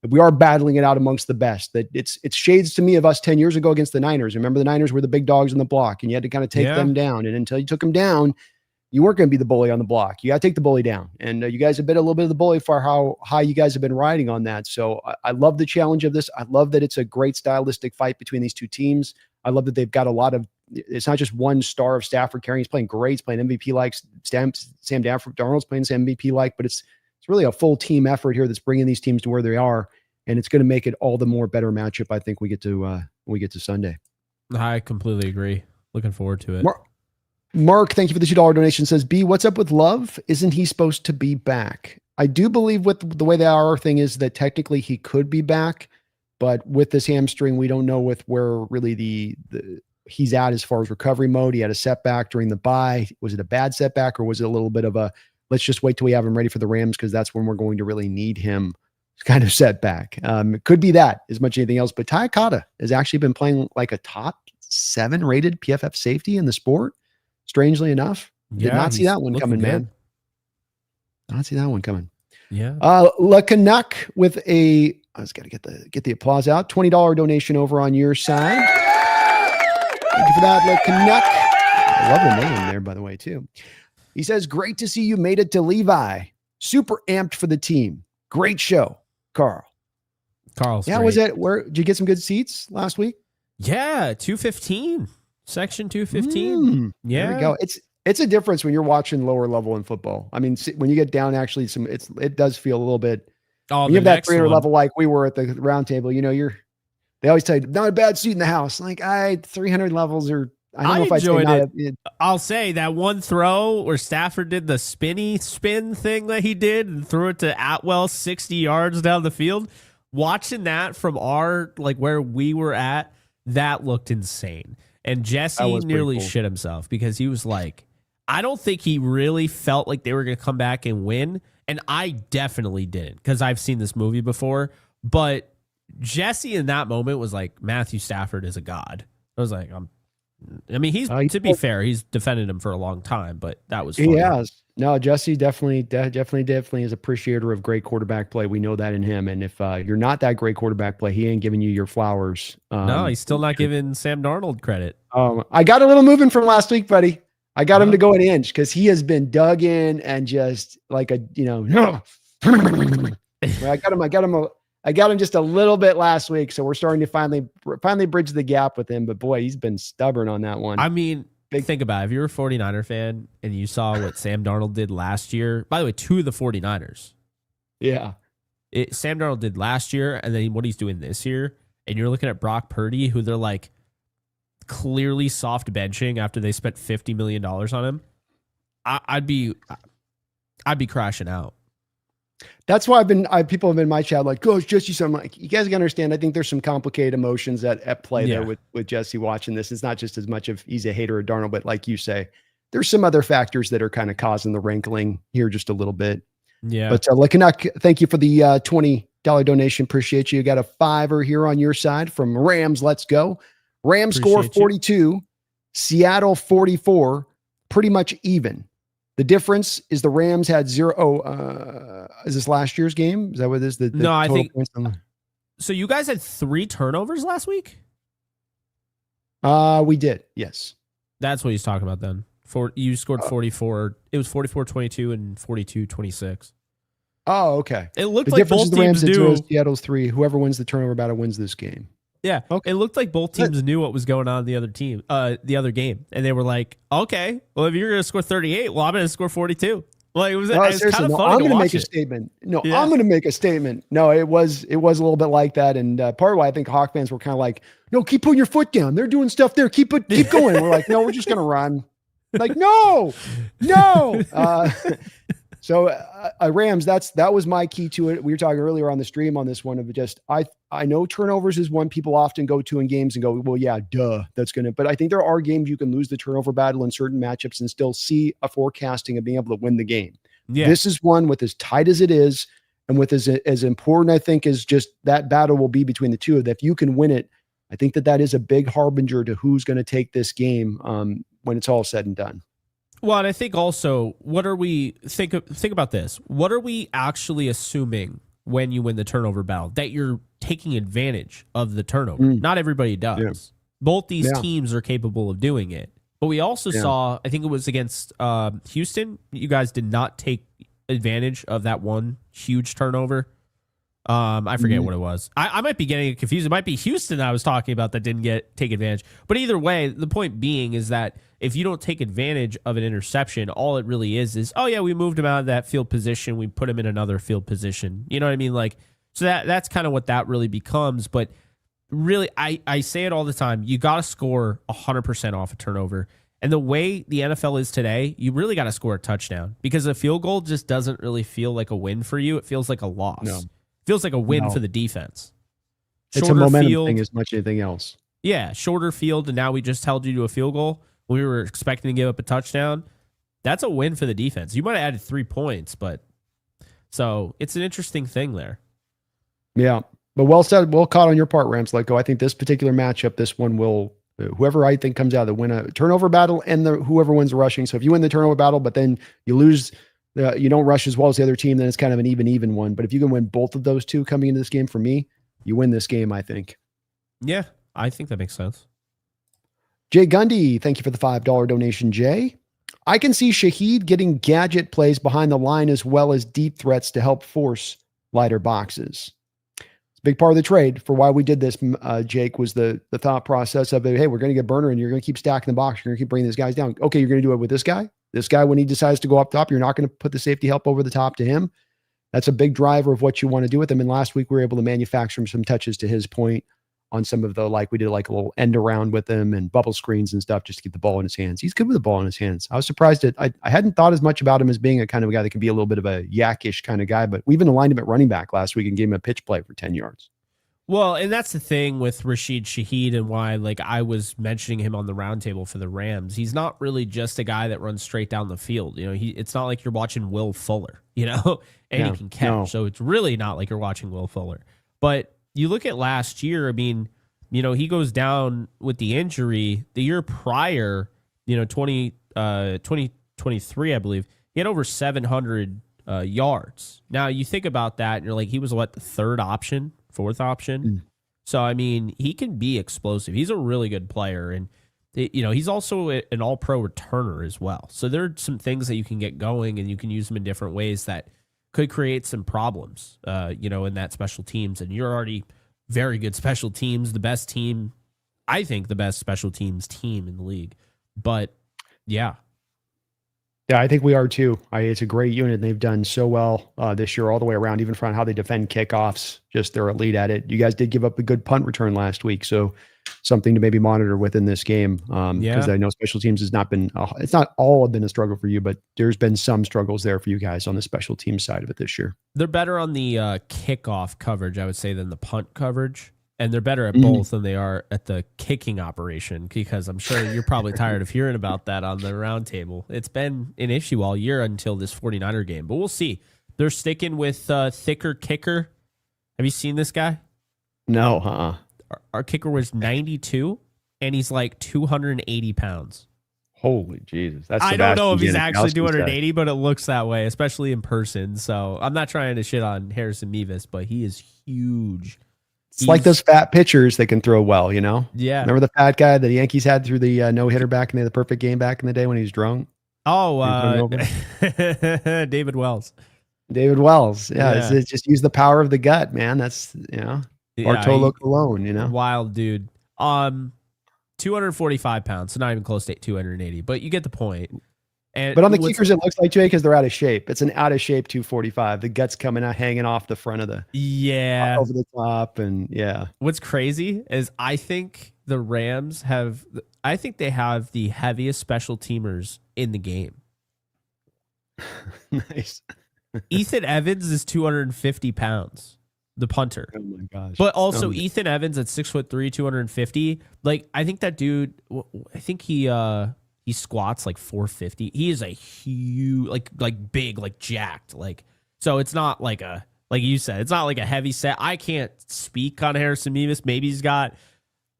we are battling it out amongst the best. That it's shades to me of us 10 years ago against the Niners. Remember, the Niners were the big dogs on the block and you had to kind of take them down. And until you took them down, you weren't going to be the bully on the block. You got to take the bully down. And you guys have been a little bit of the bully for how high you guys have been riding on that. So I love the challenge of this. I love that it's a great stylistic fight between these two teams. I love that they've got a lot of, it's not just one star of Stafford carrying. He's playing great. He's playing MVP-like. Sam Darnold's playing MVP-like, but it's really a full team effort here that's bringing these teams to where they are. And it's going to make it all the more better matchup. I think we get to Sunday.
I completely agree. Looking forward to it.
Mark, thank you for the $2 donation. Says, B, what's up with Love? Isn't he supposed to be back? I do believe with the way the our thing is that technically he could be back, but with this hamstring, we don't know with where really the he's at as far as recovery mode. He had a setback during the bye. Was it a bad setback or was it a little bit of a let's just wait till we have him ready for the Rams because that's when we're going to really need him kind of setback? It could be that as much as anything else, but Ty Cotta has actually been playing like a top 7 rated PFF safety in the sport. Strangely enough, did not see that one coming, man. Not see that one coming.
Yeah.
La Canuck with I was got to get the applause out. $20 donation over on your side. Thank you for that, La Canuck. I love the name there, by the way, too. He says, great to see you made it to Levi. Super amped for the team. Great show, Carl.
Carl's
yeah,
great.
Was it? Where did you get some good seats last week?
Yeah, 215. Section 215. Yeah.
There we go. It's a difference when you're watching lower level in football. I mean, when you get down, actually, it does feel a little bit.
Oh,
you have that 300 level like we were at the round table. You know, they always tell you not a bad seat in the house. Like 300 levels are. I don't know if
enjoyed
it.
I'll say that one throw where Stafford did the spin thing that he did and threw it to Atwell 60 yards down the field. Watching that from where we were at, that looked insane. And Jesse nearly shit himself because he was like, I don't think he really felt like they were going to come back and win. And I definitely didn't because I've seen this movie before. But Jesse in that moment was like, Matthew Stafford is a god. I was like, he's to be fair, he's defended him for a long time, but that was funny.
He has. No, Jesse definitely is appreciator of great quarterback play. We know that in him. And if you're not that great quarterback play, he ain't giving you your flowers.
No, he's still not giving Sam Darnold credit.
I got a little moving from last week, buddy. I got him to go an inch because he has been dug in and just like I got him just a little bit last week. So we're starting to finally bridge the gap with him. But boy, he's been stubborn on that one.
I mean, think about it. If you're a 49er fan and you saw what Sam Darnold did last year, by the way, to the 49ers.
Yeah.
Sam Darnold did last year and then what he's doing this year. And you're looking at Brock Purdy, who they're like clearly soft benching after they spent $50 million on him. I'd be crashing out.
That's why people have been in my chat like, Coach Jesse. So I'm like, you guys can understand. I think there's some complicated emotions at play there with Jesse watching this. It's not just as much of he's a hater of Darnold, but like you say, there's some other factors that are kind of causing the wrinkling here just a little bit.
Yeah.
But Lekanak, thank you for the $20 donation. Appreciate you. You got a $5 here on your side from Rams. Let's go. Rams score 42, Seattle 44, pretty much even. The difference is the Rams had 0. Is this last year's game? Is that what it is?
No, I think. So you guys had 3 turnovers last week?
We did. Yes.
That's what he's talking about then. You scored 44. It was 44-22 and 42-26.
Oh, okay.
It looked like both teams knew.
Seattle's 3. Whoever wins the turnover battle wins this game.
Yeah.
Okay.
It looked like both teams knew what was going on in the other game. And they were like, okay, well, if you're going to score 38, well, I'm going to score 42. Like, it was kind of funny
I'm going to make
it.
a statement. No, yeah. I'm going to make a statement. No, it was a little bit like that. And part of why I think Hawk fans were kind of like, no, keep putting your foot down. They're doing stuff there. Keep going. We're like, no, we're just going to run. Like, no. So Rams, that was my key to it. We were talking earlier on the stream on this one of just, I know turnovers is one people often go to in games and go, well, yeah, duh, but I think there are games you can lose the turnover battle in certain matchups and still see a forecasting of being able to win the game. Yeah. This is one with as tight as it is and with as important, I think, as just that battle will be between the two of them. If you can win it, I think that is a big harbinger to who's going to take this game when it's all said and done.
Well, and I think also, think about this. What are we actually assuming when you win the turnover battle? That you're taking advantage of the turnover. Not everybody does. Yeah. Both these teams are capable of doing it. But we also saw, I think it was against Houston, you guys did not take advantage of that one huge turnover. I forget what it was. I might be getting it confused. It might be Houston I was talking about that didn't take advantage. But either way, the point being is that if you don't take advantage of an interception, all it really is, oh yeah, we moved him out of that field position. We put him in another field position. You know what I mean? Like, so that's kind of what that really becomes. But really, I say it all the time. You got to score 100% off a turnover. And the way the NFL is today, you really got to score a touchdown because a field goal just doesn't really feel like a win for you. It feels like a loss. No. Feels like a win for the defense.
It's a momentum thing as much as anything else.
Yeah, shorter field, and now we just held you to a field goal. We were expecting to give up a touchdown. That's a win for the defense. You might have added 3 points, but so it's an interesting thing there.
Yeah, but well said, well caught on your part, Rams. Let go. I think this particular matchup, this one will, whoever I think comes out of win a turnover battle and whoever wins the rushing. So if you win the turnover battle, but then you lose, you don't rush as well as the other team, then it's kind of an even one. But if you can win both of those two coming into this game, for me, you win this game, I think.
Yeah, I think that makes sense.
Jay Gundy, thank you for the $5 donation, Jay. I can see Shaheed getting gadget plays behind the line as well as deep threats to help force lighter boxes. It's a big part of the trade for why we did this, Jake, was the thought process of, hey, we're going to get Burner and you're going to keep stacking the box. You're going to keep bringing these guys down. Okay, you're going to do it with this guy. This guy, when he decides to go up top, you're not going to put the safety help over the top to him. That's a big driver of what you want to do with him. And last week, we were able to manufacture some touches to his point on some of the, like we did like a little end around with him and bubble screens and stuff just to get the ball in his hands. He's good with the ball in his hands. I was surprised that I hadn't thought as much about him as being a kind of a guy that can be a little bit of a yakkish kind of guy, but we even aligned him at running back last week and gave him a pitch play for 10 yards.
Well, and that's the thing with Rashid Shaheed and why, like, I was mentioning him on the roundtable for the Rams. He's not really just a guy that runs straight down the field. You know, it's not like you're watching Will Fuller, you know, and he can catch. No. So it's really not like you're watching Will Fuller. But you look at last year, I mean, you know, he goes down with the injury. The year prior, you know, 2023, I believe, he had over 700 yards. Now, you think about that, and you're like, he was, what, the fourth option? So, I mean, he can be explosive. He's a really good player, and, you know, he's also an all-pro returner as well. So there are some things that you can get going, and you can use them in different ways that could create some problems, you know, in that special teams. And you're already very good special teams, the best team, I think the best special teams team in the league. But yeah.
Yeah, I think we are too. It's a great unit. They've done so well this year all the way around, even from how they defend kickoffs, just they're elite at it. You guys did give up a good punt return last week, so something to maybe monitor within this game. Because I know special teams has not been, it's not all been a struggle for you, but there's been some struggles there for you guys on the special team side of it this year.
They're better on the kickoff coverage, I would say, than the punt coverage. And they're better at both than they are at the kicking operation, because I'm sure you're probably tired of hearing about that on the roundtable. It's been an issue all year until this 49er game, but we'll see. They're sticking with thicker kicker. Have you seen this guy?
No,
Our kicker was 92, and he's like 280 pounds.
Holy Jesus. That's
I don't know if he's
Sebastian
actually
Janikowski's
280, but it looks that way, especially in person. So I'm not trying to shit on Harrison Mevis, but he is huge.
It's like those fat pitchers that can throw well, you know?
Yeah.
Remember the fat guy that the Yankees had through the no-hitter back in the perfect game back in the day when he was drunk?
Oh, David Wells.
David Wells. Yeah. It's just use the power of the gut, man. That's, Bartolo Colon,
Wild dude. 245 pounds, so not even close to 280, but you get the point.
But on the kickers, it looks like, Jay, because they're out of shape. It's an out of shape 245. The gut's coming out, hanging off the front of the over the top, and
What's crazy is I think the Rams have the heaviest special teamers in the game.
Nice.
Ethan Evans is 250 pounds, the punter.
Oh my gosh!
But also Ethan Evans at 6'3", 250. Like, I think that dude. I think he squats like 450. He is a huge, like big, like jacked. Like, so it's not like you said, it's not like a heavy set. I can't speak on Harrison Mevis. Maybe he's got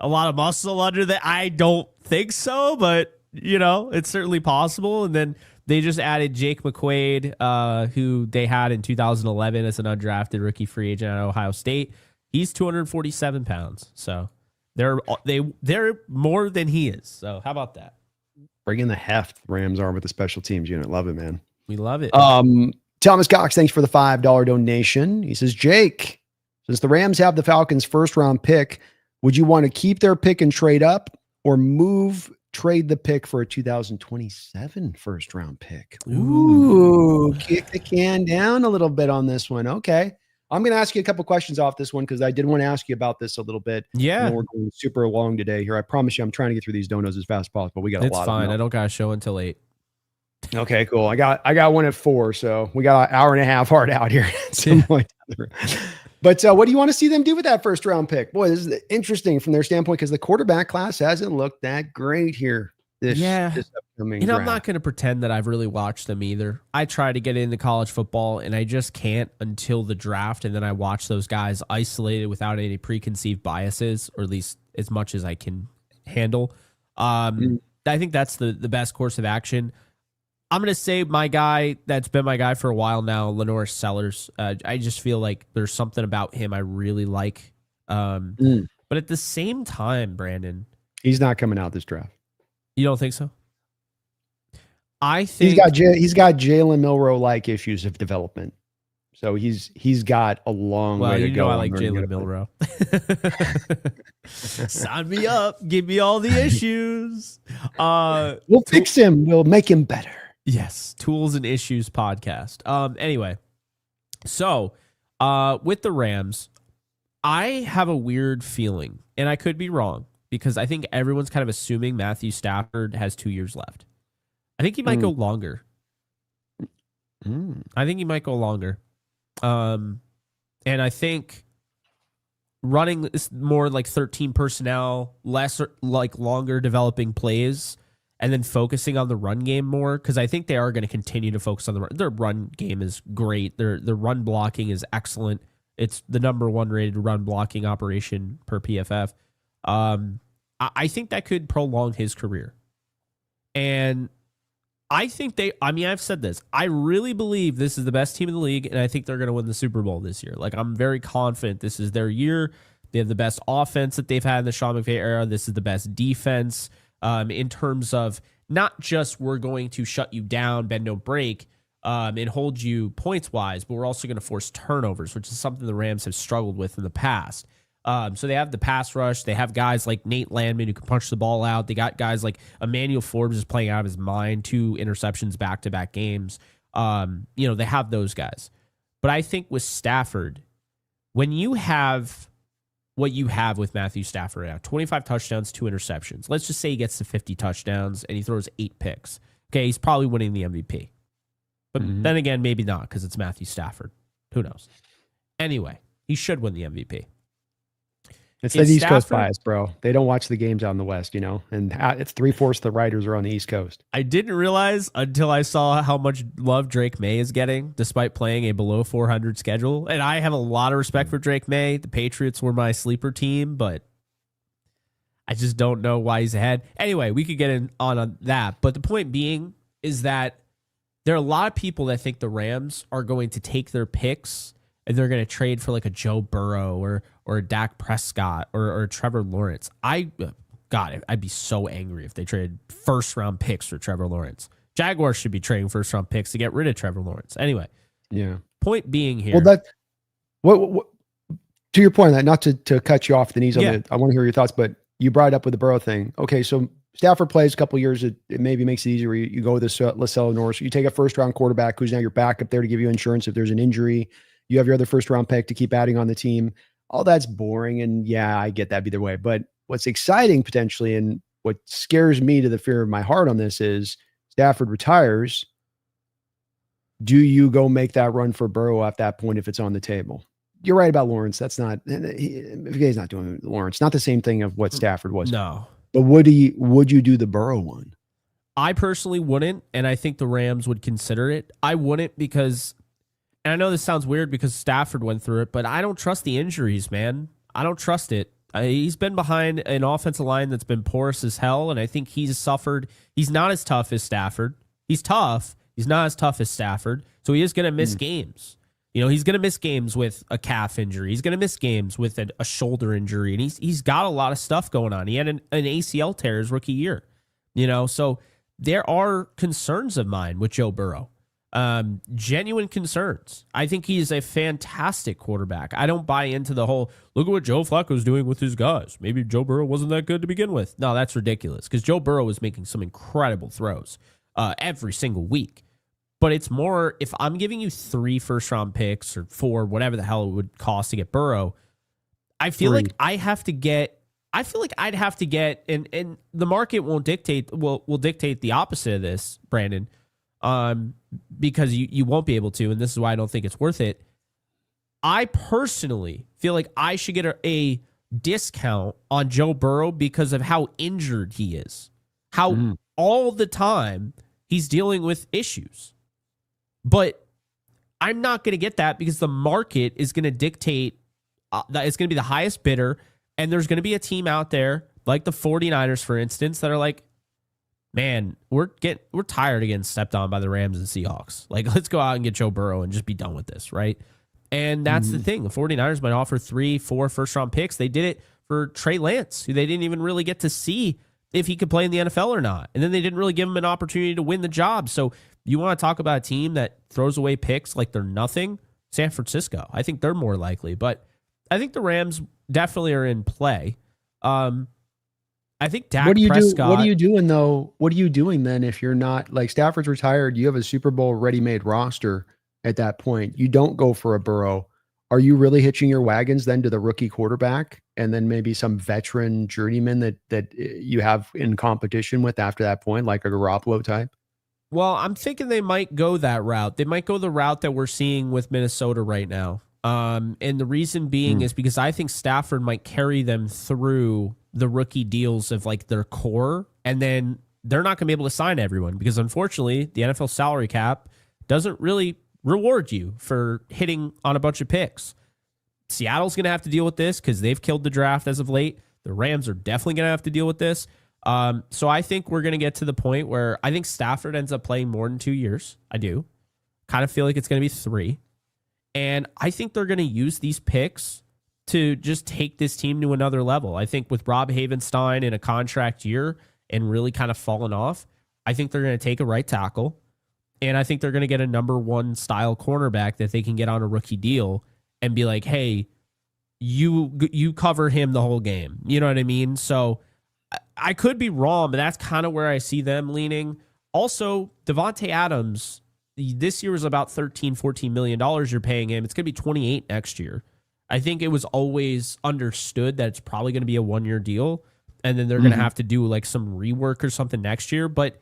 a lot of muscle under that. I don't think so, but it's certainly possible. And then they just added Jake McQuaid, who they had in 2011 as an undrafted rookie free agent at Ohio State. He's 247 pounds. So they're more than he is. So how about that?
Bringing the heft Rams are with the special teams unit. Love it, man.
We love it.
Thomas Cox, thanks for the $5 donation. He says, Jake, since the Rams have the Falcons' first round pick, would you want to keep their pick and trade up, or trade the pick for a 2027 first round pick? Ooh, kick the can down a little bit on this one. Okay. I'm going to ask you a couple questions off this one because I did want to ask you about this a little bit.
Yeah.
We're going super long today here. I promise you, I'm trying to get through these donos as fast as possible. We got a lot.
It's fine. I don't got a show until 8.
Okay, cool. I got one at 4, so we got an hour and a half hard out here at some point. But what do you want to see them do with that first round pick? Boy, this is interesting from their standpoint because the quarterback class hasn't looked that great here. This upcoming draft.
I'm not going to pretend that I've really watched them either. I try to get into college football, and I just can't until the draft, and then I watch those guys isolated without any preconceived biases, or at least as much as I can handle. I think that's the best course of action. I'm going to say my guy that's been my guy for a while now, Lenoir Sellers. I just feel like there's something about him I really like. But at the same time, Brandon,
he's not coming out this draft.
You don't think so? I think
he's got Jalen Milroe-like issues of development. So he's got a long way to go.
I like Jalen Milroe. Sign me up. Give me all the issues.
We'll fix him. We'll make him better.
Yes. Tools and Issues podcast. Anyway, so with the Rams, I have a weird feeling, and I could be wrong, because I think everyone's kind of assuming Matthew Stafford has 2 years left. I think he might go longer. I think he might go longer. And I think running this more like 13 personnel, less like longer developing plays, and then focusing on the run game more, because I think they are going to continue to focus on the run. Their run game is great. Their run blocking is excellent. It's the number 1 rated run blocking operation per PFF. I think that could prolong his career. And I think I've said this. I really believe this is the best team in the league, and I think they're going to win the Super Bowl this year. Like, I'm very confident this is their year. They have the best offense that they've had in the Sean McVay era. This is the best defense in terms of not just we're going to shut you down, bend no break, and hold you points-wise, but we're also going to force turnovers, which is something the Rams have struggled with in the past. So they have the pass rush. They have guys like Nate Landman who can punch the ball out. They got guys like Emmanuel Forbes is playing out of his mind, 2 interceptions back-to-back games. They have those guys. But I think with Stafford, when you have what you have with Matthew Stafford right now, 25 touchdowns, 2 interceptions. Let's just say he gets to 50 touchdowns and he throws 8 picks. Okay, he's probably winning the MVP. But then again, maybe not, because it's Matthew Stafford. Who knows? Anyway, he should win the MVP.
It's
if
that East Coast
Stafford,
bias, bro. They don't watch the games out in the West, and it's 3/4 of the writers are on the East Coast.
I didn't realize until I saw how much love Drake May is getting, despite playing a below 400 schedule. And I have a lot of respect for Drake May. The Patriots were my sleeper team, but I just don't know why he's ahead. Anyway, we could get on that. But the point being is that there are a lot of people that think the Rams are going to take their picks and they're going to trade for like a Joe Burrow or a Dak Prescott or Trevor Lawrence. God, I'd be so angry if they traded first-round picks for Trevor Lawrence. Jaguars should be trading first-round picks to get rid of Trevor Lawrence. Anyway,
yeah.
Point being here.
Well, what to your point, that not to cut you off, Denise, I want to hear your thoughts, but you brought it up with the Burrow thing. Okay, so Stafford plays a couple of years. It maybe makes it easier. You go with this LaSalle Norris. You take a first-round quarterback who's now your backup there to give you insurance if there's an injury. You have your other first-round pick to keep adding on the team. All that's boring, and yeah, I get that either way. But what's exciting potentially, and what scares me to the fear of my heart on this is Stafford retires. Do you go make that run for Burrow at that point if it's on the table? You're right about Lawrence. That's not, he's not doing Lawrence. Not the same thing of what Stafford was.
No.
But would you do the Burrow one?
I personally wouldn't, and I think the Rams would consider it. I wouldn't because, and I know this sounds weird because Stafford went through it, but I don't trust the injuries, man. I don't trust it. He's been behind an offensive line that's been porous as hell, and I think he's suffered. He's not as tough as Stafford. He's tough. He's not as tough as Stafford, so he is going to miss games. He's going to miss games with a calf injury. He's going to miss games with a shoulder injury, and he's got a lot of stuff going on. He had an ACL tear his rookie year, so there are concerns of mine with Joe Burrow. Genuine concerns. I think he is a fantastic quarterback. I don't buy into the whole, look at what Joe Flacco's doing with his guys. Maybe Joe Burrow wasn't that good to begin with. No, that's ridiculous because Joe Burrow is making some incredible throws every single week. But it's more, if I'm giving you 3 first-round picks or 4, whatever the hell it would cost to get Burrow, I feel like I'd have to get, and the market won't dictate, will dictate the opposite of this, Brandon, because you won't be able to, and this is why I don't think it's worth it. I personally feel like I should get a discount on Joe Burrow because of how injured he is, how all the time he's dealing with issues. But I'm not going to get that because the market is going to dictate that it's going to be the highest bidder, and there's going to be a team out there like the 49ers, for instance, that are like, man, we're tired of getting stepped on by the Rams and Seahawks. Like, let's go out and get Joe Burrow and just be done with this, right? And that's the thing. The 49ers might offer 3-4 first-round picks. They did it for Trey Lance, who they didn't even really get to see if he could play in the NFL or not. And then they didn't really give him an opportunity to win the job. So you want to talk about a team that throws away picks like they're nothing? San Francisco. I think they're more likely. But I think the Rams definitely are in play. I think Dak Prescott.
What are you doing, though? What are you doing then if you're not, like, Stafford's retired, you have a Super Bowl ready-made roster at that point. You don't go for a Burrow. Are you really hitching your wagons then to the rookie quarterback and then maybe some veteran journeyman that you have in competition with after that point, like a Garoppolo type?
Well, I'm thinking they might go that route. They might go the route that we're seeing with Minnesota right now. And the reason being is because I think Stafford might carry them through the rookie deals of like their core, and then they're not going to be able to sign everyone because unfortunately the NFL salary cap doesn't really reward you for hitting on a bunch of picks. Seattle's going to have to deal with this because they've killed the draft as of late. The Rams are definitely going to have to deal with this. So I think we're going to get to the point where I think Stafford ends up playing more than 2 years. I do. Kind of feel like it's going to be 3. And I think they're going to use these picks to just take this team to another level. I think with Rob Havenstein in a contract year and really kind of falling off, I think they're going to take a right tackle. And I think they're going to get a number 1 style cornerback that they can get on a rookie deal and be like, hey, you cover him the whole game. You know what I mean? So I could be wrong, but that's kind of where I see them leaning. Also, Devontae Adams, this year was about $13-14 million you're paying him. It's going to be 28 next year. I think it was always understood that it's probably going to be a 1-year deal, and then they're going to have to do like some rework or something next year. But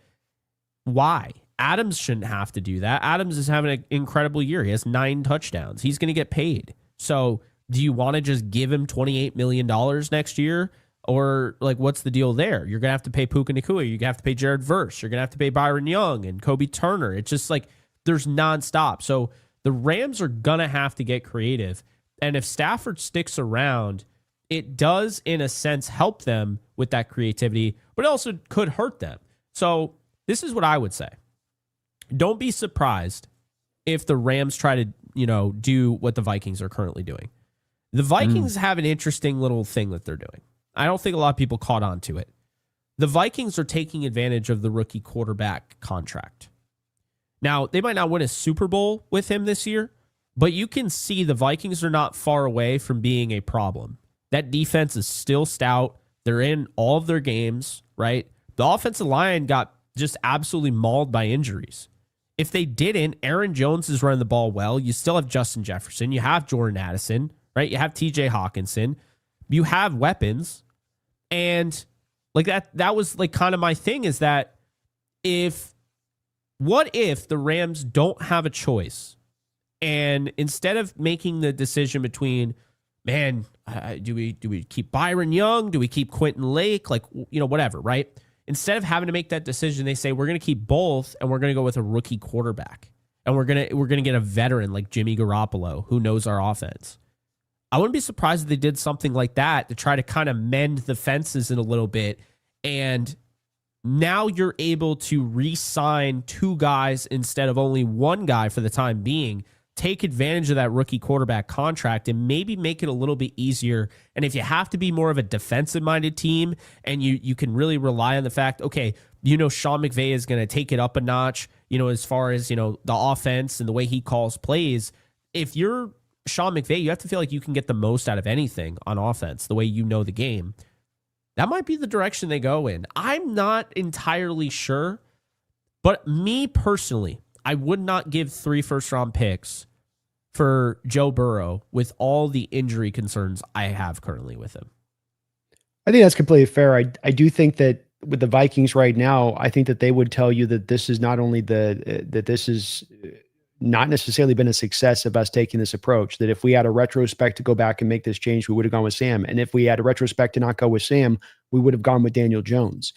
why? Adams shouldn't have to do that. Adams is having an incredible year. He has 9 touchdowns. He's going to get paid. So do you want to just give him $28 million next year? Or like, what's the deal there? You're going to have to pay Puka Nacua. You're going to have to pay Jared Verse. You're going to have to pay Byron Young and Kobe Turner. It's just like there's nonstop. So the Rams are going to have to get creative. And if Stafford sticks around, it does, in a sense, help them with that creativity, but it also could hurt them. So this is what I would say. Don't be surprised if the Rams try to, do what the Vikings are currently doing. The Vikings have an interesting little thing that they're doing. I don't think a lot of people caught on to it. The Vikings are taking advantage of the rookie quarterback contract. Now, they might not win a Super Bowl with him this year, but you can see the Vikings are not far away from being a problem. That defense is still stout. They're in all of their games, right? The offensive line got just absolutely mauled by injuries. If they didn't, Aaron Jones is running the ball well. You still have Justin Jefferson. You have Jordan Addison, right? You have TJ Hawkinson. You have weapons. And like that was like kind of my thing is that what if the Rams don't have a choice? And instead of making the decision between, man, do we keep Byron Young? Do we keep Quentin Lake? Like, whatever, right? Instead of having to make that decision, they say, we're going to keep both and we're going to go with a rookie quarterback. And we're going to get a veteran like Jimmy Garoppolo who knows our offense. I wouldn't be surprised if they did something like that to try to kind of mend the fences in a little bit. And now you're able to re-sign two guys instead of only one guy for the time being. Take advantage of that rookie quarterback contract and maybe make it a little bit easier. And if you have to be more of a defensive-minded team and you can really rely on the fact, okay, Sean McVay is going to take it up a notch, as far as, the offense and the way he calls plays. If you're Sean McVay, you have to feel like you can get the most out of anything on offense, the way you know the game. That might be the direction they go in. I'm not entirely sure, but me personally, I would not give 3 first-round picks for Joe Burrow with all the injury concerns I have currently with him.
I think that's completely fair. I do think that with the Vikings right now, I think that they would tell you that this is not only that this is not necessarily been a success of us taking this approach, that if we had a retrospect to go back and make this change, we would have gone with Sam. And if we had a retrospect to not go with Sam, we would have gone with Daniel Jones.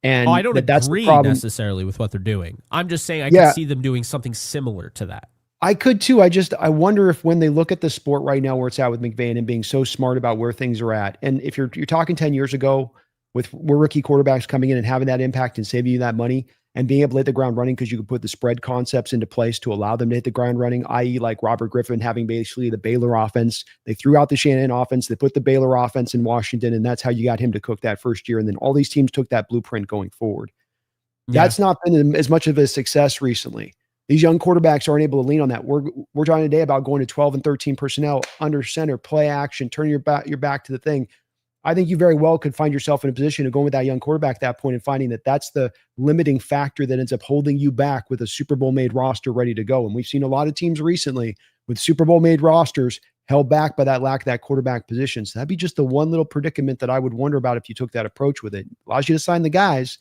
And
I don't agree necessarily with what they're doing. I'm just saying I can see them doing something similar to that.
I could too. I wonder if when they look at the sport right now where it's at with McVay and being so smart about where things are at, and if you're talking 10 years ago with rookie quarterbacks coming in and having that impact and saving you that money and being able to hit the ground running because you could put the spread concepts into place to allow them to hit the ground running, i.e. like Robert Griffin having basically the Baylor offense. They threw out the Shanahan offense. They put the Baylor offense in Washington, and that's how you got him to cook that first year. And then all these teams took that blueprint going forward. Yeah. That's not been as much of a success recently. These young quarterbacks aren't able to lean on that. We're talking today about going to 12 and 13 personnel, under center, play action, turn your back to the thing. I think you very well could find yourself in a position of going with that young quarterback at that point and finding that that's the limiting factor that ends up holding you back with a Super Bowl made roster ready to go. And we've seen a lot of teams recently with Super Bowl made rosters held back by that lack of that quarterback position. So that'd be just the one little predicament that I would wonder about if you took that approach with it. Allows you to sign the guys,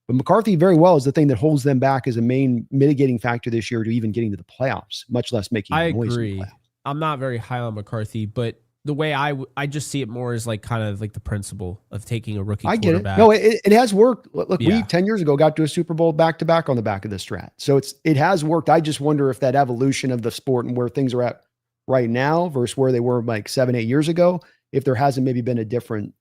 but McCarthy very well is the thing that holds them back as a main mitigating factor this year to even getting to the playoffs, much less making noise. I agree.
I'm not very high on McCarthy, but the way I just see it more as like kind of like the principle of taking a rookie quarterback.
I get it. No, it has worked. Look, we 10 years ago got to a Super Bowl back-to-back on the back of the strat. So it has worked. I just wonder if that evolution of the sport and where things are at right now versus where they were like 7-8 years ago, if there hasn't maybe been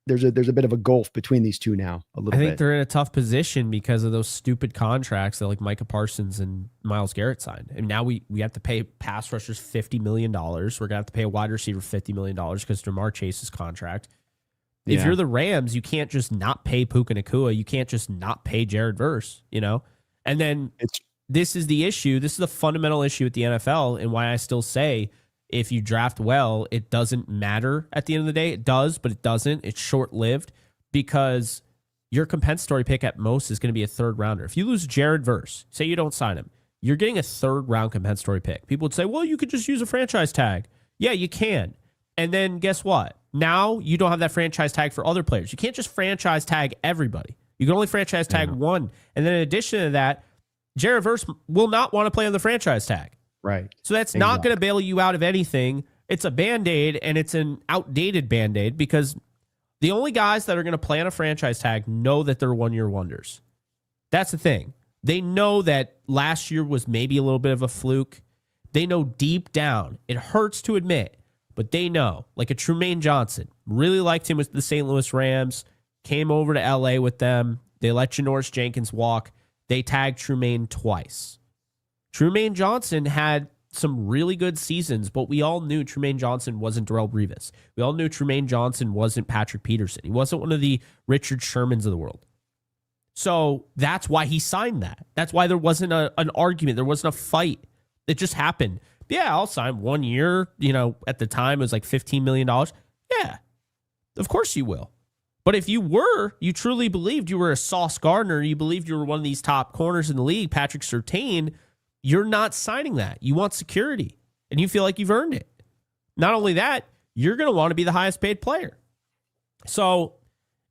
there's a bit of a gulf between these two now a little bit.
I think they're in a tough position because of those stupid contracts that like Micah Parsons and Myles Garrett signed. And now we have to pay pass rushers $50 million. We're going to have to pay a wide receiver $50 million because Jamar Chase's contract. Yeah. If you're the Rams, you can't just not pay Puka Nacua. You can't just not pay Jared Verse, And then this is the issue. This is the fundamental issue with the NFL and why I still say if you draft well, it doesn't matter at the end of the day. It does, but it doesn't. It's short-lived because your compensatory pick at most is going to be a third rounder. If you lose Jared Verse, say you don't sign him, you're getting a third round compensatory pick. People would say, well, you could just use a franchise tag. Yeah, you can. And then guess what? Now you don't have that franchise tag for other players. You can't just franchise tag everybody. You can only franchise tag one. And then in addition to that, Jared Verse will not want to play on the franchise tag.
Right.
So that's not going to bail you out of anything It's a Band-Aid, and it's an outdated Band-Aid because the only guys that are going to play on a franchise tag know that they're one-year wonders. That's the thing. They know that last year was maybe a little bit of a fluke. They know deep down. It hurts to admit, but they know. Like a Trumaine Johnson. Really liked him with the St. Louis Rams. Came over to L.A. with them. They let Janoris Jenkins walk. They tagged Trumaine twice. Trumaine Johnson had some really good seasons, but we all knew Trumaine Johnson wasn't Darrelle Revis. We all knew Trumaine Johnson wasn't Patrick Peterson. He wasn't one of the Richard Shermans of the world. So that's why he signed that. That's why there wasn't an argument. There wasn't a fight. It just happened. Yeah, I'll sign 1 year. At the time, it was like $15 million. Yeah, of course you will. But if you truly believed you were a Sauce Gardner, you believed you were one of these top corners in the league, Patrick Surtain, you're not signing that. You want security, and you feel like you've earned it. Not only that, you're going to want to be the highest paid player. So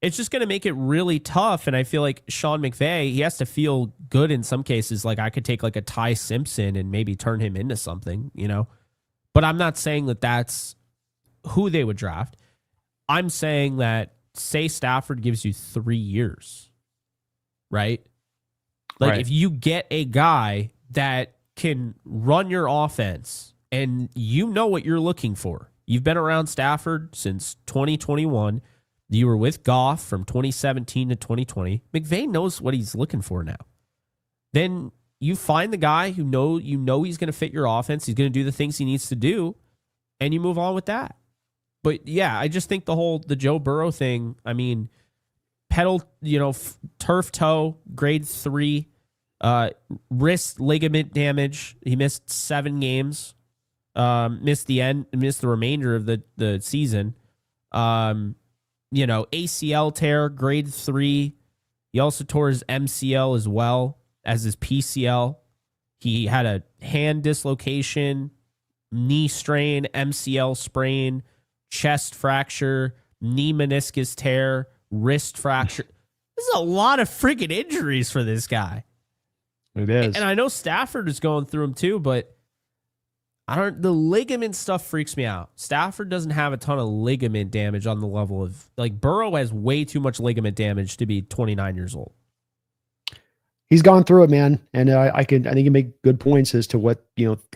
it's just going to make it really tough, and I feel like Sean McVay, he has to feel good in some cases. Like I could take like a Ty Simpson and maybe turn him into something, But I'm not saying that that's who they would draft. I'm saying that, say Stafford gives you 3 years, right? Like if you get a guy that can run your offense and you know what you're looking for. You've been around Stafford since 2021. You were with Goff from 2017 to 2020. McVay knows what he's looking for now. Then you find the guy who you know he's going to fit your offense. He's going to do the things he needs to do, and you move on with that. But yeah, I just think the Joe Burrow thing, I mean, pedal, turf toe, grade 3, wrist ligament damage. He missed 7 games, missed the remainder of the season. ACL tear, grade 3. He also tore his MCL as well as his PCL. He had a hand dislocation, knee strain, MCL sprain, chest fracture, knee meniscus tear, wrist fracture. This is a lot of freaking injuries for this guy.
It is.
And I know Stafford is going through them too, but the ligament stuff freaks me out. Stafford doesn't have a ton of ligament damage on the level of, like, Burrow has way too much ligament damage to be 29 years old.
He's gone through it, man. And I think you make good points as to what,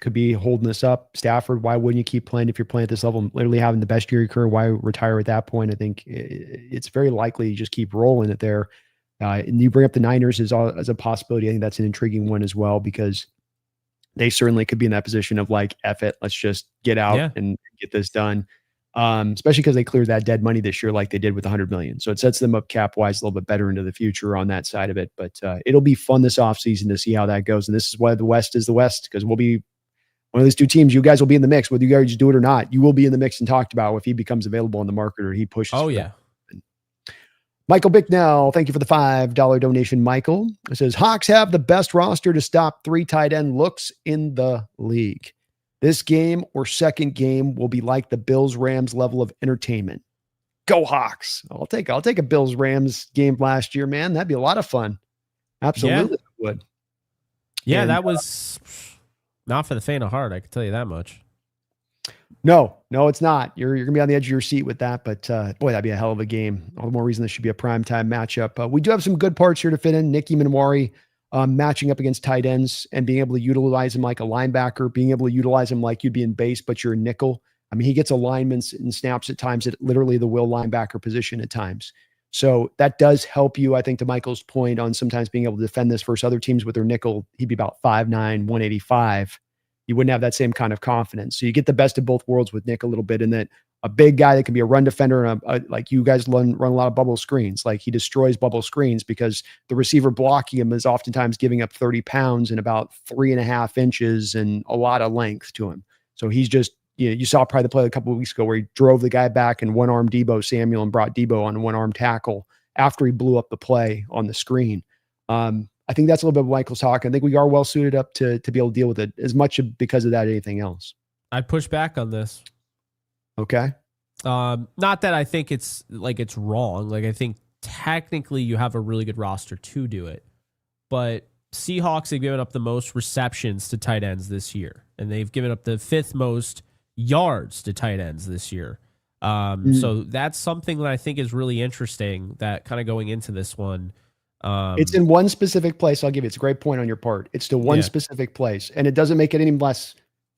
could be holding us up. Stafford, why wouldn't you keep playing if you're playing at this level and literally having the best year of your career? Why retire at that point? I think it's very likely you just keep rolling it there. And you bring up the Niners as a possibility. I think that's an intriguing one as well, because they certainly could be in that position of like, F it, let's just get out and get this done. Especially because they cleared that dead money this year like they did with $100 million. So it sets them up cap-wise a little bit better into the future on that side of it. But it'll be fun this offseason to see how that goes. And this is why the West is the West, because we'll be one of these two teams. You guys will be in the mix. Whether you guys do it or not, you will be in the mix and talked about if he becomes available on the market or he pushes.
Oh, yeah.
Michael Bicknell, thank you for the $5 donation, Michael. It says, Hawks have the best roster to stop 3 tight end looks in the league. This game or second game will be like the Bills-Rams level of entertainment. Go Hawks. I'll take a Bills-Rams game last year, man. That'd be a lot of fun. Absolutely would.
Yeah,
and,
that was not for the faint of heart, I can tell you that much.
No, it's not. You're going to be on the edge of your seat with that, but boy, that'd be a hell of a game. All the more reason this should be a primetime matchup. We do have some good parts here to fit in. Nicky Manwari matching up against tight ends and being able to utilize him like a linebacker, being able to utilize him like you'd be in base, but you're a nickel. I mean, he gets alignments and snaps at times at literally the will linebacker position at times. So that does help you, I think, to Michael's point on sometimes being able to defend this versus other teams with their nickel. He'd be about 5'9", 185. You wouldn't have that same kind of confidence. So you get the best of both worlds with Nick a little bit, in that a big guy that can be a run defender and like you guys run a lot of bubble screens. Like he destroys bubble screens because the receiver blocking him is oftentimes giving up 30 pounds and about 3.5 inches and a lot of length to him. So he's just, you saw probably the play a couple of weeks ago where he drove the guy back and one-armed Debo Samuel and brought Debo on a one-arm tackle after he blew up the play on the screen. I think that's a little bit of Michael's talk. I think we are well suited up to be able to deal with it as much because of that, anything else.
I'd push back on this.
Okay.
Not that I think it's wrong. Like, I think technically you have a really good roster to do it, but Seahawks have given up the most receptions to tight ends this year, and they've given up the 5th most yards to tight ends this year. So that's something that I think is really interesting, that kind of going into this one.
It's in one specific place. I'll give you. It's a great point on your part. It's to one specific place, and it doesn't make it any less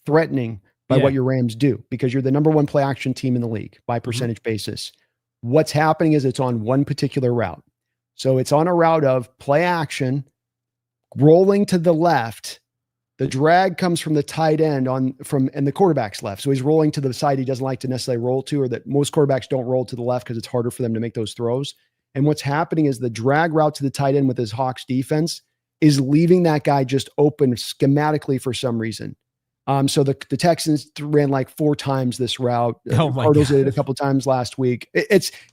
threatening by what your Rams do, because you're the number one play action team in the league by percentage basis. What's happening is it's on one particular route. So it's on a route of play action, rolling to the left. The drag comes from the tight end and the quarterback's left. So he's rolling to the side he doesn't like to necessarily roll to, or that most quarterbacks don't roll to the left because it's harder for them to make those throws. And what's happening is the drag route to the tight end with his Hawks defense is leaving that guy just open schematically for some reason. So the Texans ran like 4 times this route. Cardinals did it a couple times last week.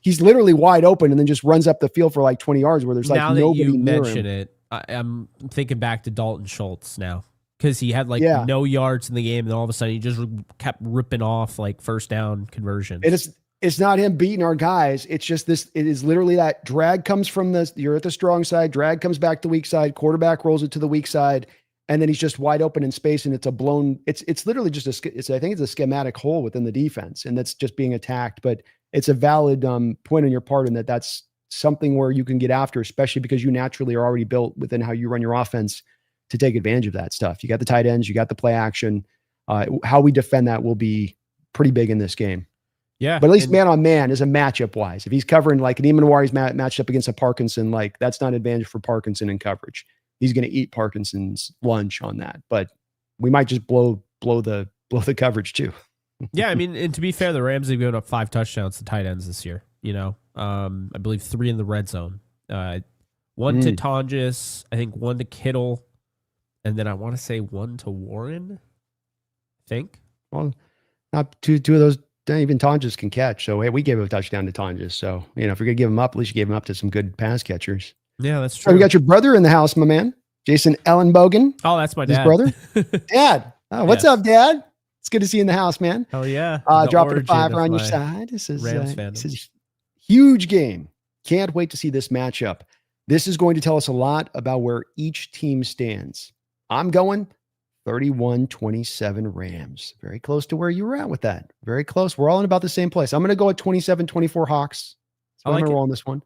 He's literally wide open and then just runs up the field for like 20 yards where there's like nobody near him. Now that you mention
it, I'm thinking back to Dalton Schultz now, because he had no yards in the game, and then all of a sudden he just kept ripping off like first down conversions.
And it's not him beating our guys. It's just this. It is literally that drag comes from you're at the strong side, drag comes back to weak side, quarterback rolls it to the weak side, and then he's just wide open in space, and it's a blown. It's literally just I think it's a schematic hole within the defense, and that's just being attacked. But it's a valid point on your part, in that's something where you can get after, especially because you naturally are already built within how you run your offense to take advantage of that stuff. You got the tight ends, you got the play action. How we defend that will be pretty big in this game.
Yeah.
But at least man on man is a matchup wise. If he's covering like an Emanwari's matched up against a Parkinson, like that's not an advantage for Parkinson in coverage. He's going to eat Parkinson's lunch on that, but we might just blow the coverage too.
Yeah. I mean, and to be fair, the Rams have given up 5 touchdowns to tight ends this year, I believe 3 in the red zone, 1 to Tonjes, I think 1 to Kittle. And then I want to say 1 to Warren, I think.
Well, not two of those. Even Tonjes can catch. So, hey, we gave a touchdown to Tonjes. So, if you're going to give him up, at least you gave him up to some good pass catchers.
Yeah, that's true.
We got your brother in the house, my man. Jason Ellenbogen.
Oh, that's my dad.
His brother. Dad. Oh, what's up, Dad? It's good to see you in the house, man.
Oh, yeah.
Dropping a 5 on your side. This is a huge game. Can't wait to see this matchup. This is going to tell us a lot about where each team stands. I'm going 31-27 Rams. Very close to where you were at with that. Very close. We're all in about the same place. I'm going to go at 27-24 Hawks. So I'm going to roll on this one.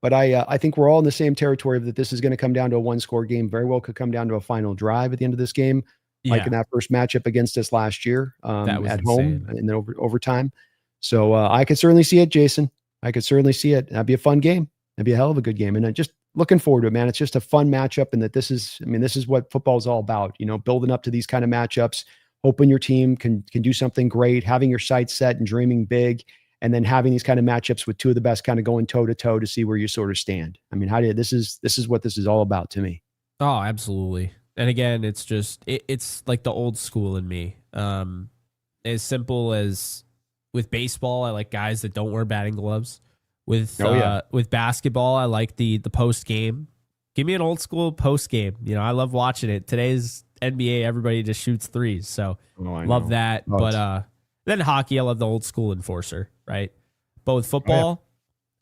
But I think we're all in the same territory that this is going to come down to a 1-score game. Very well could come down to a final drive at the end of this game, like in that first matchup against us last year at home and then overtime. So I could certainly see it, Jason. I could certainly see it. That'd be a fun game. That'd be a hell of a good game. And I just looking forward to it, man. It's just a fun matchup, and that this is what football is all about, building up to these kind of matchups, hoping your team can do something great, having your sights set and dreaming big, and then having these kind of matchups with 2 of the best kind of going toe to toe to see where you sort of stand. I mean, this is what this is all about to me.
Oh, absolutely. And again, it's just, it's like the old school in me. As simple as with baseball, I like guys that don't wear batting gloves. With basketball, I like the post game. Give me an old school post game. I love watching it. Today's NBA, everybody just shoots threes, so love that. But then hockey, I love the old school enforcer, right? But with football,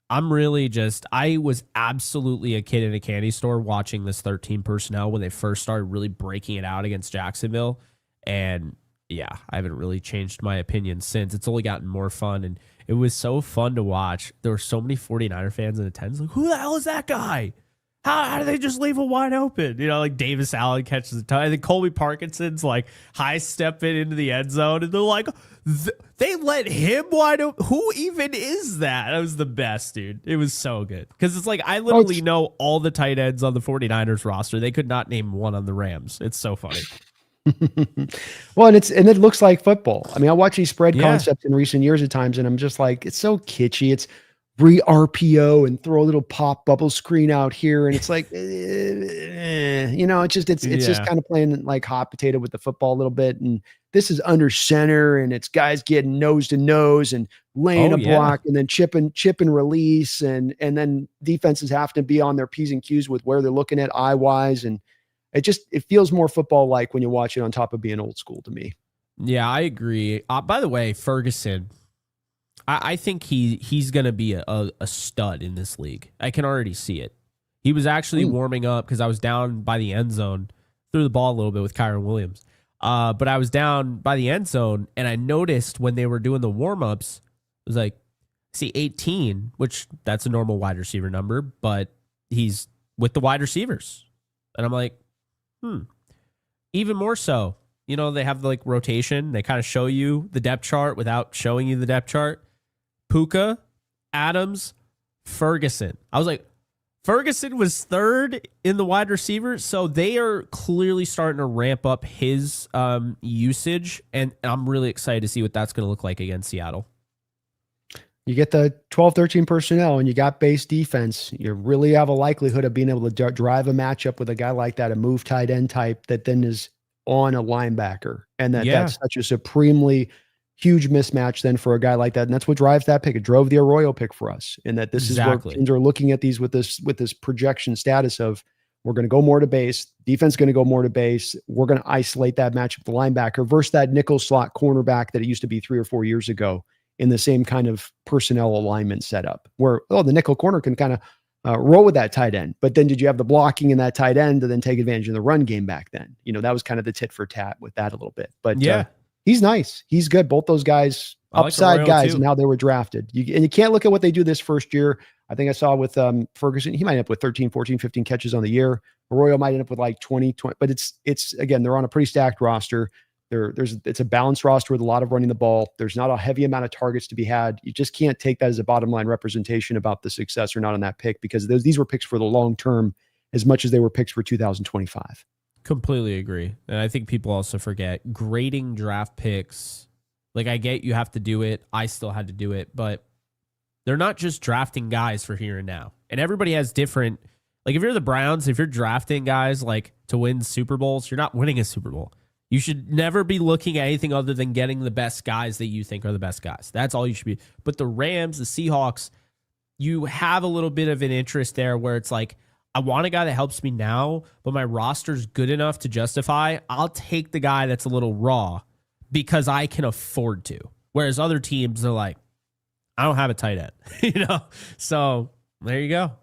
I'm really I was absolutely a kid in a candy store watching this 13 personnel when they first started really breaking it out against Jacksonville, and yeah, I haven't really changed my opinion since. It's only gotten more fun, and it was so fun to watch. There were so many 49er fans in attendance. Like, who the hell is that guy? How do they just leave him wide open? Like Davis Allen catches the tie. I think Colby Parkinson's like high stepping into the end zone, and they're like, they let him wide open. Who even is that? That was the best, dude. It was so good. Because it's like, I literally know all the tight ends on the 49ers roster. They could not name one on the Rams. It's so funny.
Well, and it looks like football. I mean, I watch these spread concepts in recent years at times, and I'm just like, it's so kitschy. It's re-RPO and throw a little pop bubble screen out here, and it's like, it's just kind of playing like hot potato with the football a little bit. And this is under center, and it's guys getting nose to nose and laying a block, and then chip and release, and then defenses have to be on their P's and Q's with where they're looking at eye wise, and it feels more football like when you watch it on top of being old school to me.
Yeah, I agree. By the way, Ferguson, I think he's going to be a stud in this league. I can already see it. He was actually warming up because I was down by the end zone, threw the ball a little bit with Kyron Williams. But I was down by the end zone, and I noticed when they were doing the warm-ups, it was like, see 18, which that's a normal wide receiver number, but he's with the wide receivers. And I'm like, even more so. You know, they have the like rotation. They kind of show you the depth chart without showing you the depth chart. Puka, Adams, Ferguson. I was like, Ferguson was third in the wide receivers, so they are clearly starting to ramp up his usage, and I'm really excited to see what that's going to look like against Seattle.
You get the 12, 13 personnel and you got base defense. You really have a likelihood of being able to drive a matchup with a guy like that, a move tight end type that then is on a linebacker. And that's such a supremely huge mismatch then for a guy like that. And that's what drives that pick. It drove the Arroyo pick for us. And that this is where teams are looking at these with this projection status of we're going to go more to base. Defense going to go more to base. We're going to isolate that matchup with the linebacker versus that nickel slot cornerback that it used to be 3 or 4 years ago in the same kind of personnel alignment setup where, the nickel corner can kind of roll with that tight end. But then did you have the blocking in that tight end to then take advantage of the run game back then? You know, that was kind of the tit for tat with that a little bit. But he's nice. He's good. Both those guys, upside guys, and how they were drafted. And you can't look at what they do this first year. I think I saw with Ferguson, he might end up with 13, 14, 15 catches on the year. Arroyo might end up with like 20, but it's again, they're on a pretty stacked roster. It's a balanced roster with a lot of running the ball. There's not a heavy amount of targets to be had. You just can't take that as a bottom line representation about the success or not on that pick, because these were picks for the long term as much as they were picks for 2025.
Completely agree. And I think people also forget grading draft picks. Like, I get you have to do it. I still had to do it, but they're not just drafting guys for here and now. And everybody has different, like if you're the Browns, if you're drafting guys like to win Super Bowls, you're not winning a Super Bowl. You should never be looking at anything other than getting the best guys that you think are the best guys. That's all you should be. But the Rams, the Seahawks, you have a little bit of an interest there where it's like, I want a guy that helps me now, but my roster's good enough to justify. I'll take the guy that's a little raw because I can afford to. Whereas other teams are like, I don't have a tight end, you know? So there you go.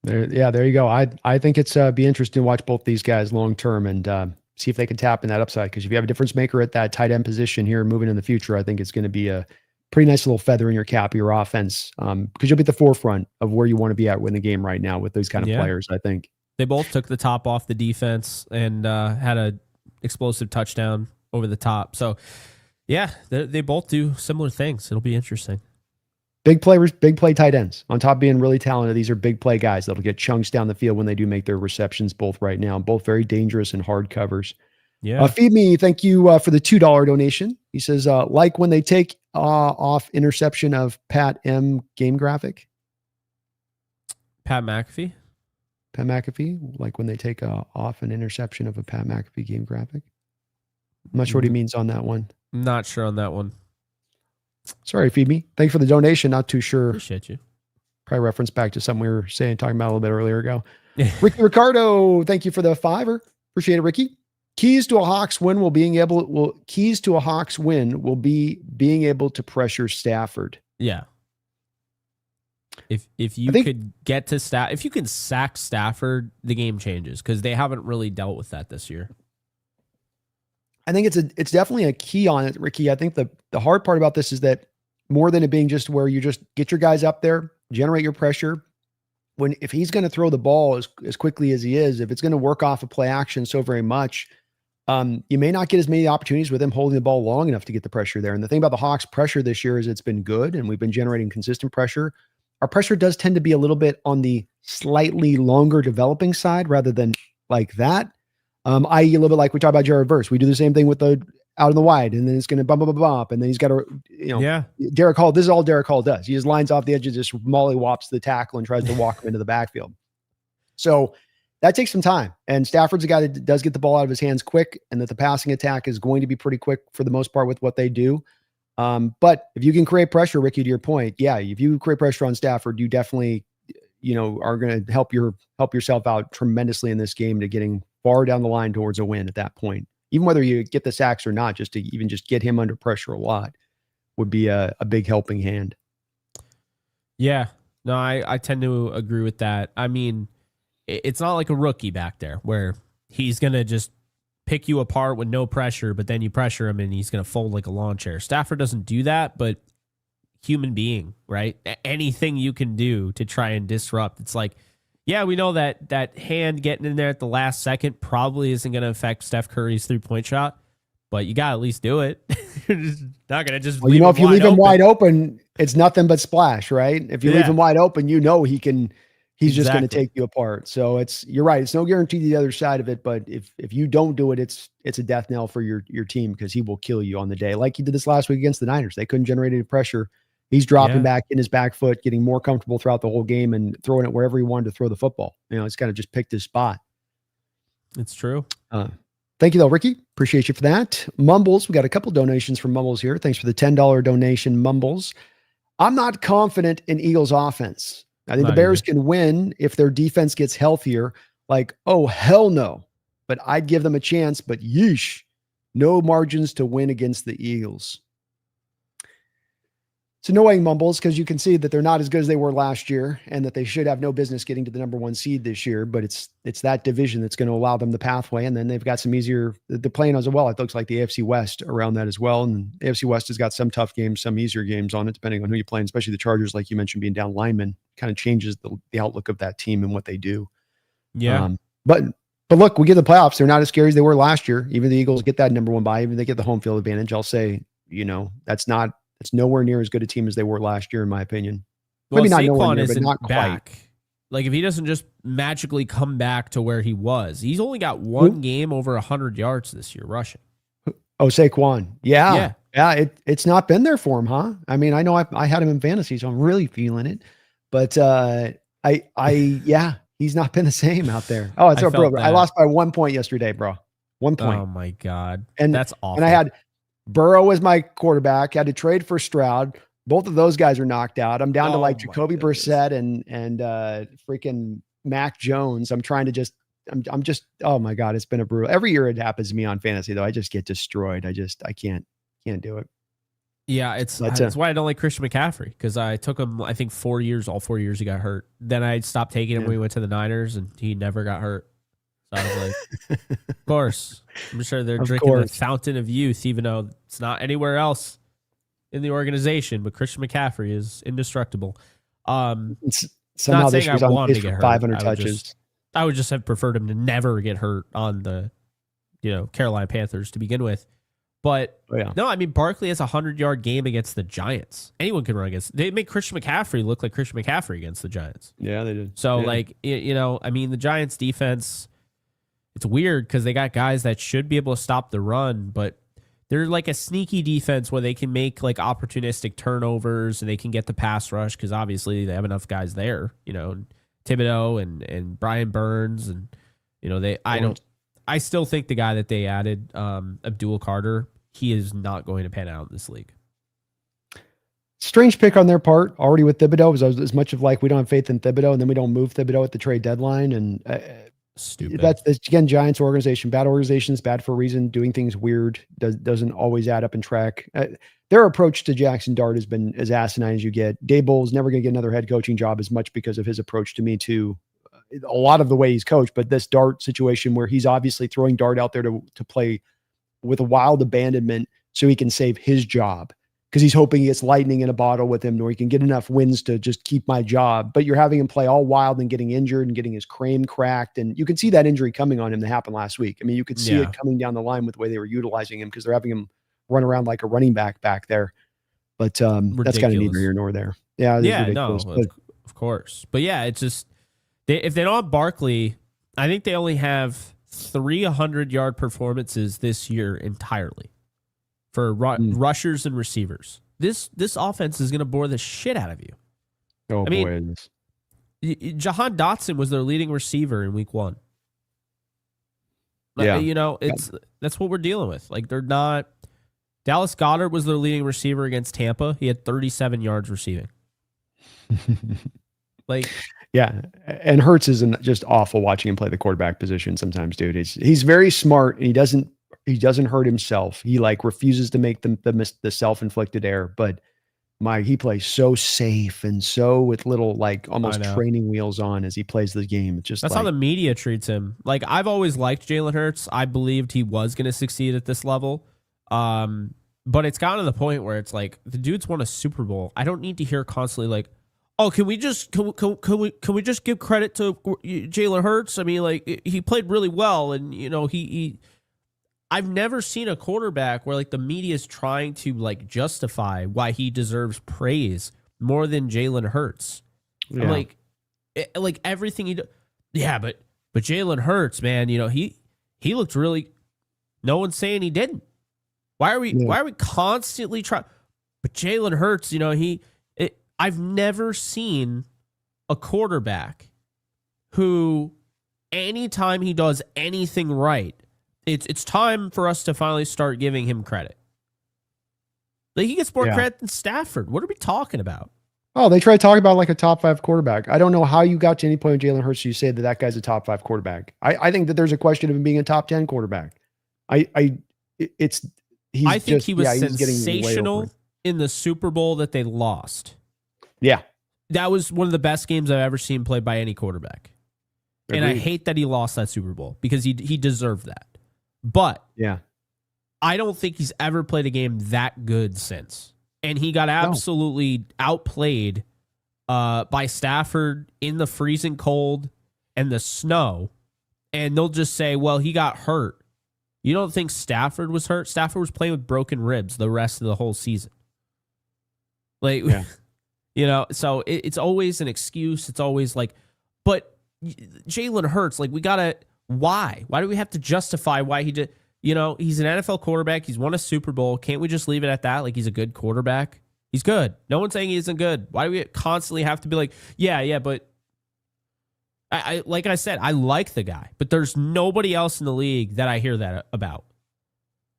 There you go. I think it's be interesting to watch both these guys long term and see if they can tap in that upside. Because if you have a difference maker at that tight end position here moving in the future, I think it's going to be a pretty nice little feather in your cap, your offense, because you'll be at the forefront of where you want to be at in the game right now with those kind of players, I think.
They both took the top off the defense and had a explosive touchdown over the top. So, yeah, they both do similar things. It'll be interesting.
Big players, big play tight ends. On top of being really talented, these are big play guys that'll get chunks down the field when they do make their receptions, both right now. Both very dangerous and hard covers.
Yeah.
Feed Me, thank you for the $2 donation. He says, like when they take off interception of Pat M game graphic.
Pat McAfee?
Pat McAfee, like when they take off an interception of a Pat McAfee game graphic. I'm not sure what he means on that one.
Not sure on that one.
Sorry, Feed Me. Thanks for the donation. Not too sure.
Appreciate you.
Probably reference back to something we were talking about a little bit earlier ago. Ricky Ricardo, thank you for the $5. Appreciate it, Ricky. Keys to a Hawks win will be being able to pressure Stafford.
Yeah. If you could get to if you can sack Stafford, the game changes because they haven't really dealt with that this year.
I think it's definitely a key on it, Ricky. I think the hard part about this is that more than it being just where you just get your guys up there, generate your pressure. If he's going to throw the ball as quickly as he is, if it's going to work off of play action so very much, you may not get as many opportunities with him holding the ball long enough to get the pressure there. And the thing about the Hawks pressure this year is it's been good and we've been generating consistent pressure. Our pressure does tend to be a little bit on the slightly longer developing side rather than like that. I.e. a little bit like we talk about Jared Verse. We do the same thing with the out in the wide, and then it's going to bump, and then he's got to, Derek Hall. This is all Derek Hall does. He just lines off the edge and just mollywops the tackle and tries to walk him into the backfield. So that takes some time. And Stafford's a guy that does get the ball out of his hands quick, and that the passing attack is going to be pretty quick for the most part with what they do. But if you can create pressure, Ricky, to your point, if you create pressure on Stafford, you definitely, are going to help yourself out tremendously in this game to getting far down the line towards a win at that point. Even whether you get the sacks or not, just to even just get him under pressure a lot would be a big helping hand.
Yeah, no, I tend to agree with that. I mean, it's not like a rookie back there where he's going to just pick you apart with no pressure, but then you pressure him and he's going to fold like a lawn chair. Stafford doesn't do that, but human being, right? Anything you can do to try and disrupt. It's like, yeah, we know that hand getting in there at the last second probably isn't going to affect Steph Curry's 3-point shot, but you got to at least do it. You're just not going to just
Well, if you leave him wide open, it's nothing but splash, right? If you leave him wide open, he's just going to take you apart. So you're right. It's no guarantee the other side of it, but if you don't do it, it's a death knell for your team because he will kill you on the day. Like he did this last week against the Niners. They couldn't generate any pressure. He's dropping back in his back foot, getting more comfortable throughout the whole game and throwing it wherever he wanted to throw the football. He's kind of just picked his spot.
It's true.
Thank you though, Ricky. Appreciate you for that. Mumbles, we got a couple donations from Mumbles here. Thanks for the $10 donation, Mumbles. I'm not confident in Eagles offense. I think the Bears can win if their defense gets healthier. Like, oh, hell no. But I'd give them a chance, but yeesh. No margins to win against the Eagles. It's annoying, Mumbles, because you can see that they're not as good as they were last year and that they should have no business getting to the number 1 seed this year, but it's that division that's going to allow them the pathway. And then they've got some easier, they're playing as well. It looks like the AFC West around that as well. And the AFC West has got some tough games, some easier games on it, depending on who you're playing, especially the Chargers, like you mentioned, being down linemen kind of changes the outlook of that team and what they do.
Yeah.
But look, we get the playoffs. They're not as scary as they were last year. Even the Eagles get that number 1 bye, even they get the home field advantage. I'll say, it's nowhere near as good a team as they were last year, in my opinion.
Well,
maybe not
Saquon
nowhere near,
isn't
but not
back.
quite.
Like if he doesn't just magically come back to where he was, he's only got one game over 100 yards this year rushing.
Oh, Saquon. Yeah. It's not been there for him, huh? I mean, I know I had him in fantasy, so I'm really feeling it. But he's not been the same out there. Oh, it's bro. I lost by 1 point yesterday, bro. 1 point.
Oh my God.
And
that's awful.
And I had Burrow as my quarterback, had to trade for Stroud. Both of those guys are knocked out. I'm down to like Jacoby Brissett and freaking Mac Jones. I'm trying to I'm just, oh my God, it's been a brutal. Every year it happens to me on fantasy though. I just get destroyed. I can't do it.
Yeah, that's why I don't like Christian McCaffrey, because I took him, I think 4 years. All 4 years he got hurt. Then I stopped taking him when we went to the Niners, and he never got hurt. So I was like, of course. I'm sure they're drinking the fountain of youth, even though it's not anywhere else in the organization. But Christian McCaffrey is indestructible.
Somehow
not
this
saying
was
I
on
wanted
pace
to get
for
hurt.
500 touches.
I would just have preferred him to never get hurt on the, Carolina Panthers to begin with. But no, I mean, Barkley has a 100-yard game against the Giants. Anyone can run against. They make Christian McCaffrey look like Christian McCaffrey against the Giants.
Yeah, they did.
So I mean, the Giants defense, it's weird because they got guys that should be able to stop the run, but they're like a sneaky defense where they can make like opportunistic turnovers and they can get the pass rush because obviously they have enough guys there, Thibodeau and Brian Burns and I still think the guy that they added, Abdul Carter, he is not going to pan out in this league.
Strange pick on their part already with Thibodeau. As much of like we don't have faith in Thibodeau and then we don't move Thibodeau at the trade deadline and
stupid.
That's again Giants organization. Bad organizations, bad for a reason. Doing things weird doesn't always add up in track. Their approach to Jackson Dart has been as asinine as you get. Daboll's never going to get another head coaching job as much because of his approach to me too. A lot of the way he's coached, but this Dart situation where he's obviously throwing Dart out there to play with a wild abandonment so he can save his job because he's hoping he gets lightning in a bottle with him or he can get enough wins to just keep my job. But you're having him play all wild and getting injured and getting his crane cracked. And you can see that injury coming on him that happened last week. I mean, you could see it coming down the line with the way they were utilizing him because they're having him run around like a running back there. But that's kind of neither here nor there. Yeah.
No, of course. But yeah, it's just, if they don't have Barkley, I think they only have 300-yard performances this year entirely for rushers and receivers. This offense is going to bore the shit out of you.
Oh, boy.
Jahan Dotson was their leading receiver in week 1.
Yeah.
That's what we're dealing with. Like, they're not. Dallas Goedert was their leading receiver against Tampa. He had 37 yards receiving.
Yeah, and Hurts isn't just awful watching him play the quarterback position sometimes, dude. He's very smart and he doesn't hurt himself. He like refuses to make the self-inflicted error, but He plays so safe and so with little like
I
almost
know.
training wheels on as he plays the game. It's just
That's
like
how the media treats him. Like, I've always liked Jalen Hurts. I believed he was going to succeed at this level. But it's gotten to the point where it's like the dude's won a Super Bowl. I don't need to hear constantly like, "Oh, can we just give credit to Jalen Hurts? I mean, like he played really well, and he I've never seen a quarterback where like the media is trying to like justify why he deserves praise more than Jalen Hurts.
yeah.
I'm like everything he do. Yeah, but Jalen Hurts, man, he looked really. No one's saying he didn't. Why are we constantly trying? But Jalen Hurts, I've never seen a quarterback who, anytime he does anything right, it's time for us to finally start giving him credit. Like, he gets more credit than Stafford. What are we talking about?
Oh, they try to talk about like a top 5 quarterback. I don't know how you got to any point with Jalen Hurts. You say that guy's a top 5 quarterback. I think that there's a question of him being a top 10 quarterback.
I think he was sensational in the Super Bowl that they lost.
Yeah.
That was one of the best games I've ever seen played by any quarterback.
Agreed.
And I hate that he lost that Super Bowl because he deserved that. But
yeah,
I don't think he's ever played a game that good since. And he got absolutely outplayed by Stafford in the freezing cold and the snow. And they'll just say, well, he got hurt. You don't think Stafford was hurt? Stafford was playing with broken ribs the rest of the whole season. Like, so it's always an excuse. It's always like, but Jalen Hurts, like, why? Why do we have to justify why he did? He's an NFL quarterback. He's won a Super Bowl. Can't we just leave it at that? Like, he's a good quarterback. He's good. No one's saying he isn't good. Why do we constantly have to be like, yeah, but I like I said, I like the guy, but there's nobody else in the league that I hear that about.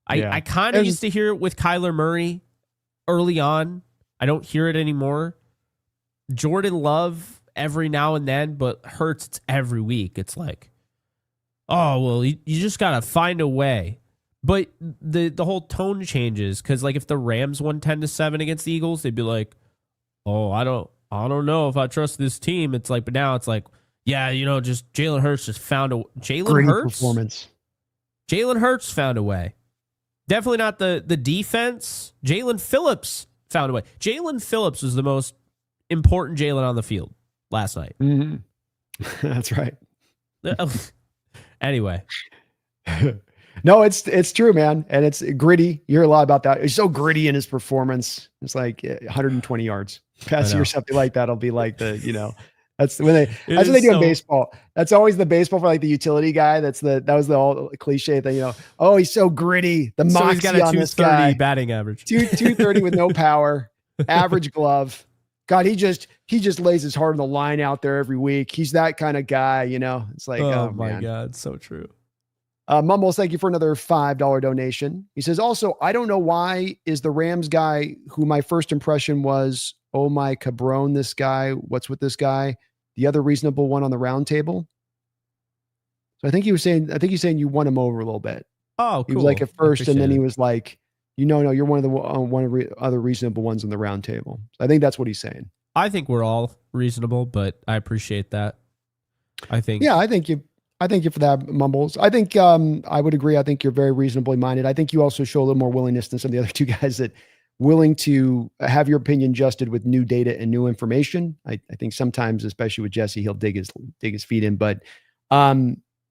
I kind of used to hear it with Kyler Murray early on. I don't hear it anymore. Jordan Love every now and then, but Hurts, it's every week. It's like, oh, well, you just got to find a way. But the whole tone changes because, like, if the Rams won 10-7 against the Eagles, they'd be like, oh, I don't know if I trust this team. It's like, but now it's like, yeah, just Jalen Hurts just found a
performance.
Jalen Hurts found a way. Definitely not the defense. Jalen Phillips found a way. Jalen Phillips was the most important Jalen on the field last night.
Mm-hmm. That's right.
Anyway.
No, it's true, man. And it's gritty. You hear a lot about that. He's so gritty in his performance. It's like 120 yards passing or something like that. It'll be like that's when they do in baseball. That's always the baseball for like the utility guy. That was the old cliche thing, oh, he's so gritty. The moxie
he's got a
on this guy.
batting average.
230 with no power, average glove. God, he just lays his heart on the line out there every week. He's that kind of guy, It's like, oh
my
man.
God, so true.
Mumbles, thank you for another $5 donation. He says, also, I don't know why is the Rams guy who my first impression was, oh my cabron, this guy, what's with this guy? The other reasonable one on the round table. So I think he's saying you won him over a little bit.
Oh, cool.
He was like at first, and then he was like, no, you're one of the other reasonable ones on the round table. So I think that's what he's saying.
I think we're all reasonable, but I appreciate that. I think you for that, Mumbles. I think I would agree. I think you're very reasonably minded. I think you also show a little more willingness than some of the other two guys that willing to have your opinion adjusted with new data and new information. I think sometimes, especially with Jesse, he'll dig his feet in, but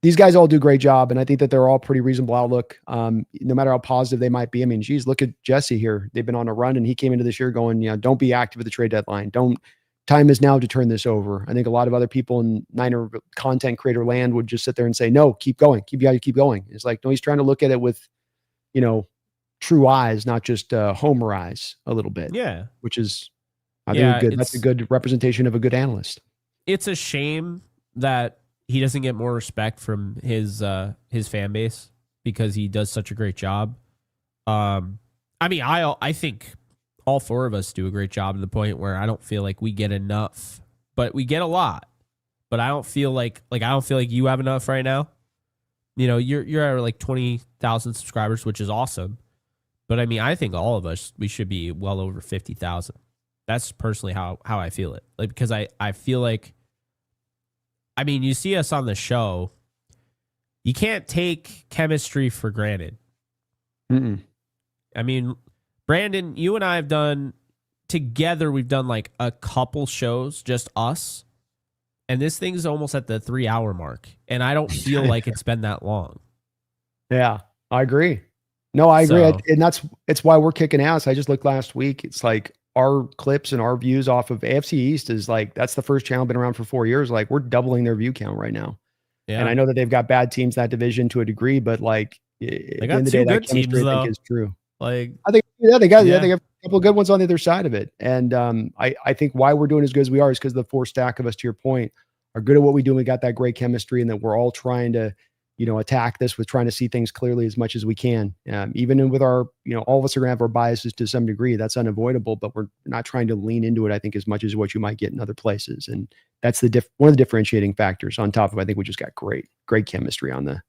these guys all do a great job. And I think that they're all pretty reasonable outlook. No matter how positive they might be. I mean, geez, look at Jesse here. They've been on a run and he came into this year going, don't be active at the trade deadline. Time is now to turn this over. I think a lot of other people in Niner content creator land would just sit there and say, no, keep going. Keep going. It's like, no, he's trying to look at it with, true eyes, not just homer eyes a little bit. Yeah.
Which is, I think good. That's a good representation of a good analyst. It's
a shame that he doesn't get more respect from his fan base because he does such a great job. I think all four of us do a great job to the point where I don't feel like we get enough, but we get a lot. But I don't feel like you have enough right now. You're at like 20,000 subscribers, which is awesome. But I think all of us, we should be well over 50,000. That's personally how I feel it. Like, because I feel like, I mean, you see us on the show. You can't take chemistry for granted.
Mm-mm.
I mean, Brandon, you and I have done together, we've done like a couple shows, just us. And this thing's almost at the 3-hour mark. And I don't feel like it's been that long.
Yeah, I agree. No, I agree.
So-
And it's why we're kicking ass. I just looked last week. It's like our clips and our views off of AFC East is like, that's the first channel been around for 4 years. Like we're doubling their view count right now.
Yeah.
And I know that they've got bad teams in that division to a degree, but like at the
got
end of the
two
day, that
good teams,
chemistry I think
though.
is true.
Like,
I think they got
Yeah.
they have a couple of good ones on the other side of it. And I think why we're doing as good as we are is because the 4 stack of us, to your point, are good at what we do. And we got that great chemistry, and that we're all trying to, attack this with trying to see things clearly as much as we can. Even with our, all of us are gonna have our biases to some degree. That's unavoidable, but we're not trying to lean into it, I think, as much as what you might get in other places. And that's one of the differentiating factors. On top of, I think we just got great chemistry on the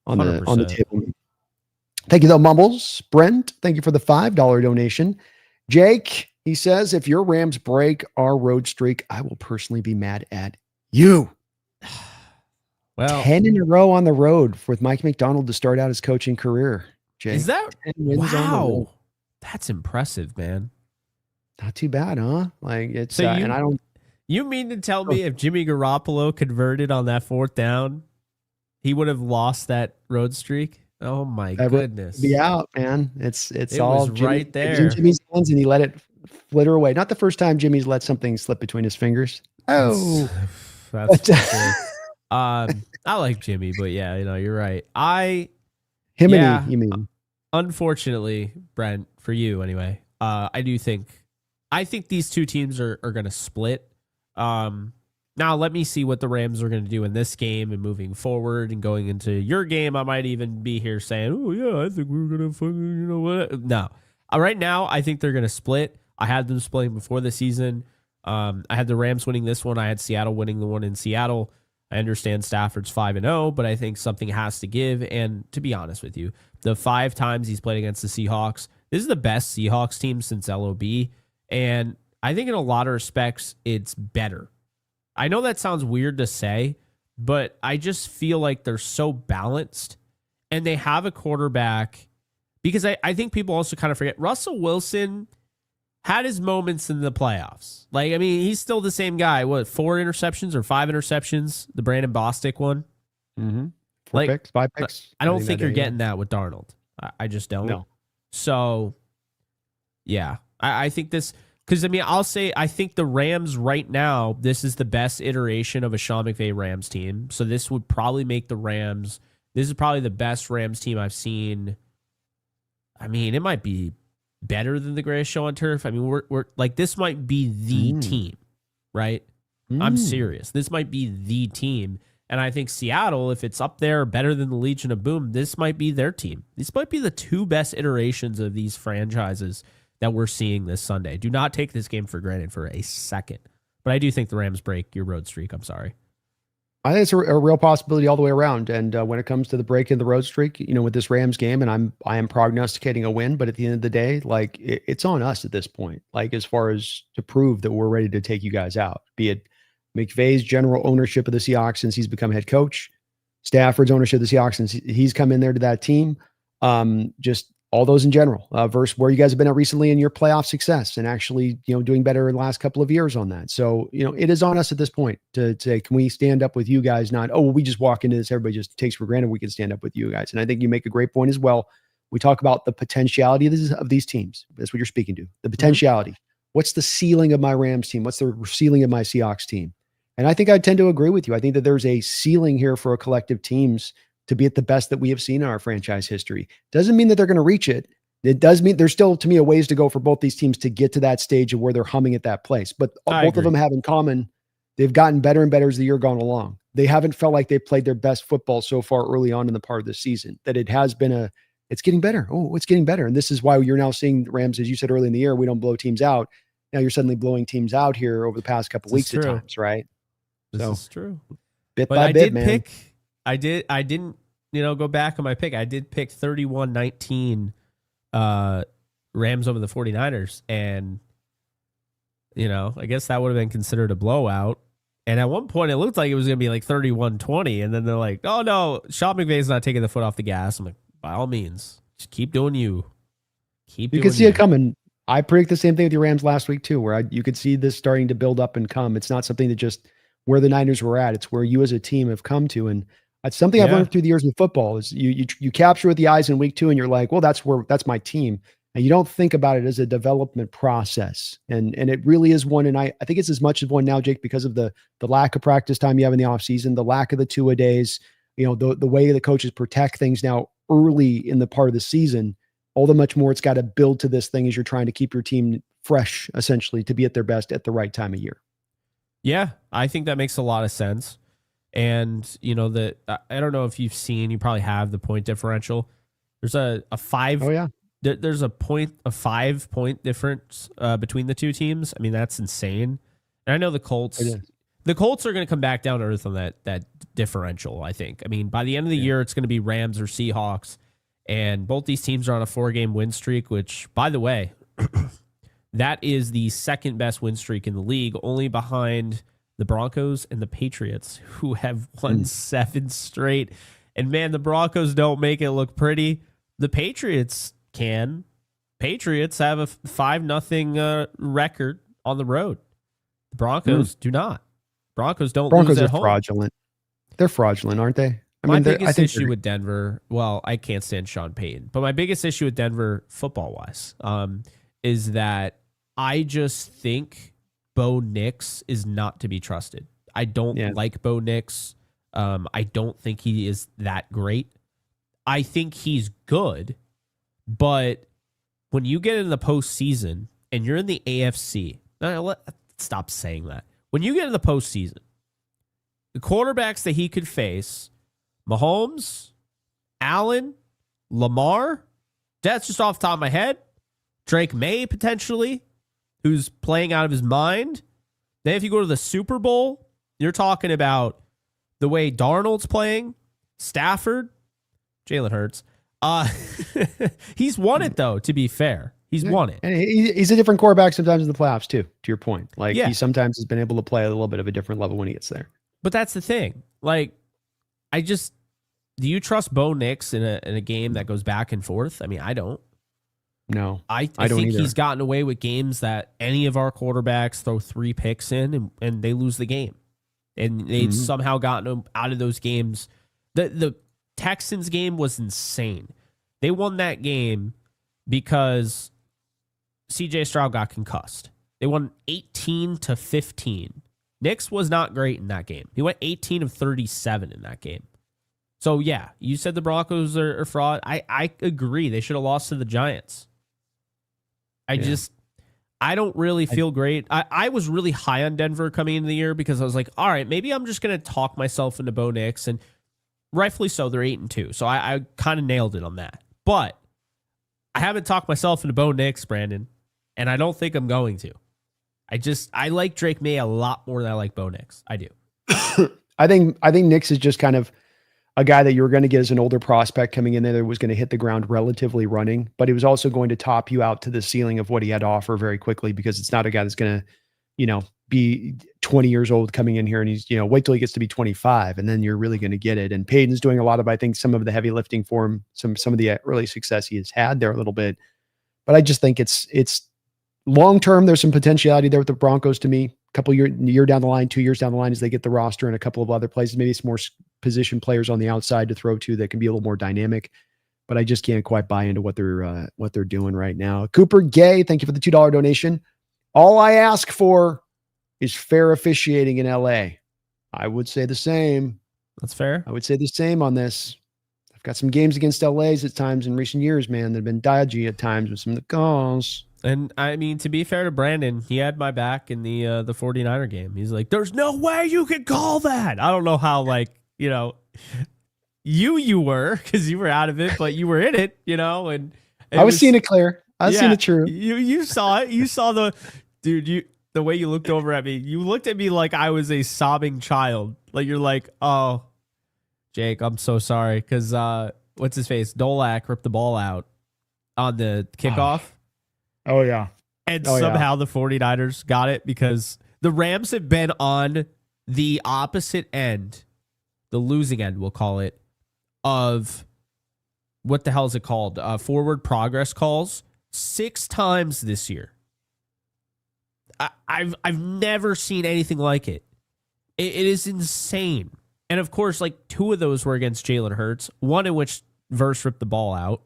100%.
table. Thank you, though, Mumbles. Brent, thank you for the $5 donation. Jake, he says, if your Rams break our road streak, I will personally be mad at you.
well,
10 in a row on the road with Mike McDonald to start out his coaching career. Jake,
is that
10 wins on the road.
wow? That's impressive, man.
Not too bad, huh? Like it's
So
and I don't.
You mean to tell me if Jimmy Garoppolo converted on that 4th down, he would have lost that road streak? Oh my goodness!
Be out, man. It's
It
all
was
Jimmy,
right
it was
there.
in Jimmy's hands, and he let it flitter away. Not the first time Jimmy's let something slip between his fingers. Oh,
that's I like Jimmy, but yeah, you're right.
him
Yeah.
and he. You mean?
Unfortunately, Brent, for you anyway, I think these two teams are going to split. Now let me see what the Rams are going to do in this game and moving forward and going into your game. I might even be here saying, oh yeah, I think we're going to fucking, what? No, right now, I think they're going to split. I had them splitting before the season. I had the Rams winning this one. I had Seattle winning the one in Seattle. I understand Stafford's 5-0, but I think something has to give. And to be honest with you, the 5 times he's played against the Seahawks, this is the best Seahawks team since LOB. And I think in a lot of respects, it's better. I know that sounds weird to say, but I just feel like they're so balanced and they have a quarterback, because I think people also kind of forget Russell Wilson had his moments in the playoffs. Like, I mean, he's still the same guy. What, 4 interceptions or 5 interceptions? The Brandon Bostic one?
Mm-hmm. 4 picks, 5 picks.
I don't think you're getting that with Darnold. I just don't.
No.
So, yeah, I think this, because, I mean, I'll say I think the Rams right now, this is the best iteration of a Sean McVay Rams team. So this would probably make the Rams, this is probably the best Rams team I've seen. I mean, it might be better than the greatest show on turf. I mean, we're like, this might be the team, right? I'm serious. This might be the team. And I think Seattle, if it's up there better than the Legion of Boom, this might be their team. This might be the 2 best iterations of these franchises that we're seeing this Sunday. Do not take this game for granted for a second. But I do think the Rams break your road streak. I'm sorry.
I think it's a real possibility all the way around. And when it comes to the break in the road streak, with this Rams game, and I am prognosticating a win, but at the end of the day, like it's on us at this point, like as far as to prove that we're ready to take you guys out, be it McVay's general ownership of the Seahawks since he's become head coach, Stafford's ownership of the Seahawks since he's come in there to that team, just all those in general, versus where you guys have been at recently in your playoff success and actually, doing better in the last couple of years on that. So, it is on us at this point to say, can we stand up with you guys? Not, oh, well, we just walk into this, everybody just takes for granted we can stand up with you guys. And I think you make a great point as well. We talk about the potentiality of these teams. That's what you're speaking to, the potentiality. What's the ceiling of my Rams team? What's the ceiling of my Seahawks team? And I think I tend to agree with you. I think that there's a ceiling here for a collective teams to be at the best that we have seen in our franchise history. Doesn't mean that they're going to reach it. It does mean there's still, to me, a ways to go for both these teams to get to that stage of where they're humming at that place. But both of them have in common, they've gotten better and better as the year gone along. They haven't felt like they played their best football so far early on in the part of the season, that it has been it's getting better. Oh, it's getting better. And this is why you're now seeing the Rams, as you said early in the year, we don't blow teams out. Now you're suddenly blowing teams out here over the past couple weeks at times, right?
This is true.
Bit
but
by
I
bit,
did
man.
I didn't, go back on my pick. I did pick 31-19 Rams over the 49ers. And I guess that would have been considered a blowout. And at one point, it looked like it was going to be like 31-20. And then they're like, oh, no, Sean McVay's not taking the foot off the gas. I'm like, by all means, just keep doing you.
You can see it coming. I predict the same thing with your Rams last week, too, where you could see this starting to build up and come. It's not something that just where the Niners were at. It's where you as a team have come to. And that's something I've learned through the years with football is you capture with the eyes in week 2 and you're like, well, that's my team. And you don't think about it as a development process. And it really is one. And I think it's as much as one now, Jake, because of the lack of practice time you have in the offseason, the lack of the 2-a-days, the way the coaches protect things now early in the part of the season, all the much more it's got to build to this thing as you're trying to keep your team fresh, essentially, to be at their best at the right time of year.
Yeah, I think that makes a lot of sense. And, I don't know if you've seen, you probably have the point differential. There's a 5.
Oh, yeah.
There's a 5-point difference between the two teams. I mean, that's insane. And I know the Colts are going to come back down to earth on that differential, I think. I mean, by the end of the year, it's going to be Rams or Seahawks. And both these teams are on a 4-game win streak, which, by the way, that is the second best win streak in the league, only behind the Broncos and the Patriots, who have won 7 straight. And, man, the Broncos don't make it look pretty. The Patriots can. Patriots have a 5-0 record on the road. The Broncos do not. Broncos lose at home.
Fraudulent. They're fraudulent, aren't they?
My biggest issue with Denver, well, I can't stand Sean Payton, but my biggest issue with Denver football-wise is that I just think Bo Nix is not to be trusted. I don't like Bo Nix. I don't think he is that great. I think he's good, but when you get in the postseason and you're in the AFC, stop saying that. When you get in the postseason, the quarterbacks that he could face, Mahomes, Allen, Lamar, that's just off the top of my head. Drake May, potentially, who's playing out of his mind. Then if you go to the Super Bowl, you're talking about the way Darnold's playing, Stafford, Jalen Hurts. He's won it, though, to be fair. He's won it.
And he's a different quarterback sometimes in the playoffs, too, to your point. He sometimes has been able to play at a little bit of a different level when he gets there.
But that's the thing. Do you trust Bo Nix in a game that goes back and forth? I mean, I don't.
No,
I
don't
think
either.
He's gotten away with games that any of our quarterbacks throw 3 picks in and they lose the game. And they've somehow gotten them out of those games. The Texans game was insane. They won that game because CJ Stroud got concussed. They won 18-15. Nix was not great in that game. He went 18 of 37 in that game. So, yeah, you said the Broncos are fraud. I agree. They should have lost to the Giants. I don't really feel great. I was really high on Denver coming into the year because I was like, all right, maybe I'm just going to talk myself into Bo Nix. And rightfully so, they're 8-2. So I kind of nailed it on that. But I haven't talked myself into Bo Nix, Brandon, and I don't think I'm going to. I like Drake May a lot more than I like Bo Nix. I do.
I think Nix is just kind of a guy that you were going to get as an older prospect coming in there that was going to hit the ground relatively running, but he was also going to top you out to the ceiling of what he had to offer very quickly because it's not a guy that's going to, be 20 years old coming in here and he's, wait till he gets to be 25 and then you're really going to get it. And Payton's doing a lot of, I think, some of the heavy lifting for him, some of the early success he has had there a little bit. But I just think it's long-term. There's some potentiality there with the Broncos to me. Year down the line, 2 years down the line, as they get the roster and a couple of other places, maybe some more position players on the outside to throw to that can be a little more dynamic. But I just can't quite buy into what they're doing right now. Cooper Gay, thank you for the $2 donation. All I ask for is fair officiating in LA. I would say the same.
That's fair.
I would say the same on this. I've got some games against LA's at times in recent years, man, that have been dodgy at times with some of the calls.
And I mean, to be fair to Brandon, he had my back in the 49er game. He's like, there's no way you could call that. I don't know how, you were, because you were out of it, but you were in it, and
I was seeing it clear. I was seeing it true.
You saw it. You saw the way you looked over at me. You looked at me like I was a sobbing child. Like you're like, oh, Jake, I'm so sorry. Because what's his face? Dolak ripped the ball out on the kickoff.
Oh, yeah.
And somehow the 49ers got it because the Rams have been on the opposite end, the losing end, we'll call it, of what the hell is it called? Forward progress calls 6 times this year. I've never seen anything like it. It is insane. And of course, like 2 of those were against Jalen Hurts. One in which Verse ripped the ball out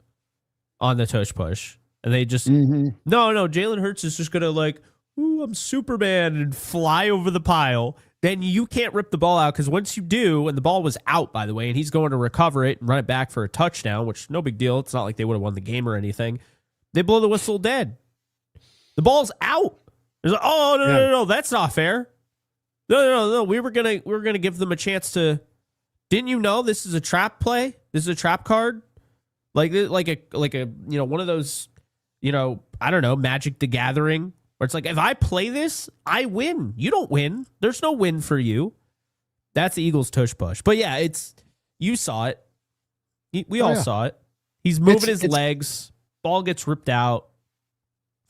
on the tush push. And they just, no, Jalen Hurts is just going to like, ooh, I'm Superman and fly over the pile. Then you can't rip the ball out because once you do, and the ball was out, by the way, and he's going to recover it and run it back for a touchdown, which no big deal. It's not like they would have won the game or anything. They blow the whistle dead. The ball's out. It's like, oh, no, that's not fair. No. We were gonna give them a chance to. Didn't you know this is a trap play? This is a trap card, like a one of those, I don't know, Magic the Gathering, where it's like if I play this, I win. You don't win. There's no win for you. That's the Eagles tush push. But yeah, you saw it. We all saw it. He's moving his legs. Ball gets ripped out.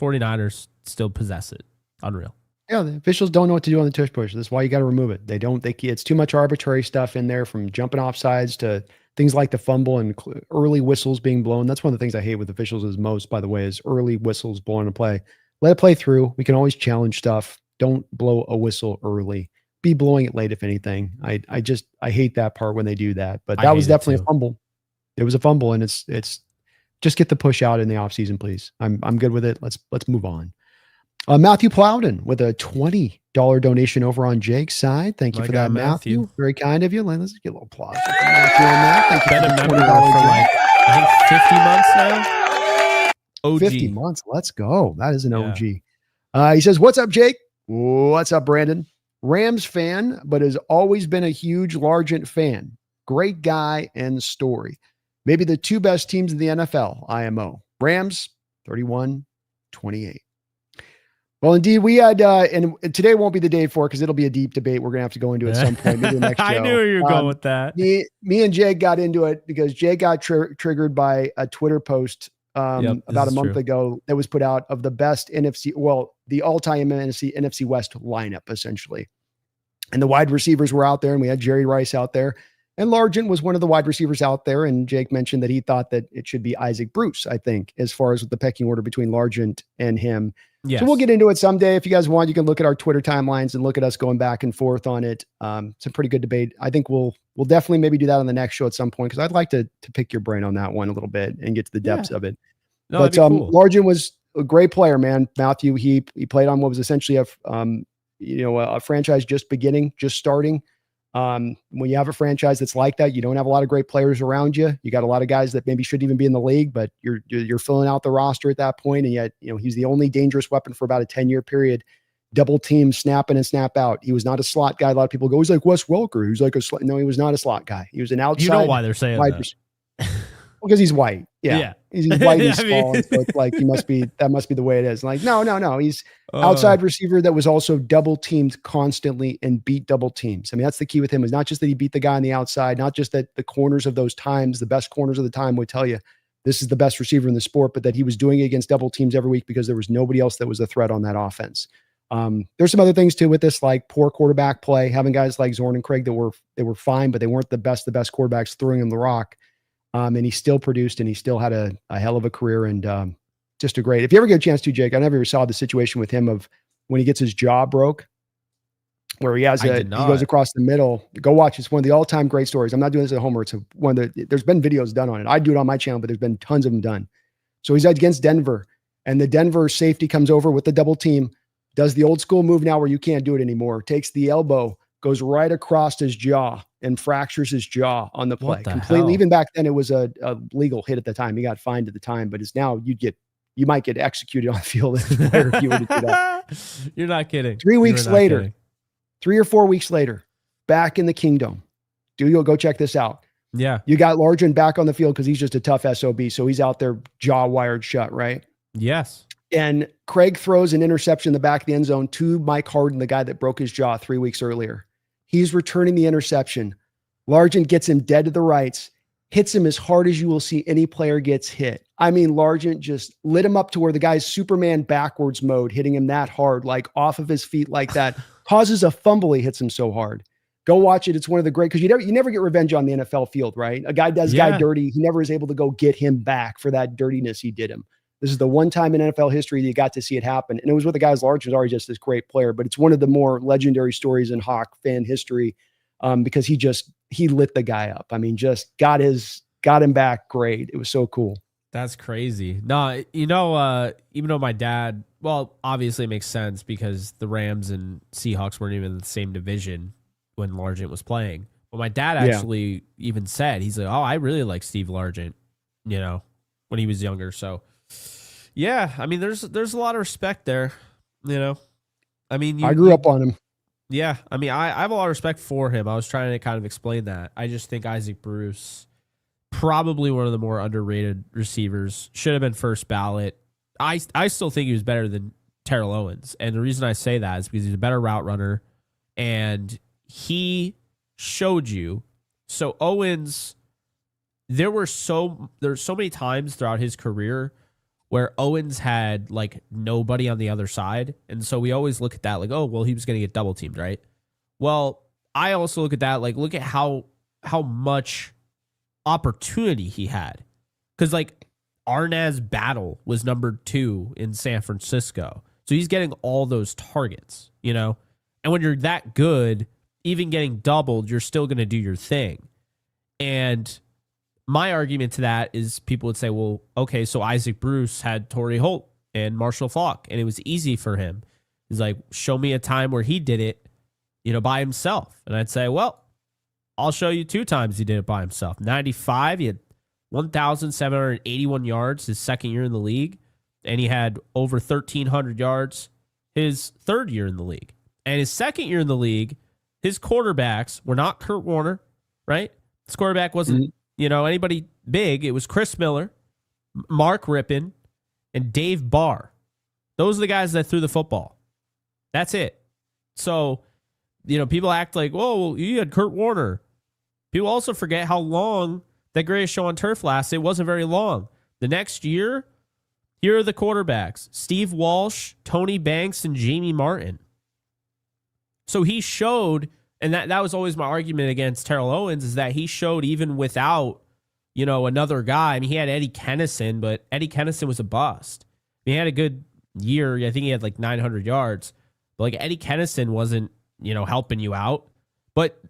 49ers still possess it. Unreal.
Yeah, the officials don't know what to do on the tush push. That's why you got to remove it. It's too much arbitrary stuff in there, from jumping off sides to things like the fumble and early whistles being blown. That's one of the things I hate with officials is most, by the way, is early whistles blowing a play. Let it play through. We can always challenge stuff. Don't blow a whistle early. Be blowing it late, if anything. I hate that part when they do that. But that was definitely a fumble. It was a fumble, and it's just get the push out in the offseason, please. I'm good with it. Let's move on. Matthew Plowden with a $20 donation over on Jake's side. Thank you for that, Matthew. Very kind of you. Let's get a little applause for Matthew on that. Thank you.
Been a member for like, I think 50 months now. OG.
50 months. Let's go. That is an OG. He says, what's up, Jake? What's up, Brandon? Rams fan, but has always been a huge Largent fan. Great guy and story. Maybe the 2 best teams in the NFL, IMO. Rams, 31-28. Well, indeed, we had, and today won't be the day for it because it'll be a deep debate we're going to have to go into at some point. Maybe the next show.
I knew you were going with that.
Me and Jake got into it because Jake got triggered by a Twitter post about a month ago that was put out of the best the all-time NFC West lineup, essentially. And the wide receivers were out there, and we had Jerry Rice out there. And Largent was one of the wide receivers out there. And Jake mentioned that he thought that it should be Isaac Bruce, I think, as far as the pecking order between Largent and him. Yes. So we'll get into it someday. If you guys want, you can look at our Twitter timelines and look at us going back and forth on it. It's a pretty good debate. I think we'll definitely maybe do that on the next show at some point, because I'd like to pick your brain on that one a little bit and get to the depths of it. No, but cool. Largent was a great player, man. Matthew, he played on what was essentially a franchise just beginning, just starting. When you have a franchise that's like that, you don't have a lot of great players around you. You got a lot of guys that maybe shouldn't even be in the league, but you're filling out the roster at that point. And yet, he's the only dangerous weapon for about a 10-year period. Double team, snap in and snap out. He was not a slot guy. A lot of people go, he's like Wes Welker. He's like no, he was not a slot guy. He was an outside. You know why they're saying that? Because he's white. Yeah. He's white and small. And so it's like that must be the way it is. Like, no. He's outside receiver that was also double teamed constantly and beat double teams. I mean, that's the key with him, is not just that he beat the guy on the outside, not just that the corners of those times, the best corners of the time would tell you this is the best receiver in the sport, but that he was doing it against double teams every week because there was nobody else that was a threat on that offense. There's some other things too with this, like poor quarterback play, having guys like Zorn and Craig that were fine, but they weren't the best quarterbacks throwing him the rock. And he still produced, and he still had a hell of a career, and just a great. If you ever get a chance to, Jake, I never saw the situation with him of when he gets his jaw broke, where he goes across the middle. Go watch. It's one of the all-time great stories. I'm not doing this at Homer. It's there's been videos done on it. I do it on my channel, but there's been tons of them done. So he's against Denver, and the Denver safety comes over with the double team, does the old school move now where you can't do it anymore, takes the elbow, goes right across his jaw and fractures his jaw on the play completely. Hell? Even back then, it was a legal hit at the time. He got fined at the time, but it's now you might get executed on the field if you were to do that.
You're not kidding.
3 weeks later, 3 or 4 weeks later, back in the Kingdom. Go check this out.
Yeah.
You got Largent back on the field because he's just a tough SOB. So he's out there jaw wired shut, right?
Yes.
And Craig throws an interception in the back of the end zone to Mike Harden, the guy that broke his jaw 3 weeks earlier. He's returning the interception. Largent gets him dead to the rights, hits him as hard as you will see any player gets hit. I mean, Largent just lit him up to where the guy's Superman backwards mode, hitting him that hard, like off of his feet like that, causes a fumble. He hits him so hard. Go watch it. It's one of the great, because you never get revenge on the NFL field, right? A guy does guy dirty. He never is able to go get him back for that dirtiness he did him. This is the one time in NFL history that you got to see it happen. And it was with a guy as large, who's already just this great player, but it's one of the more legendary stories in Hawk fan history, because he lit the guy up. I mean, just got him back great. It was so cool.
That's crazy. No, even though my dad, well, obviously it makes sense because the Rams and Seahawks weren't even in the same division when Largent was playing. But my dad actually even said, he's like, oh, I really like Steve Largent, when he was younger. So, yeah, I mean, there's a lot of respect there, I mean,
I grew up on him.
Yeah, I mean, I have a lot of respect for him. I was trying to kind of explain that. I just think Isaac Bruce, probably one of the more underrated receivers, should have been first ballot. I still think he was better than Terrell Owens. And the reason I say that is because he's a better route runner. And he showed you. So Owens, there's so many times throughout his career where Owens had like nobody on the other side. And so we always look at that like, oh, well, he was going to get double teamed, right? Well, I also look at that like, look at how much opportunity he had. Because like Arnaz Battle was number 2 in San Francisco. So he's getting all those targets, And when you're that good, even getting doubled, you're still going to do your thing. And my argument to that is people would say, well, okay, so Isaac Bruce had Torrey Holt and Marshall Faulk, and it was easy for him. He's like, show me a time where he did it, by himself. And I'd say, well, I'll show you 2 times he did it by himself. 95, he had 1,781 yards his second year in the league, and he had over 1,300 yards his third year in the league. And his second year in the league, his quarterbacks were not Kurt Warner, right? His quarterback wasn't, anybody big. It was Chris Miller, Mark Rippon, and Dave Barr. Those are the guys that threw the football. That's it. So, people act like, whoa, you had Kurt Warner. People also forget how long that Greatest Show on Turf lasted. It wasn't very long. The next year, here are the quarterbacks: Steve Walsh, Tony Banks, and Jamie Martin. So he showed, and that was always my argument against Terrell Owens, is that he showed even without, another guy. I mean, he had Eddie Kennison, but Eddie Kennison was a bust. He had a good year. I think he had like 900 yards. But like Eddie Kennison wasn't, helping you out. But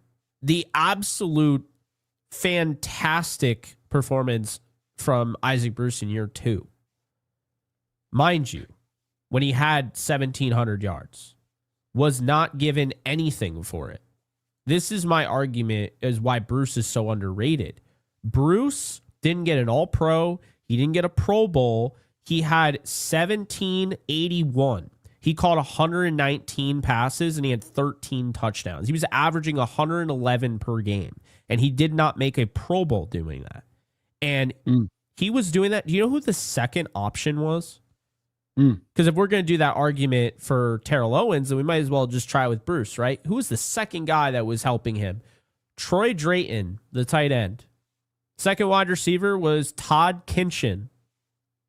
the absolute fantastic performance from Isaac Bruce in year 2. Mind you, when he had 1,700 yards, was not given anything for it. This is my argument as why Bruce is so underrated. Bruce didn't get an All-Pro. He didn't get a Pro Bowl. He had 1,781. He caught 119 passes, and he had 13 touchdowns. He was averaging 111 per game, and he did not make a Pro Bowl doing that. And he was doing that. Do you know who the second option was? Because if we're going to do that argument for Terrell Owens, then we might as well just try it with Bruce, right? Who was the second guy that was helping him? Troy Drayton, the tight end. Second wide receiver was Todd Kinchin,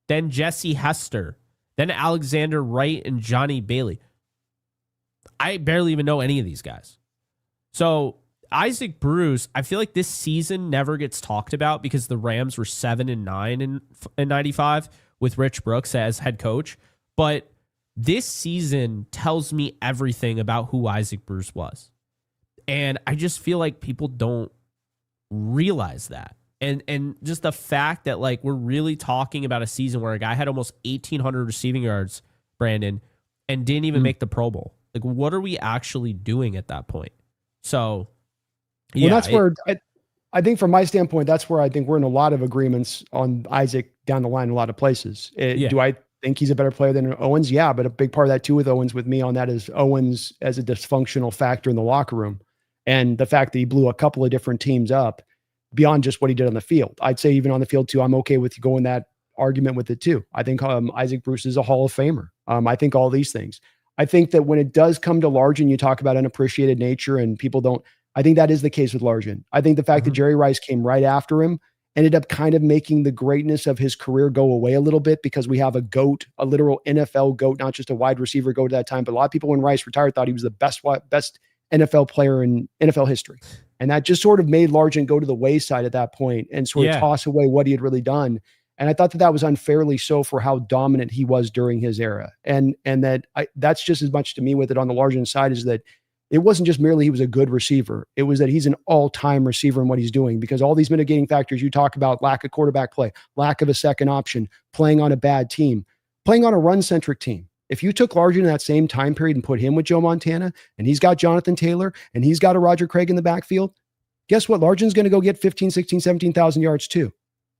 then Jesse Hester, then Alexander Wright and Johnny Bailey. I barely even know any of these guys. So Isaac Bruce, I feel like this season never gets talked about because the Rams were 7-9 in 95 with Rich Brooks as head coach. But this season tells me everything about who Isaac Bruce was. And I just feel like people don't realize that. And just the fact that like we're really talking about a season where a guy had almost 1,800 receiving yards, Brandon, and didn't even make the Pro Bowl. Like, what are we actually doing at that point? So, yeah.
Well, that's where I think from my standpoint, that's where I think we're in a lot of agreements on Isaac down the line in a lot of places. Do I think he's a better player than Owens? Yeah, but a big part of that too with Owens with me on that is Owens as a dysfunctional factor in the locker room. And the fact that he blew a couple of different teams up beyond just what he did on the field. I'd say even on the field too, I'm okay with going that argument with it too. I think Isaac Bruce is a Hall of Famer. I think all these things. I think that when it does come to Largent, you talk about unappreciated nature and people don't, I think that is the case with Largent. I think the fact that Jerry Rice came right after him ended up kind of making the greatness of his career go away a little bit because we have a GOAT, a literal NFL GOAT, not just a wide receiver GOAT at that time. But a lot of people, when Rice retired, thought he was the best NFL player in NFL history. And that just sort of made Largent go to the wayside at that point and sort of toss away what he had really done. And I thought that was unfairly so for how dominant he was during his era. And that's just as much to me with it on the Largent side is that it wasn't just merely he was a good receiver. It was that he's an all-time receiver in what he's doing, because all these mitigating factors you talk about, lack of quarterback play, lack of a second option, playing on a bad team, playing on a run-centric team. If you took Largent in that same time period and put him with Joe Montana, and he's got Jonathan Taylor, and he's got a Roger Craig in the backfield, guess what? Largent's going to go get 15, 16, 17,000 yards too.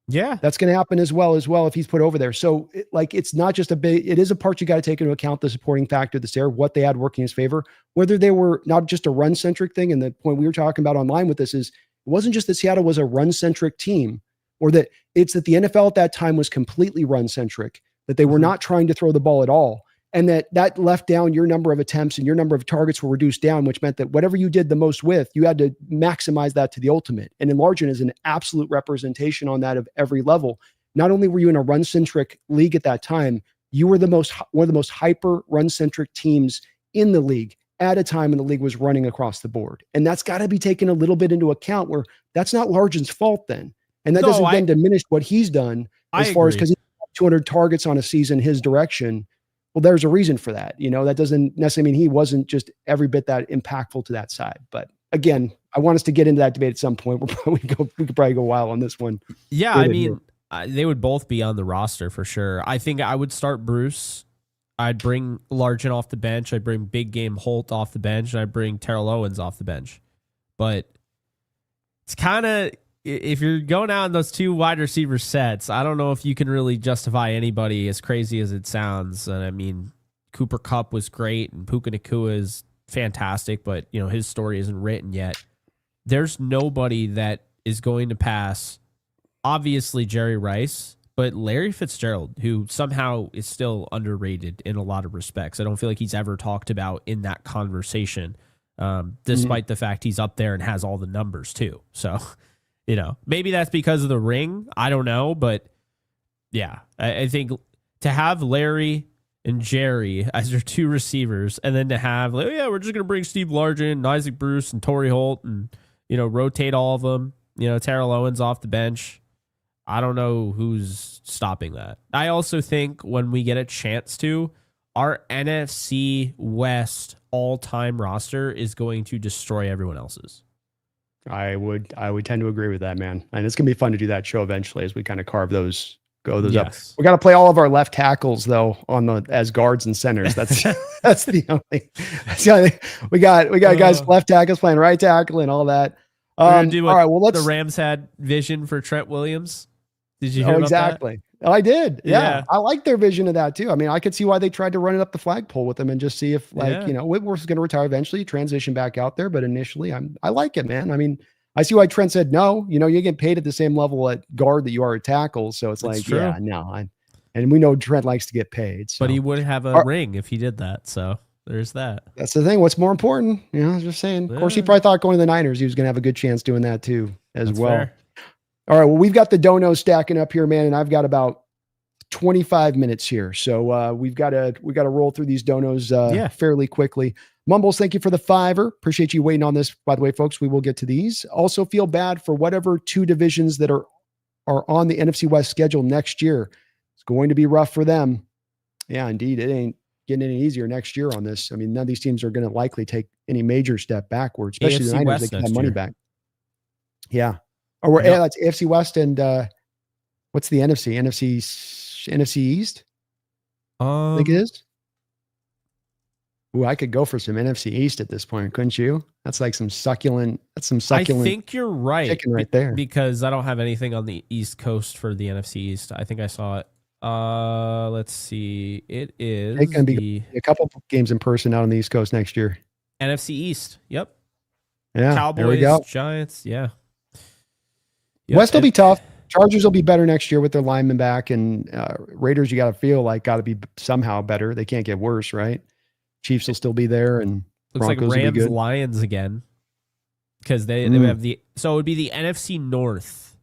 Yeah.
That's going to happen as well if he's put over there. So it's not just it is a part you got to take into account, the supporting factor that's there, what they had working in his favor, whether they were not just a run centric thing. And the point we were talking about online with this is it wasn't just that Seattle was a run centric team, or that it's that the NFL at that time was completely run centric, that they were not trying to throw the ball at all. And that left down your number of attempts and your number of targets were reduced down, which meant that whatever you did the most with, you had to maximize that to the ultimate. And Largent is an absolute representation on that of every level. Not only were you in a run-centric league at that time, you were one of the most hyper run-centric teams in the league at a time when the league was running across the board. And that's got to be taken a little bit into account, where that's not Largent's fault then. And that doesn't then diminish what he's done as far as, because he had 200 targets on a season his direction. Well, there's a reason for that. That doesn't necessarily mean he wasn't just every bit that impactful to that side. But again, I want us to get into that debate at some point. We could probably go wild on this one.
Yeah, I mean, they would both be on the roster for sure. I think I would start Bruce. I'd bring Largent off the bench. I'd bring Big Game Holt off the bench. And I'd bring Terrell Owens off the bench. But it's kind of, if you're going out in those two wide receiver sets, I don't know if you can really justify anybody, as crazy as it sounds. And I mean, Cooper Kupp was great and Puka Nacua is fantastic, but his story isn't written yet. There's nobody that is going to pass, obviously, Jerry Rice, but Larry Fitzgerald, who somehow is still underrated in a lot of respects. I don't feel like he's ever talked about in that conversation, despite the fact he's up there and has all the numbers too. So maybe that's because of the ring. I don't know. But yeah, I think to have Larry and Jerry as your two receivers, and then to have, we're just going to bring Steve Largent and Isaac Bruce and Torrey Holt and, rotate all of them, Terrell Owens off the bench. I don't know who's stopping that. I also think when we get a chance to, our NFC West all-time roster is going to destroy everyone else's.
I would tend to agree with that, man. And it's going to be fun to do that show eventually as we kind of carve those up. We got to play all of our left tackles though as guards and centers. That's the only we got guys left tackles playing right tackle and all that.
All right, well, the Rams had vision for Trent Williams. Did you hear about
exactly.
that?
I did. Yeah. I like their vision of that too. I mean, I could see why they tried to run it up the flagpole with him and just see if Whitworth's going to retire eventually, transition back out there. But initially I like it, man. I mean, I see why Trent said no. You get paid at the same level at guard that you are at tackle. So it's like, true. And we know Trent likes to get paid. So.
But he would have a ring if he did that. So there's that.
That's the thing. What's more important? I was just saying. Of course, he probably thought going to the Niners, he was going to have a good chance doing that too as well. Fair. All right. Well, we've got the donos stacking up here, man, and I've got about 25 minutes here. So we got to roll through these donos fairly quickly. Mumbles, thank you for the $5. Appreciate you waiting on this. By the way, folks, we will get to these. Also feel bad for whatever two divisions that are on the NFC West schedule next year. It's going to be rough for them. Yeah, indeed. It ain't getting any easier next year on this. I mean, none of these teams are going to likely take any major step backwards, especially the Niners. They can have money back. Yeah. Or that's AFC West and what's the NFC? NFC East? I think it is. Ooh, I could go for some NFC East at this point, couldn't you? That's like some succulent. I think you're right. Chicken right there.
Because I don't have anything on the East Coast for the NFC East. I think I saw it. Let's see. It is
going to be a couple of games in person out on the East Coast next year.
NFC East. Yep.
Yeah.
Cowboys, Giants. Yeah.
Yep. West will be tough. Chargers will be better next year with their linemen back, and Raiders, you got to feel like got to be somehow better. They can't get worse, right? Chiefs will still be there, and
looks Broncos like Rams, Lions again, because they have so it would be the NFC North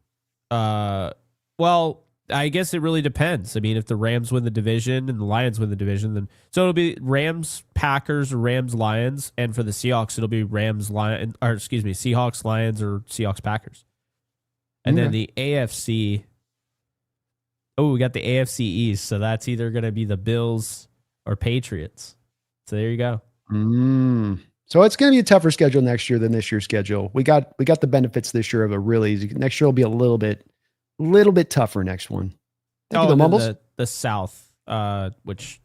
Well, I guess it really depends. I mean, if the Rams win the division and the Lions win the division, then so it'll be Rams, Packers, or Rams, Lions, and for the Seahawks, it'll be Seahawks, Lions, or Seahawks, Packers. And then the AFC. Oh, we got the AFC East, so that's either going to be the Bills or Patriots. So there you go.
So it's going to be a tougher schedule next year than this year's schedule. We got the benefits this year of a really easy. Next year will be a little bit tougher. Next one. Thank you, Mumbles.
The South, which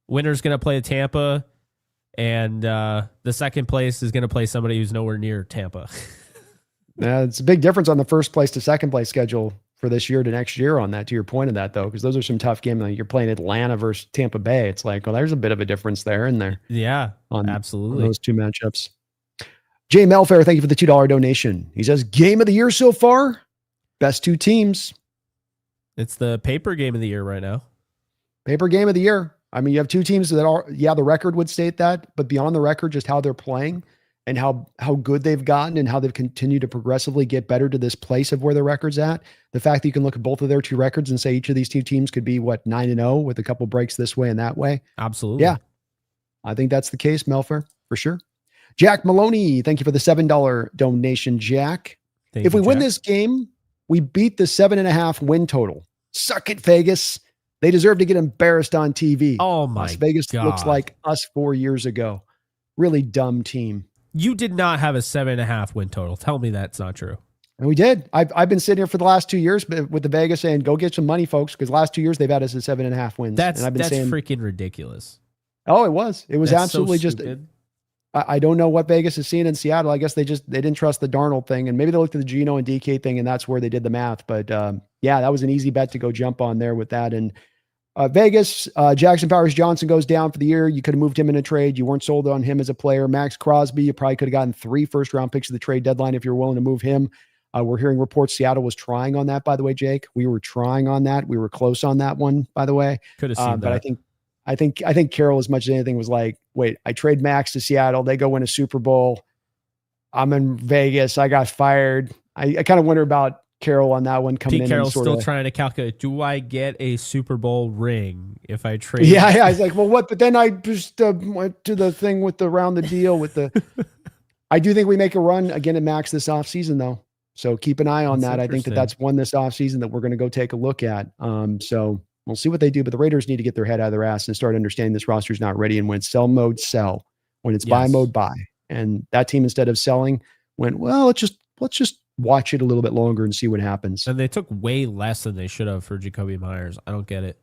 winner's going to play Tampa, and the second place is going to play somebody who's nowhere near Tampa.
It's a big difference on the first place to second place schedule for this year to next year on that, to your point of that, though, because those are some tough games. Like you're playing Atlanta versus Tampa Bay. It's like, well, there's a bit of a difference there and there.
Yeah, absolutely.
On those two matchups. Jay Melfair, thank you for the $2 donation. He says, game of the year so far, best two teams.
It's the paper game of the year right now.
Paper game of the year. I mean, you have two teams that are, the record would state that, but beyond the record, just how they're playing and how good they've gotten and how they've continued to progressively get better to this place of where the record's at. The fact that you can look at both of their two records and say each of these two teams could be 9-0 with a couple breaks this way and that way.
Absolutely.
Yeah. I think that's the case, Melfer, for sure. Jack Maloney, thank you for the $7 donation, Jack. If we win this game, we beat the 7.5 win total. Suck it, Vegas. They deserve to get embarrassed on TV.
Oh my
Las Vegas
God.
Looks like us 4 years ago. Really dumb team.
You did not have a 7.5 win total. Tell me that's not true.
And we did. I've been sitting here for the last 2 years with the Vegas saying, go get some money, folks, because last 2 years they've had us at 7.5 wins.
That's
saying,
freaking ridiculous.
Oh, it was. It was
That's
absolutely
so
just.
stupid.
I don't know what Vegas is seeing in Seattle. I guess they didn't trust the Darnold thing, and maybe they looked at the Geno and DK thing, and that's where they did the math. But yeah, that was an easy bet to go jump on there with that. And Vegas, Jackson Powers Johnson goes down for the year. You could have moved him in a trade. You weren't sold on him as a player. Max Crosby, you probably could have gotten 3 first-round picks at the trade deadline if you're willing to move him. We're hearing reports Seattle was trying on that, by the way, Jake. We were trying on that. We were close on that one, by the way.
Could have seen
but
that.
I think Carroll, as much as anything, was like, wait, I trade Max to Seattle. They go win a Super Bowl. I'm in Vegas. I got fired. I kind of wonder about Carroll on that one coming
Pete
in.
Carroll's still trying to calculate, do I get a Super Bowl ring if I trade?
Yeah. I was like, well, what? But then I just went to the thing with around the deal with the. I do think we make a run again at Max this offseason, though. So keep an eye on that. I think that's one this offseason that we're going to go take a look at. So we'll see what they do. But the Raiders need to get their head out of their ass and start understanding this roster is not ready. And when it's sell mode, sell. When it's buy mode, buy. And that team, instead of selling, went, well, let's just watch it a little bit longer and see what happens.
And they took way less than they should have for Jacoby Myers. I don't get it.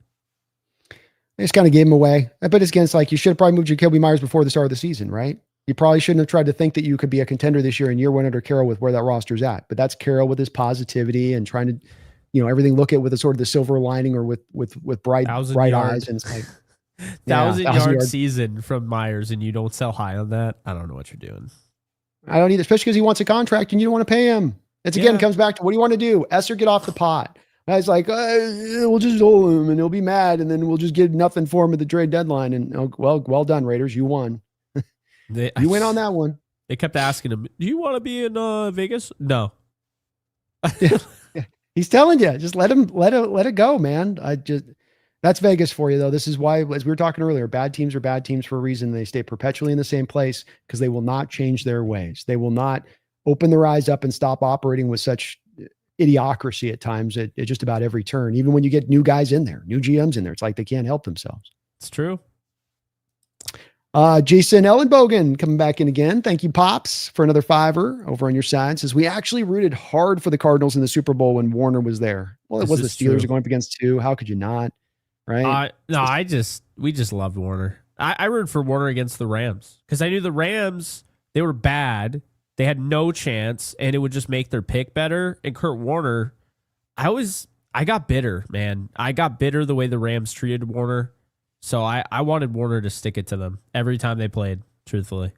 They just kind of gave him away. But it's like you should have probably moved Jacoby Myers before the start of the season, right? You probably shouldn't have tried to think that you could be a contender this year in year one under Carroll with where that roster's at. But that's Carroll with his positivity and trying to, everything look at with a sort of the silver lining or with bright eyes. And it's like
1,000-yard season from Myers, and you don't sell high on that. I don't know what you're doing.
I don't either, especially because he wants a contract and you don't want to pay him. It's again comes back to what do you want to do? Esser, get off the pot. And I was like, we'll just hold him and he'll be mad, and then we'll just get nothing for him at the trade deadline. And well done, Raiders, you won. You win on that one.
They kept asking him, do you want to be in Vegas? No.
Yeah. He's telling you, just let it go, man. That's Vegas for you, though. This is why, as we were talking earlier, bad teams are bad teams for a reason. They stay perpetually in the same place because they will not change their ways. They will not open their eyes up and stop operating with such idiocracy at times at just about every turn. Even when you get new guys in there, new GMs in there, it's like they can't help themselves.
It's true.
Jason Ellenbogen coming back in again. Thank you, Pops, for another $5 over on your side. Says we actually rooted hard for the Cardinals in the Super Bowl when Warner was there. Well, it was the Steelers are going up against 2. How could you not? Right?
We just loved Warner. I rooted for Warner against the Rams because I knew the Rams, they were bad. They had no chance, and it would just make their pick better. And Kurt Warner, I got bitter, man. I got bitter the way the Rams treated Warner. So I wanted Warner to stick it to them every time they played, truthfully.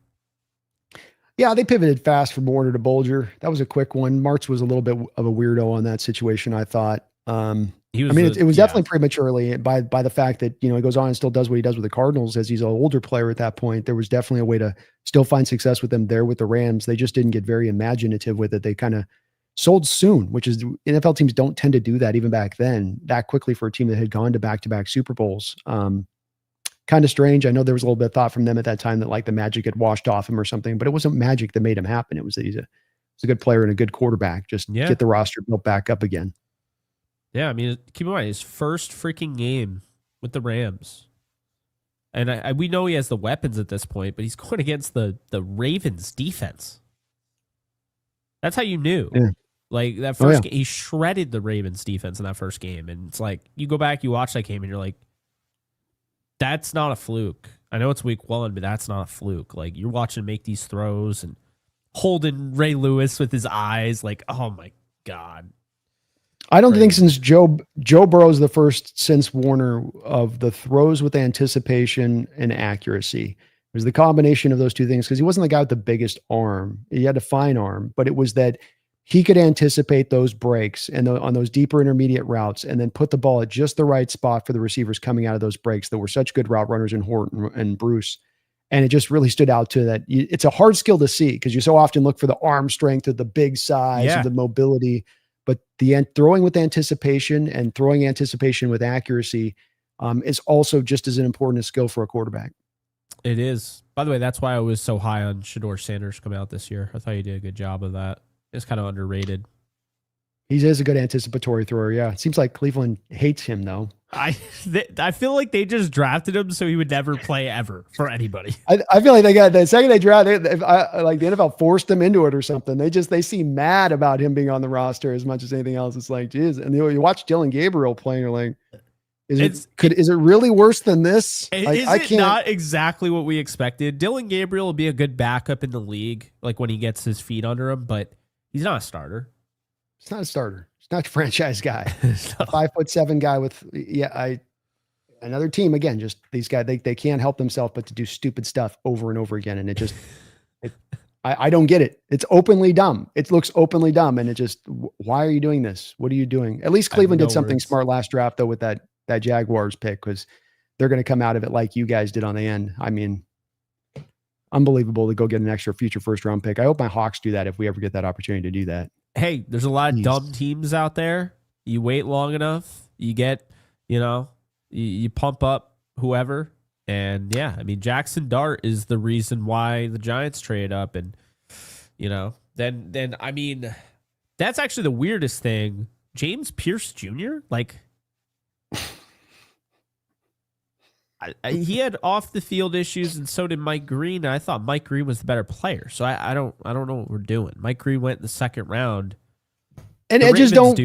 Yeah, they pivoted fast from Warner to Bolger. That was a quick one. Martz was a little bit of a weirdo on that situation, I thought. It was definitely prematurely by the fact that, he goes on and still does what he does with the Cardinals as he's an older player at that point. There was definitely a way to still find success with them there with the Rams. They just didn't get very imaginative with it. They kind of sold soon, which is NFL teams don't tend to do that even back then that quickly for a team that had gone to back-to-back Super Bowls. Kind of strange. I know there was a little bit of thought from them at that time that like the magic had washed off him or something, but it wasn't magic that made him happen. It was that he's a good player and a good quarterback. Just get the roster built back up again.
Yeah, I mean, keep in mind his first freaking game with the Rams. And we know he has the weapons at this point, but he's going against the Ravens defense. That's how you knew. Yeah. Like that first game, he shredded the Ravens defense in that first game. And it's like, you go back, you watch that game, and you're like, that's not a fluke. I know it's week 1, but that's not a fluke. Like, you're watching him make these throws and holding Ray Lewis with his eyes. Like, oh my God.
I don't think since Joe Burrow's the first since Warner of the throws with anticipation and accuracy. It was the combination of those two things, because he wasn't the guy with the biggest arm. He had a fine arm, but it was that he could anticipate those breaks and on those deeper intermediate routes and then put the ball at just the right spot for the receivers coming out of those breaks that were such good route runners in Horton and Bruce. And it just really stood out to that. It's a hard skill to see because you so often look for the arm strength or the big size or the mobility. But the throwing with anticipation and throwing anticipation with accuracy is also just as an important a skill for a quarterback.
It is. By the way, that's why I was so high on Shedeur Sanders coming out this year. I thought he did a good job of that. It's kind of underrated.
He is a good anticipatory thrower. Yeah. It seems like Cleveland hates him though.
I feel like they just drafted him so he would never play ever for anybody.
I feel like they got the second they drafted, like the NFL forced him into it or something. They seem mad about him being on the roster as much as anything else. It's like, geez. And you watch Dylan Gabriel playing, you're like, is it really worse than this?
I can't. Not exactly what we expected. Dylan Gabriel will be a good backup in the league, like when he gets his feet under him, but he's not a starter.
It's not a starter. It's not a franchise guy. No. 5'7" guy with another team. Again, just these guys, they can't help themselves but to do stupid stuff over and over again. And it just, I don't get it. It's openly dumb. It looks openly dumb. And it just, why are you doing this? What are you doing? At least Cleveland did something smart last draft though with that Jaguars pick, because they're going to come out of it like you guys did on the end. I mean, unbelievable to go get an extra future first round pick. I hope my Hawks do that if we ever get that opportunity to do that.
Hey, there's a lot of dumb teams out there. You wait long enough, you get, you pump up whoever. And yeah, I mean, Jackson Dart is the reason why the Giants trade up. And, then I mean, that's actually the weirdest thing. James Pierce Jr., like, he had off the field issues, and so did Mike Green. I thought Mike Green was the better player, so I don't know what we're doing. Mike Green went in the second round,
and I just don't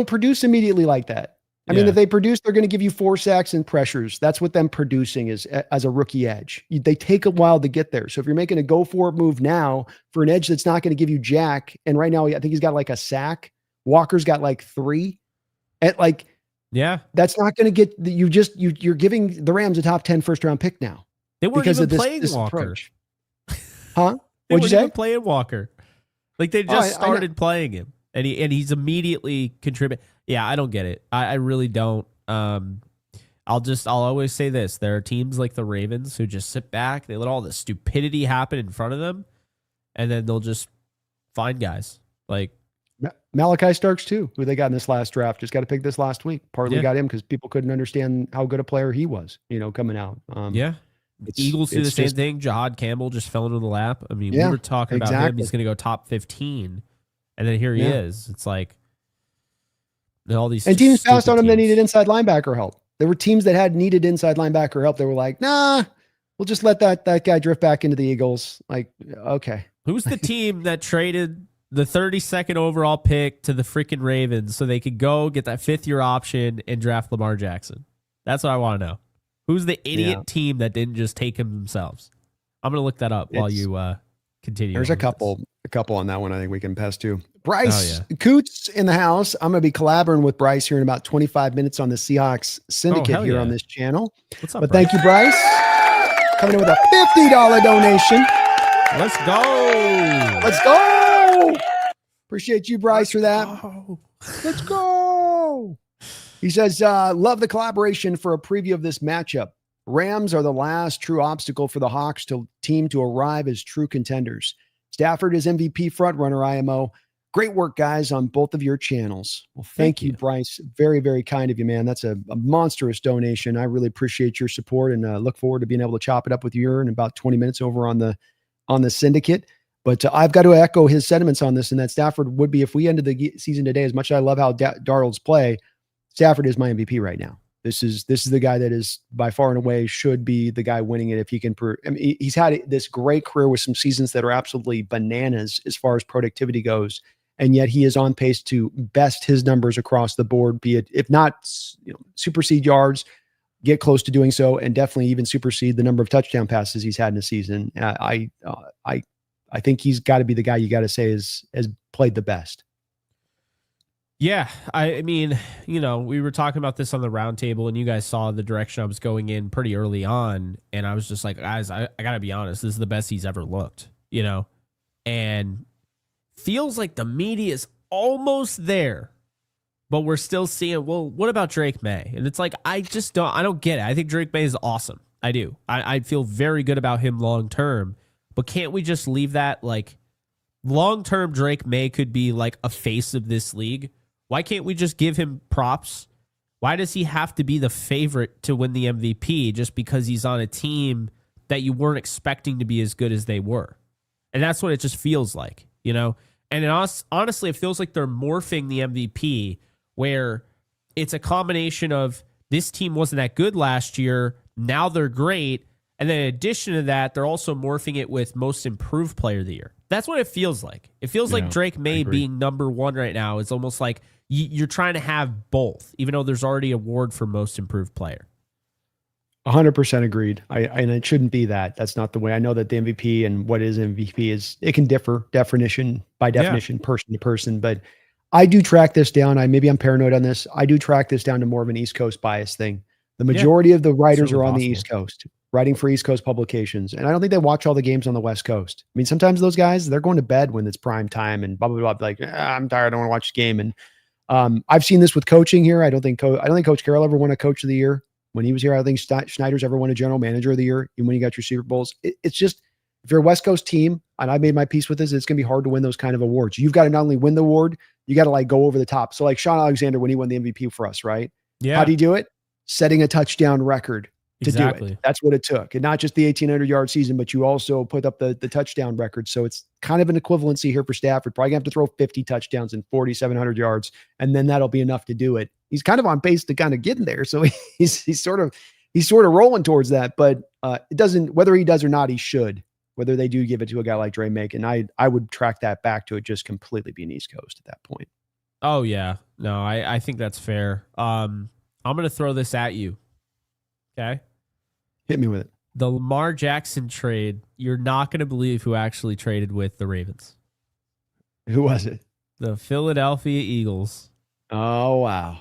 produce immediately like that. I mean, if they produce, they're going to give you 4 sacks and pressures. That's what them producing is as a rookie edge. They take a while to get there. So if you're making a go for it move now for an edge that's not going to give you jack, and right now I think he's got like a sack. Walker's got like 3, at like.
Yeah,
that's not going to get you're giving the Rams a top 10 first round pick now.
They weren't even playing Walker.
Approach. Huh?
What'd you say? Playing Walker, like they just started playing him, and he's immediately contributing. Yeah, I don't get it. I really don't. I'll always say this: there are teams like the Ravens who just sit back, they let all the stupidity happen in front of them, and then they'll just find guys like.
Malachi Starks too, who they got in this last draft, just got to pick this last week. Partly got him because people couldn't understand how good a player he was, coming out.
Eagles do the same thing. Jahad Campbell just fell into the lap. I mean, we were talking about him. He's going to go top 15, and then here he is. It's like all these
teams passed on him that needed inside linebacker help. There were teams that had needed inside linebacker help. They were like, nah, we'll just let that guy drift back into the Eagles. Like, okay.
Who's the team that traded the 32nd overall pick to the freaking Ravens so they could go get that 5th-year option and draft Lamar Jackson? That's what I want to know. Who's the idiot team that didn't just take him themselves? I'm going to look that up while you continue.
There's a couple on that one I think we can pass to. Bryce Coots in the house. I'm going to be collaborating with Bryce here in about 25 minutes on the Seahawks Syndicate here on this channel.
What's up,
but Bryce? Thank you, Bryce. Coming in with a $50 donation.
Let's go.
Let's go. Appreciate you, Bryce, for that. Let's go. He says, love the collaboration for a preview of this matchup. Rams are the last true obstacle for the Hawks team to arrive as true contenders. Stafford is MVP frontrunner, IMO. Great work, guys, on both of your channels. Well, thank you, Bryce. Very, very kind of you, man. That's a monstrous donation. I really appreciate your support and look forward to being able to chop it up with you in about 20 minutes over on the syndicate. But I've got to echo his sentiments on this, and that Stafford would be, if we ended the season today, as much as I love how Darnold's play, Stafford is my MVP right now. This is the guy that is by far and away should be the guy winning it if he can. I mean, he's had this great career with some seasons that are absolutely bananas as far as productivity goes, and yet he is on pace to best his numbers across the board. Be it, if not, supersede yards, get close to doing so, and definitely even supersede the number of touchdown passes he's had in a season. I think he's got to be the guy you got to say has played the best.
Yeah, I mean, we were talking about this on the roundtable, and you guys saw the direction I was going in pretty early on, and I was just like, guys, I got to be honest, this is the best he's ever looked, and feels like the media is almost there, but we're still seeing, well, what about Drake May? And it's like, I don't get it. I think Drake May is awesome. I do. I feel very good about him long term, but can't we just leave that, like, long term Drake May could be like a face of this league? Why can't we just give him props? Why does he have to be the favorite to win the MVP just because he's on a team that you weren't expecting to be as good as they were? And that's what it just feels like, And honestly, it feels like they're morphing the MVP where it's a combination of this team wasn't that good last year, now they're great, and then in addition to that, they're also morphing it with most improved player of the year. That's what it feels like. It feels like Drake May being number one right now is almost like you're trying to have both, even though there's already an award for most improved player.
100% agreed. And it shouldn't be that. That's not the way. I know that the MVP and what is MVP is, it can differ person to person, but I do track this down. Maybe I'm paranoid on this. I do track this down to more of an East Coast bias thing. The majority of the writers are on the East Coast, writing for East Coast publications. And I don't think they watch all the games on the West Coast. I mean, sometimes those guys, they're going to bed when it's prime time and blah, blah, blah. Like, I'm tired. I don't want to watch the game. And I've seen this with coaching here. I don't think Coach Carroll ever won a Coach of the Year when he was here. I don't think Schneider's ever won a General Manager of the Year, even when you got your Super Bowls. It's just, if you're a West Coast team, and I made my peace with this, it's going to be hard to win those kind of awards. You've got to not only win the award, you got to like go over the top. So like Sean Alexander, when he won the MVP for us, right?
Yeah.
How'd he do it? Setting a touchdown record to do it. That's what it took. And not just the 1,800-yard season, but you also put up the touchdown record. So it's kind of an equivalency here for Stafford. Probably going to have to throw 50 touchdowns and 4,700 yards, and then that'll be enough to do it. He's kind of on pace to kind of get in there. So he's sort of rolling towards that, but it doesn't, whether he does or not, he should, whether they do give it to a guy like Dre Make. And I would track that back to it just completely being East Coast at that point.
Oh yeah. No, I think that's fair. I'm going to throw this at you. Okay.
Hit me with it.
The Lamar Jackson trade, you're not going to believe who actually traded with the Ravens.
Who was it?
The Philadelphia Eagles.
Oh, wow.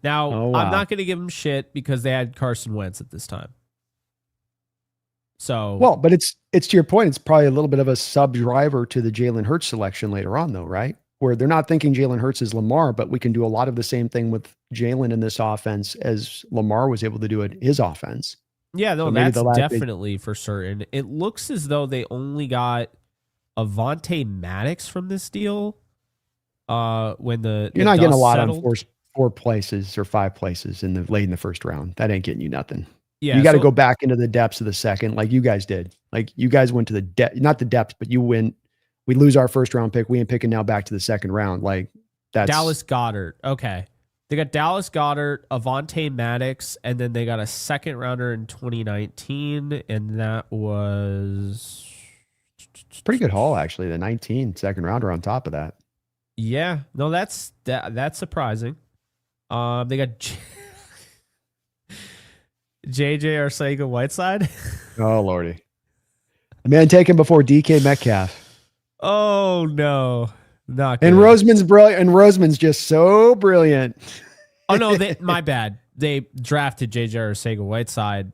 Now, I'm not going to give them shit because they had Carson Wentz at this time. So,
well, but it's to your point, it's probably a little bit of a sub-driver to the Jalen Hurts selection later on, though, right? Where they're not thinking Jalen Hurts is Lamar, but we can do a lot of the same thing with Jalen in this offense as Lamar was able to do it his offense.
Yeah, no, so that's definitely for certain. It looks as though they only got Avonte Maddox from this deal. When you're not
getting a lot
settled.
on four places or five places late in the first round. That ain't getting you nothing.
Yeah,
you got to go back into the depths of the second, like you guys did. Like you guys went to the depth, not the depths, but you win. We lose our first round pick. We ain't picking now back to the second round. Like that's
Dallas Goedert. Okay. They got Dallas Goedert, Avonte Maddox, and then they got a second rounder in 2019, and that was
pretty good haul, actually. The 19 second rounder on top of that.
Yeah, no, that's surprising. They got JJ Arcega-Whiteside.
Oh lordy, a man taken before DK Metcalf.
Oh no. Not good.
And Roseman's brilliant. And Roseman's just so brilliant.
Oh no, my bad. They drafted JJ Arcega-Whiteside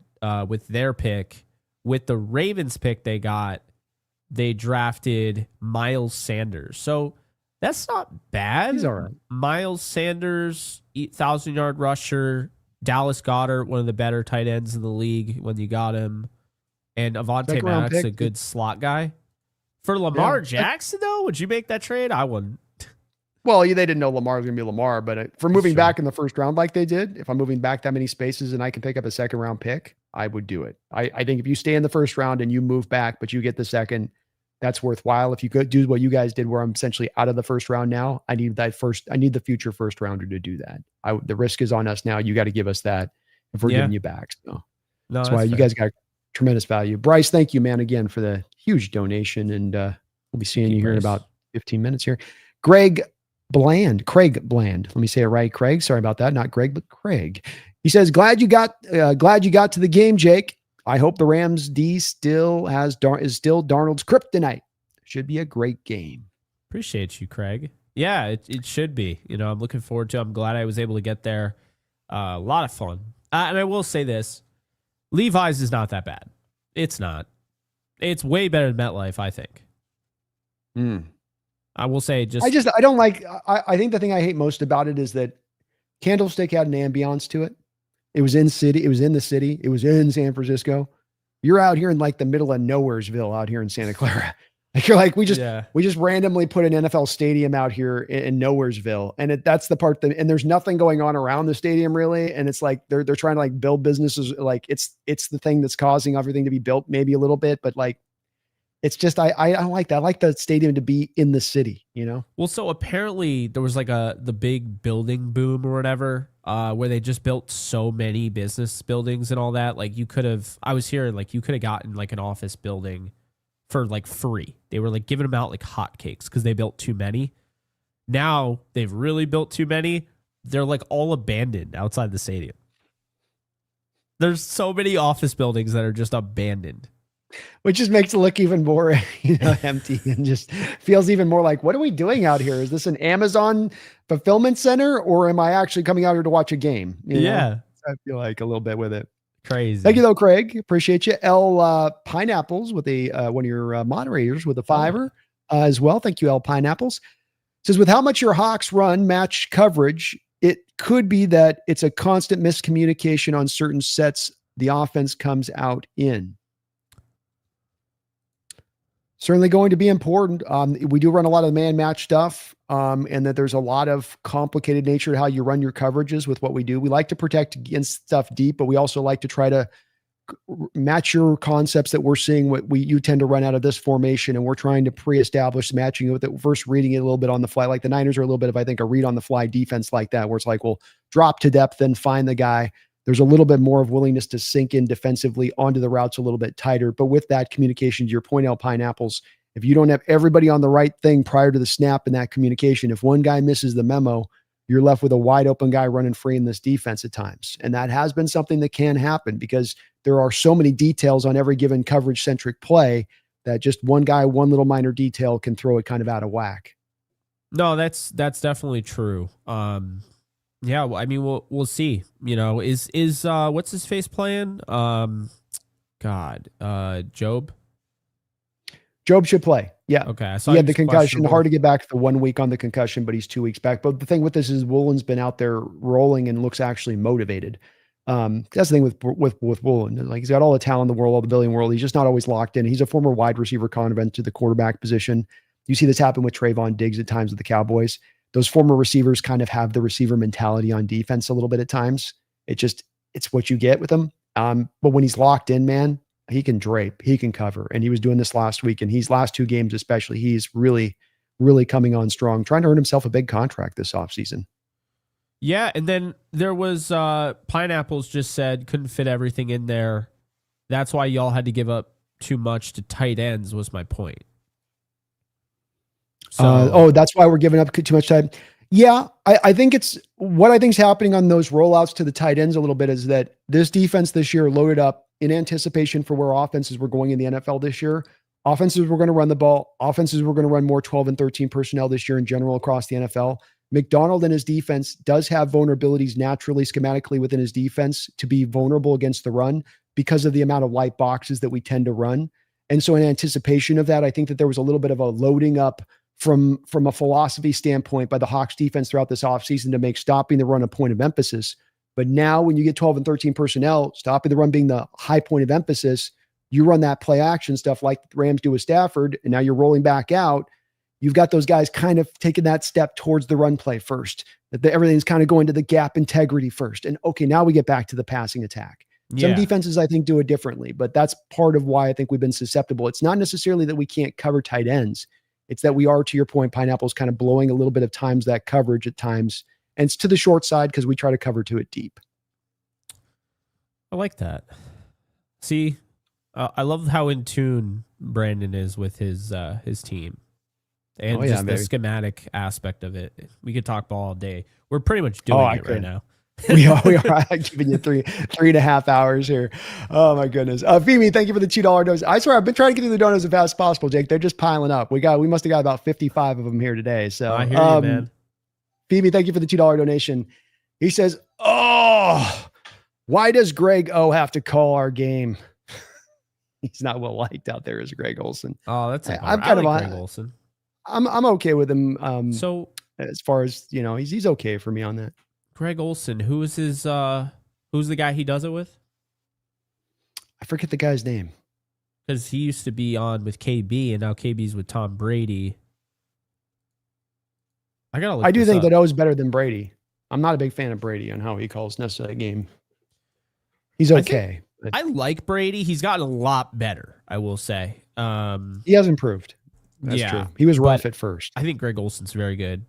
with their pick. With the Ravens pick they drafted Miles Sanders. So that's not bad.
He's all right.
Miles Sanders, 1,000-yard rusher. Dallas Goedert, one of the better tight ends in the league when you got him. And Avonte Maddox, a good slot guy. For Lamar Jackson, though, would you make that trade? I wouldn't.
Well, they didn't know Lamar was going to be Lamar, but for moving back in the first round like they did, if I'm moving back that many spaces and I can pick up a second round pick, I would do it. I think if you stay in the first round and you move back, but you get the second, that's worthwhile. If you could do what you guys did, where I'm essentially out of the first round now, I need the future first rounder to do that. The risk is on us now. You got to give us that if we're giving you back. So that's why you guys got tremendous value. Bryce, thank you, man, again for the huge donation. And we'll be seeing you here in about 15 minutes here. Craig Bland. Let me say it right, Craig. Sorry about that. Not Greg, but Craig. He says, glad you got to the game, Jake. I hope the Rams D is still Darnold's kryptonite. Should be a great game.
Appreciate you, Craig. Yeah, it should be. I'm looking forward to it. I'm glad I was able to get there. A lot of fun. And I will say this. Levi's is not that bad. It's not. It's way better than MetLife, I think. I will say I don't like, I think the thing I hate most about it is that Candlestick had an ambiance to it. It was in the city. It was in San Francisco. You're out here in like the middle of Nowheresville out here in Santa Clara. Like you're like, we just randomly put an NFL stadium out here in Nowheresville. And that's the part and there's nothing going on around the stadium really. And it's like, they're trying to like build businesses. Like it's the thing that's causing everything to be built maybe a little bit, but like, it's just, I don't like that. I like the stadium to be in the city, Well, so apparently there was like the big building boom or whatever, where they just built so many business buildings and all that. Like I was hearing like you could have gotten like an office building for like free. They were like giving them out like hotcakes because they built too many. Now they've really built too many. They're like all abandoned outside the stadium. There's so many office buildings that are just abandoned.
Which just makes it look even more, empty and just feels even more like, what are we doing out here? Is this an Amazon fulfillment center or am I actually coming out here to watch a game?
Yeah.
I feel like a little bit with it.
Crazy.
Thank you though, Craig. Appreciate you. L Pineapples with one of your moderators with a $5 as well. Thank you, L Pineapples. Says with how much your Hawks run match coverage, it could be that it's a constant miscommunication on certain sets the offense comes out in. Certainly going to be important. We do run a lot of man match stuff, and that there's a lot of complicated nature to how you run your coverages with what we do. We like to protect against stuff deep, but we also like to try to match your concepts that we're seeing you tend to run out of this formation, and we're trying to pre-establish matching it with it, first reading it a little bit on the fly. Like the Niners are a little bit of, I think, a read on the fly defense like that, where it's like, we'll drop to depth and find the guy. There's a little bit more of willingness to sink in defensively onto the routes a little bit tighter. But with that communication, to your point, L Pineapples, if you don't have everybody on the right thing prior to the snap in that communication, if one guy misses the memo, you're left with a wide open guy running free in this defense at times. And that has been something that can happen because there are so many details on every given coverage centric play that just one guy, one little minor detail can throw it kind of out of whack.
No, that's definitely true. Yeah, I mean, we'll see. Is what's his face playing? Job.
Job should play. Yeah.
Okay. I
saw he had the concussion. Hard to get back for 1 week on the concussion, but he's 2 weeks back. But the thing with this is Woolen's been out there rolling and looks actually motivated. That's the thing with Woolen. Like he's got all the talent in the world, all the ability in the world. He's just not always locked in. He's a former wide receiver convert to the quarterback position. You see this happen with Trayvon Diggs at times with the Cowboys. Those former receivers kind of have the receiver mentality on defense a little bit at times. It's what you get with them. But when he's locked in, man, he can drape, he can cover. And he was doing this last week, and he's last 2 games, especially, he's really, really coming on strong, trying to earn himself a big contract this offseason.
Yeah. And then there was Pineapples just said couldn't fit everything in there. That's why y'all had to give up too much to tight ends was my point. So,
that's why we're giving up too much time. Yeah, I think what I think is happening on those rollouts to the tight ends a little bit is that this defense this year loaded up in anticipation for where offenses were going in the NFL this year. Offenses were going to run the ball. Offenses were going to run more 12 and 13 personnel this year in general across the NFL. McDonald and his defense does have vulnerabilities naturally, schematically within his defense to be vulnerable against the run because of the amount of light boxes that we tend to run. And so in anticipation of that, I think that there was a little bit of a loading up from a philosophy standpoint by the Hawks defense throughout this offseason to make stopping the run a point of emphasis. But now when you get 12 and 13 personnel, stopping the run being the high point of emphasis, you run that play action stuff like the Rams do with Stafford, and now you're rolling back out. You've got those guys kind of taking that step towards the run play first. That everything's kind of going to the gap integrity first. And okay, now we get back to the passing attack. Some defenses, I think, do it differently, but that's part of why I think we've been susceptible. It's not necessarily that we can't cover tight ends. It's that we are, to your point, Pineapple's kind of blowing a little bit of times that coverage at times. And it's to the short side because we try to cover to it deep.
I like that. See, I love how in tune Brandon is with his team. And the schematic aspect of it. We could talk ball all day. We're pretty much doing it right now.
we are giving you 3.5 hours here. Oh my goodness. Femi, thank you for the $2 donos. I swear I've been trying to get through the donos as fast as possible, Jake. They're just piling up. We must have got about 55 of them here today. So
I hear you, man.
Femi, thank you for the $2 donation. He says, "Oh, why does Greg O have to call our game?" He's not well liked out there as Greg Olson.
Oh, that's
I'm kind of
Greg Olson.
I'm okay with him.
So
as far as he's okay for me on that.
Greg Olson, who's the guy he does it with?
I forget the guy's name.
Because he used to be on with KB, and now KB's with Tom Brady.
I do think that O's better than Brady. I'm not a big fan of Brady on how he calls necessarily a game. He's okay.
I like Brady. He's gotten a lot better, I will say.
He has improved. That's true. He was rough at first.
I think Greg Olson's very good.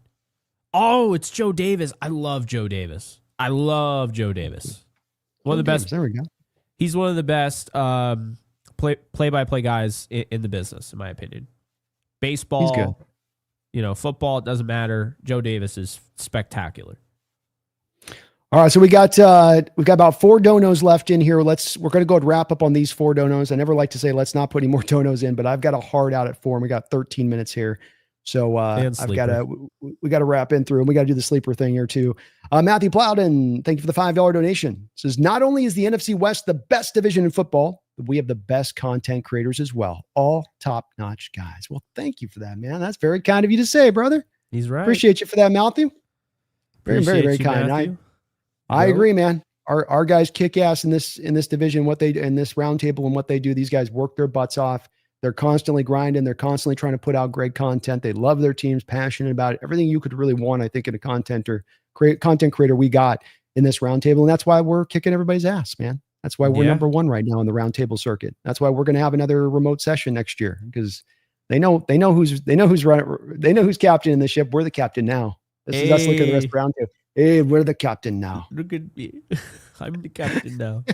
Oh, it's Joe Davis. I love Joe Davis. One of the best.
There we go.
He's one of the best play-by-play guys in the business, in my opinion. Baseball,
he's good.
Football, it doesn't matter. Joe Davis is spectacular.
All right, so we've got about 4 donos left in here. We're going to go and wrap up on these 4 donos. I never like to say let's not put any more donos in, but I've got a hard out at 4, and we got 13 minutes here. So we got to wrap in through, and we got to do the sleeper thing here too. Matthew Plowden, thank you for the $5 donation. Says, not only is the NFC West the best division in football, but we have the best content creators as well. All top-notch guys. Well, thank you for that, man. That's very kind of you to say, brother.
He's right.
Appreciate you for that, Matthew. Very, very, very kind. I agree, man. Our guys kick ass in this division, in this roundtable and what they do. These guys work their butts off. They're constantly grinding. They're constantly trying to put out great content. They love their teams, passionate about it. Everything you could really want, I think, in a content creator we got in this roundtable. And that's why we're kicking everybody's ass, man. That's why we're number 1 right now in the roundtable circuit. That's why we're going to have another remote session next year, because they know who's captain in the ship. We're the captain now. This is us looking at the rest of the roundtable. Hey, we're the captain now.
Look at me. I'm the captain now.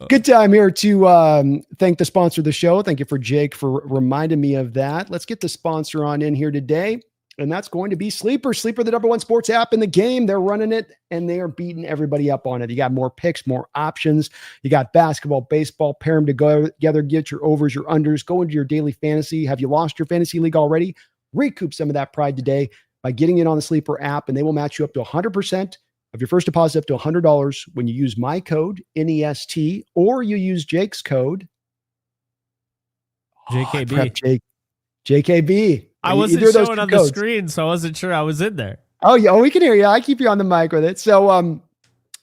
Good time here to thank the sponsor of the show. Thank you for Jake for reminding me of that. Let's get the sponsor on in here today, and that's going to be Sleeper. Sleeper, the #1 sports app in the game. They're running it, and they are beating everybody up on it. You got more picks, more options. You got basketball, baseball. Pair them together. Get your overs, your unders. Go into your daily fantasy. Have you lost your fantasy league already? Recoup some of that pride today by getting it on the Sleeper app, and they will match you up to 100% of your first deposit up to $100 when you use my code, NEST, or you use Jake's code.
JKB.
JKB.
I wasn't showing on the screen, so I wasn't sure I was in there.
Oh, yeah. We can hear you. I keep you on the mic with it. So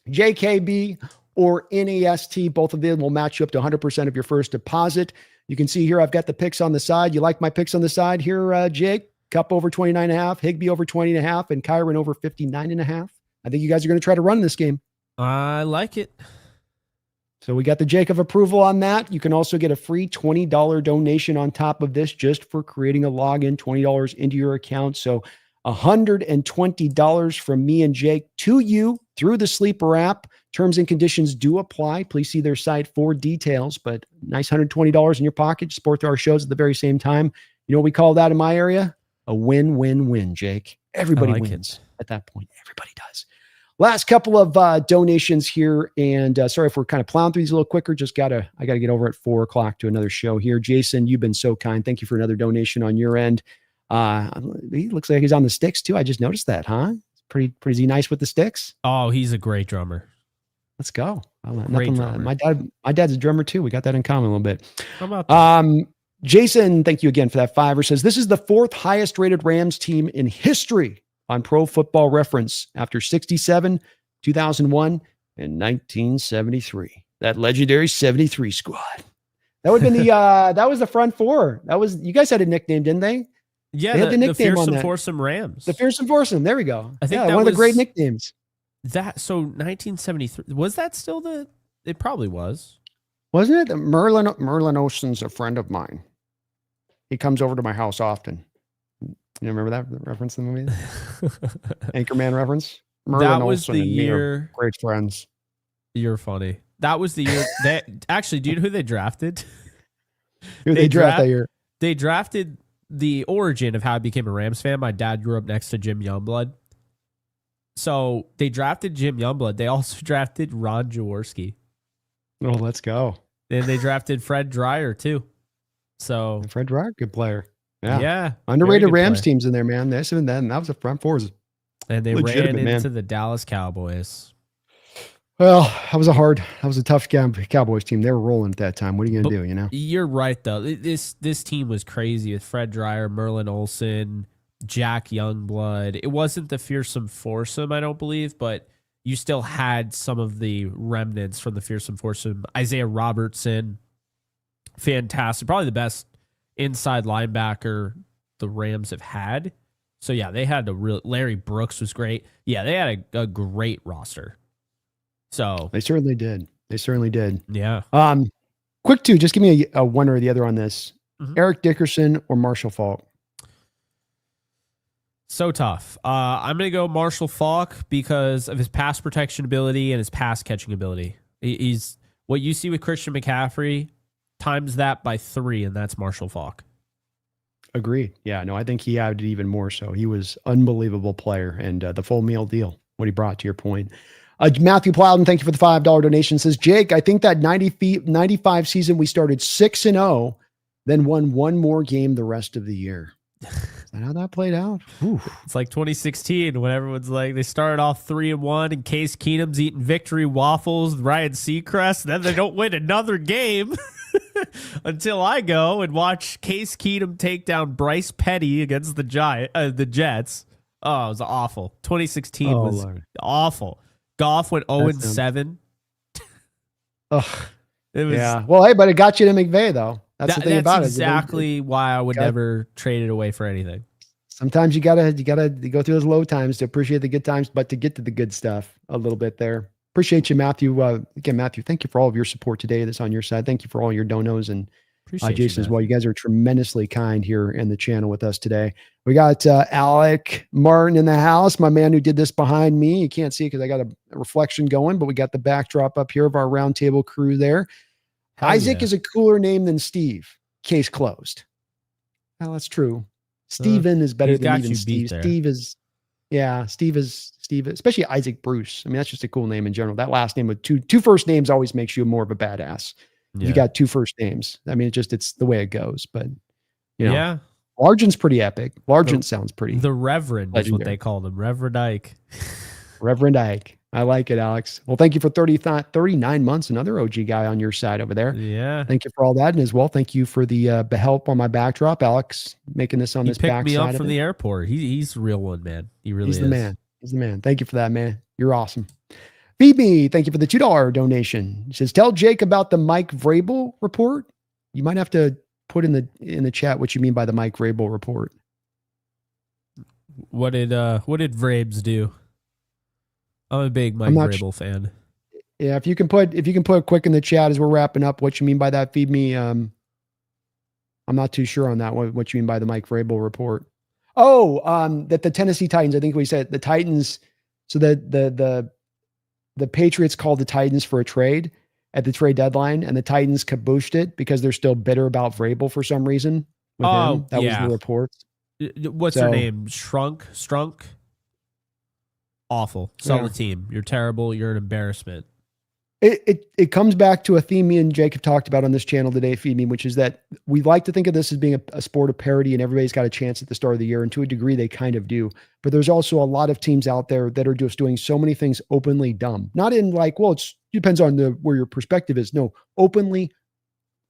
JKB or NEST, both of them will match you up to 100% of your first deposit. You can see here, I've got the picks on the side. You like my picks on the side here, Jake? Cup over 29.5, Higbee over 20.5, and Kyron over 59.5. I think you guys are going to try to run this game.
I like it.
So we got the Jake of approval on that. You can also get a free $20 donation on top of this just for creating a login, $20 into your account. So $120 from me and Jake to you through the Sleeper app. Terms and conditions do apply. Please see their site for details, but nice $120 in your pocket to support our shows at the very same time. You know what we call that in my area? A win-win-win, Jake. Everybody wins at that point. Everybody does. Last couple of donations here, and sorry if we're kind of plowing through these a little quicker. I got to get over at 4:00 to another show here. Jason, you've been so kind. Thank you for another donation on your end. He looks like he's on the sticks too. I just noticed that, huh? Pretty nice with the sticks.
Oh, he's a great drummer.
Let's go.
Great drummer.
My dad's a drummer too. We got that in common a little bit.
How about that?
Jason, thank you again for that $5. Says this is the 4th highest rated Rams team in history on Pro Football Reference after 67, 2001, and 1973. That legendary 73 squad. That would have been the that was the front four. That was you guys had a nickname, didn't they?
Yeah,
they had the nickname
Fearsome
on that.
Foursome Rams.
The Fearsome Foursome. There we go.
I think
yeah,
that
one of the great
was-
nicknames.
That so 1973 was that still the? It probably was.
Wasn't it? Merlin Olsen's a friend of mine. He comes over to my house often. You remember that reference in the movie? Anchorman reference? Merlin
That was
Olsen
the
and me are
year.
great friends.
You're funny. That was the year that actually, do you know who they drafted?
Who they draft that year?
They drafted the origin of how I became a Rams fan. My dad grew up next to Jim Youngblood. So they drafted Jim Youngblood. They also drafted Ron Jaworski.
Oh, let's go.
And they drafted Fred Dreyer too. So
Fred Dreyer, good player. Yeah.
yeah,
Underrated
very good
Rams
player.
teams in there, man. This and then that was a front fours.
And they
Legitimate,
ran
man.
into the Dallas Cowboys.
Well, that was a tough Cowboys team. They were rolling at that time. What are you going to do, you know?
You're right, though. This team was crazy with Fred Dreyer, Merlin Olsen, Jack Youngblood. It wasn't the Fearsome Foursome, I don't believe, but you still had some of the remnants from the Fearsome Foursome. Isaiah Robertson, fantastic. Probably the best inside linebacker the Rams have had. So, yeah, they had Larry Brooks was great. Yeah, they had a great roster. So
They certainly did. They certainly did.
yeah.
Quick two, just give me a one or the other on this.
Mhm.
Eric Dickerson or Marshall Faulk?
So tough. I'm going to go Marshall Faulk because of his pass protection ability and his pass catching ability. He's what you see with Christian McCaffrey times that by 3, and that's Marshall Faulk.
Agreed. Yeah, no, I think he had it even more so. He was unbelievable player and the full meal deal, what he brought to your point. Matthew Plowden, thank you for the $5 donation. Says, Jake, I think that 95 season we started 6-0, then won one more game the rest of the year. Is that how that played out? Ooh.
It's like 2016 when everyone's like, they started off 3-1 and Case Keenum's eating victory waffles with Ryan Seacrest, and then they don't win another game until I go and watch Case Keenum take down Bryce Petty against the Jets. Oh, it was awful. 2016 was
Lord.
awful. Goff went 0-7.
Ugh.
It was,
Yeah. Well, hey, but it got you to McVay, though. That's the thing about it.
exactly why I would never trade it away for anything.
Sometimes you gotta go through those low times to appreciate the good times, but to get to the good stuff a little bit there. Appreciate you, Matthew. Again, Matthew, thank you for all of your support today. That's on your side. Thank you for all your donos and
Appreciate
Jason
you,
as well. You guys are tremendously kind here in the channel with us today. We got Alec Martin in the house, my man who did this behind me. You can't see it because I got a reflection going, but we got the backdrop up here of our roundtable crew there.
Hell
Isaac
yeah.
is a cooler name than Steve. Case closed. Well, that's true. Steven is better
he's
than
got
even
you
Steve.
beat there.
Steve is, especially Isaac Bruce. I mean, that's just a cool name in general. That last name with two first names always makes you more of a badass.
Yeah.
You got 2 first names. I mean, it's the way it goes. But you know,
yeah.
Largent's pretty epic. Largent sounds pretty.
The Reverend is what
legendary.
they called him. Reverend Ike.
Reverend Ike. I like it, Alex. Well, thank you for 39 months. Another OG guy on your side over there.
Yeah.
Thank you for all that. And as well, thank you for the help on my backdrop, Alex, making this on
He
this
picked
back
me
side
up
of
from
it.
the airport. He's a real one, man. He really
He's
is.
the man. He's the man. Thank you for that, man. You're awesome. Feed me. Thank you for the $2 donation. He says, tell Jake about the Mike Vrabel report. You might have to put in the chat what you mean by the Mike Vrabel report.
What did Vrabes do? I'm a big Mike Vrabel fan.
Yeah, if you can put quick in the chat as we're wrapping up what you mean by that. Feed me. I'm not too sure on that. What you mean by the Mike Vrabel report? Oh, that the Tennessee Titans. I think we said the Titans. So the Patriots called the Titans for a trade at the trade deadline, and the Titans kabooshed it because they're still bitter about Vrabel for some reason. With him. That was the report.
What's her name? Strunk. Awful. Sell the team. You're terrible. You're an embarrassment.
It comes back to a theme me and Jake have talked about on this channel today, Feed Me, which is that we like to think of this as being a sport of parity and everybody's got a chance at the start of the year. And to a degree, they kind of do. But there's also a lot of teams out there that are just doing so many things openly dumb. Not in like, well, it depends on where your perspective is. No, openly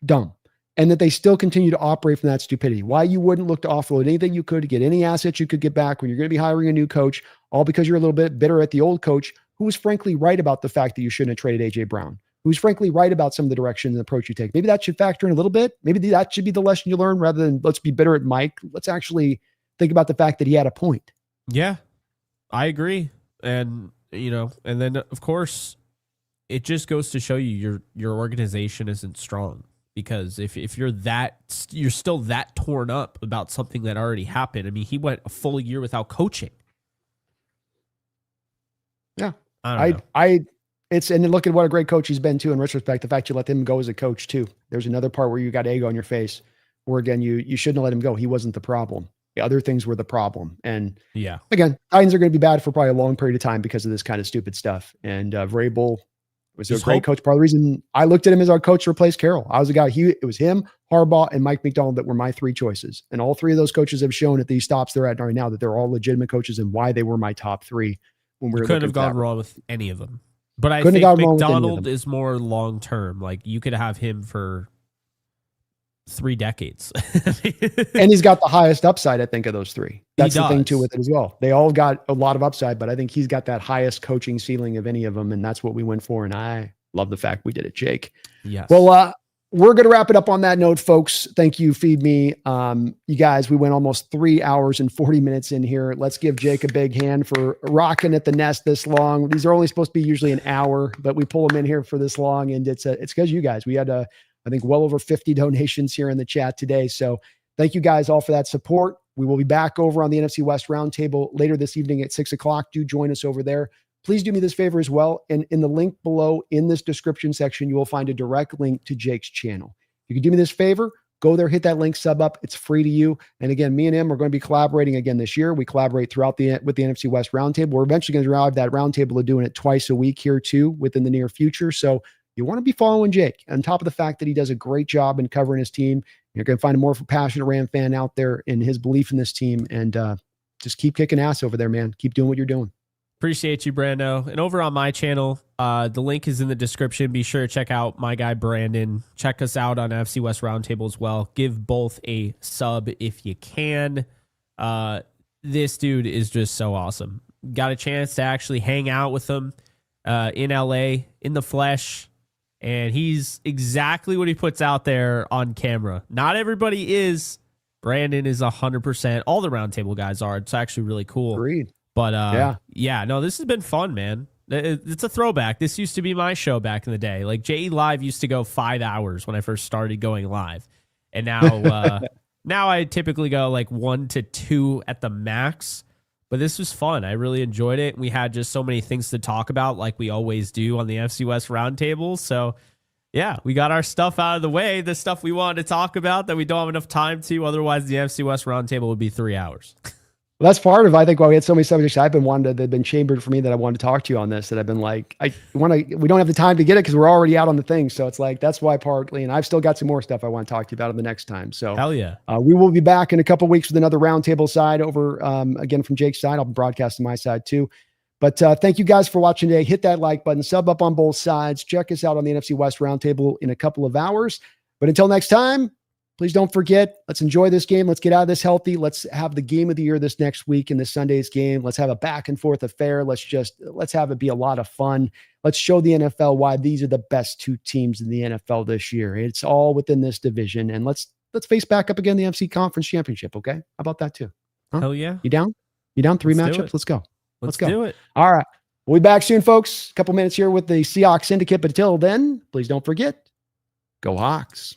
dumb. And that they still continue to operate from that stupidity. Why you wouldn't look to offload anything you could to get any assets you could get back when you're going to be hiring a new coach, all because you're a little bit bitter at the old coach who was frankly right about the fact that you shouldn't have traded AJ Brown, who's frankly right about some of the direction and approach you take. Maybe that should factor in a little bit. Maybe that should be the lesson you learn rather than let's be bitter at Mike. Let's actually think about the fact that he had a point.
Yeah, I agree. And, and then of course it just goes to show you your organization isn't strong, because if you're still that torn up about something that already happened. I mean, he went a full year without coaching.
Yeah.
I don't know.
And then look at what a great coach he's been too, in retrospect, the fact you let him go as a coach too. There's another part where you got egg on your face where again, you shouldn't have let him go. He wasn't the problem. The other things were the problem. And
yeah,
again, Titans are going to be bad for probably a long period of time because of this kind of stupid stuff. And Vrabel was a great coach. Part of the reason I looked at him as our coach to replace Carroll. I was a guy, it was him, Harbaugh, and Mike McDonald that were my three choices. And all three of those coaches have shown at these stops they're at right now that they're all legitimate coaches and why they were my top three. When we
couldn't have gone wrong with any of them. But I
think
McDonald is more long term. Like, you could have him for 3 decades.
And he's got the highest upside, I think, of those three. That's the thing too with it as well. They all got a lot of upside, but I think he's got that highest coaching ceiling of any of them. And that's what we went for. And I love the fact we did it, Jake.
Yes.
Well, we're going to wrap it up on that note, folks. Thank you, Feed Me. You guys, we went almost 3 hours and 40 minutes in here. Let's give Jake a big hand for rocking at the nest this long. These are only supposed to be usually an hour, but we pull them in here for this long. And it's because you guys, we had, I think, well over 50 donations here in the chat today. So thank you guys all for that support. We will be back over on the NFC West Roundtable later this evening at 6 o'clock. Do join us over there. Please do me this favor as well. And in the link below in this description section, you will find a direct link to Jake's channel. You can do me this favor, go there, hit that link, sub up. It's free to you. And again, me and him are going to be collaborating again this year. We collaborate throughout with the NFC West Roundtable. We're eventually going to drive that roundtable to doing it twice a week here too within the near future. So you want to be following Jake on top of the fact that he does a great job in covering his team. You're going to find a more passionate Ram fan out there in his belief in this team. And just keep kicking ass over there, man. Keep doing what you're doing.
Appreciate you, Brando. And over on my channel, the link is in the description. Be sure to check out my guy, Brandon. Check us out on FC West Roundtable as well. Give both a sub if you can. This dude is just so awesome. Got a chance to actually hang out with him in LA in the flesh. And he's exactly what he puts out there on camera. Not everybody is. Brandon is 100%. All the Roundtable guys are. It's actually really cool.
Agreed.
But no, this has been fun, man. It's a throwback. This used to be my show back in the day. Like, JE Live used to go 5 hours when I first started going live. And now now I typically go like 1 to 2 at the max. But this was fun. I really enjoyed it. We had just so many things to talk about, like we always do on the FC West Roundtable. So yeah, we got our stuff out of the way, the stuff we wanted to talk about that we don't have enough time to. Otherwise, the FC West Roundtable would be 3 hours.
Well, that's part of, I think, why we had so many subjects they've been chambered for me that I wanted to talk to you on this, that I've been like, we don't have the time to get it because we're already out on the thing. So it's like, that's why partly, and I've still got some more stuff I want to talk to you about on the next time. So
hell yeah.
We will be back in a couple of weeks with another roundtable side over, again, from Jake's side. I'll be broadcasting my side too. But thank you guys for watching today. Hit that like button, sub up on both sides. Check us out on the NFC West Roundtable in a couple of hours. But until next time, please don't forget, let's enjoy this game. Let's get out of this healthy. Let's have the game of the year this next week in this Sunday's game. Let's have a back and forth affair. Let's have it be a lot of fun. Let's show the NFL why these are the best 2 teams in the NFL this year. It's all within this division. And let's face back up again the NFC Conference Championship. Okay. How about that too? Huh?
Hell yeah.
You down? 3
Let's
matchups? Let's go.
Let's go. Do it.
All right. We'll be back soon, folks. A couple minutes here with the Seahawks Syndicate. But until then, please don't forget, go Hawks.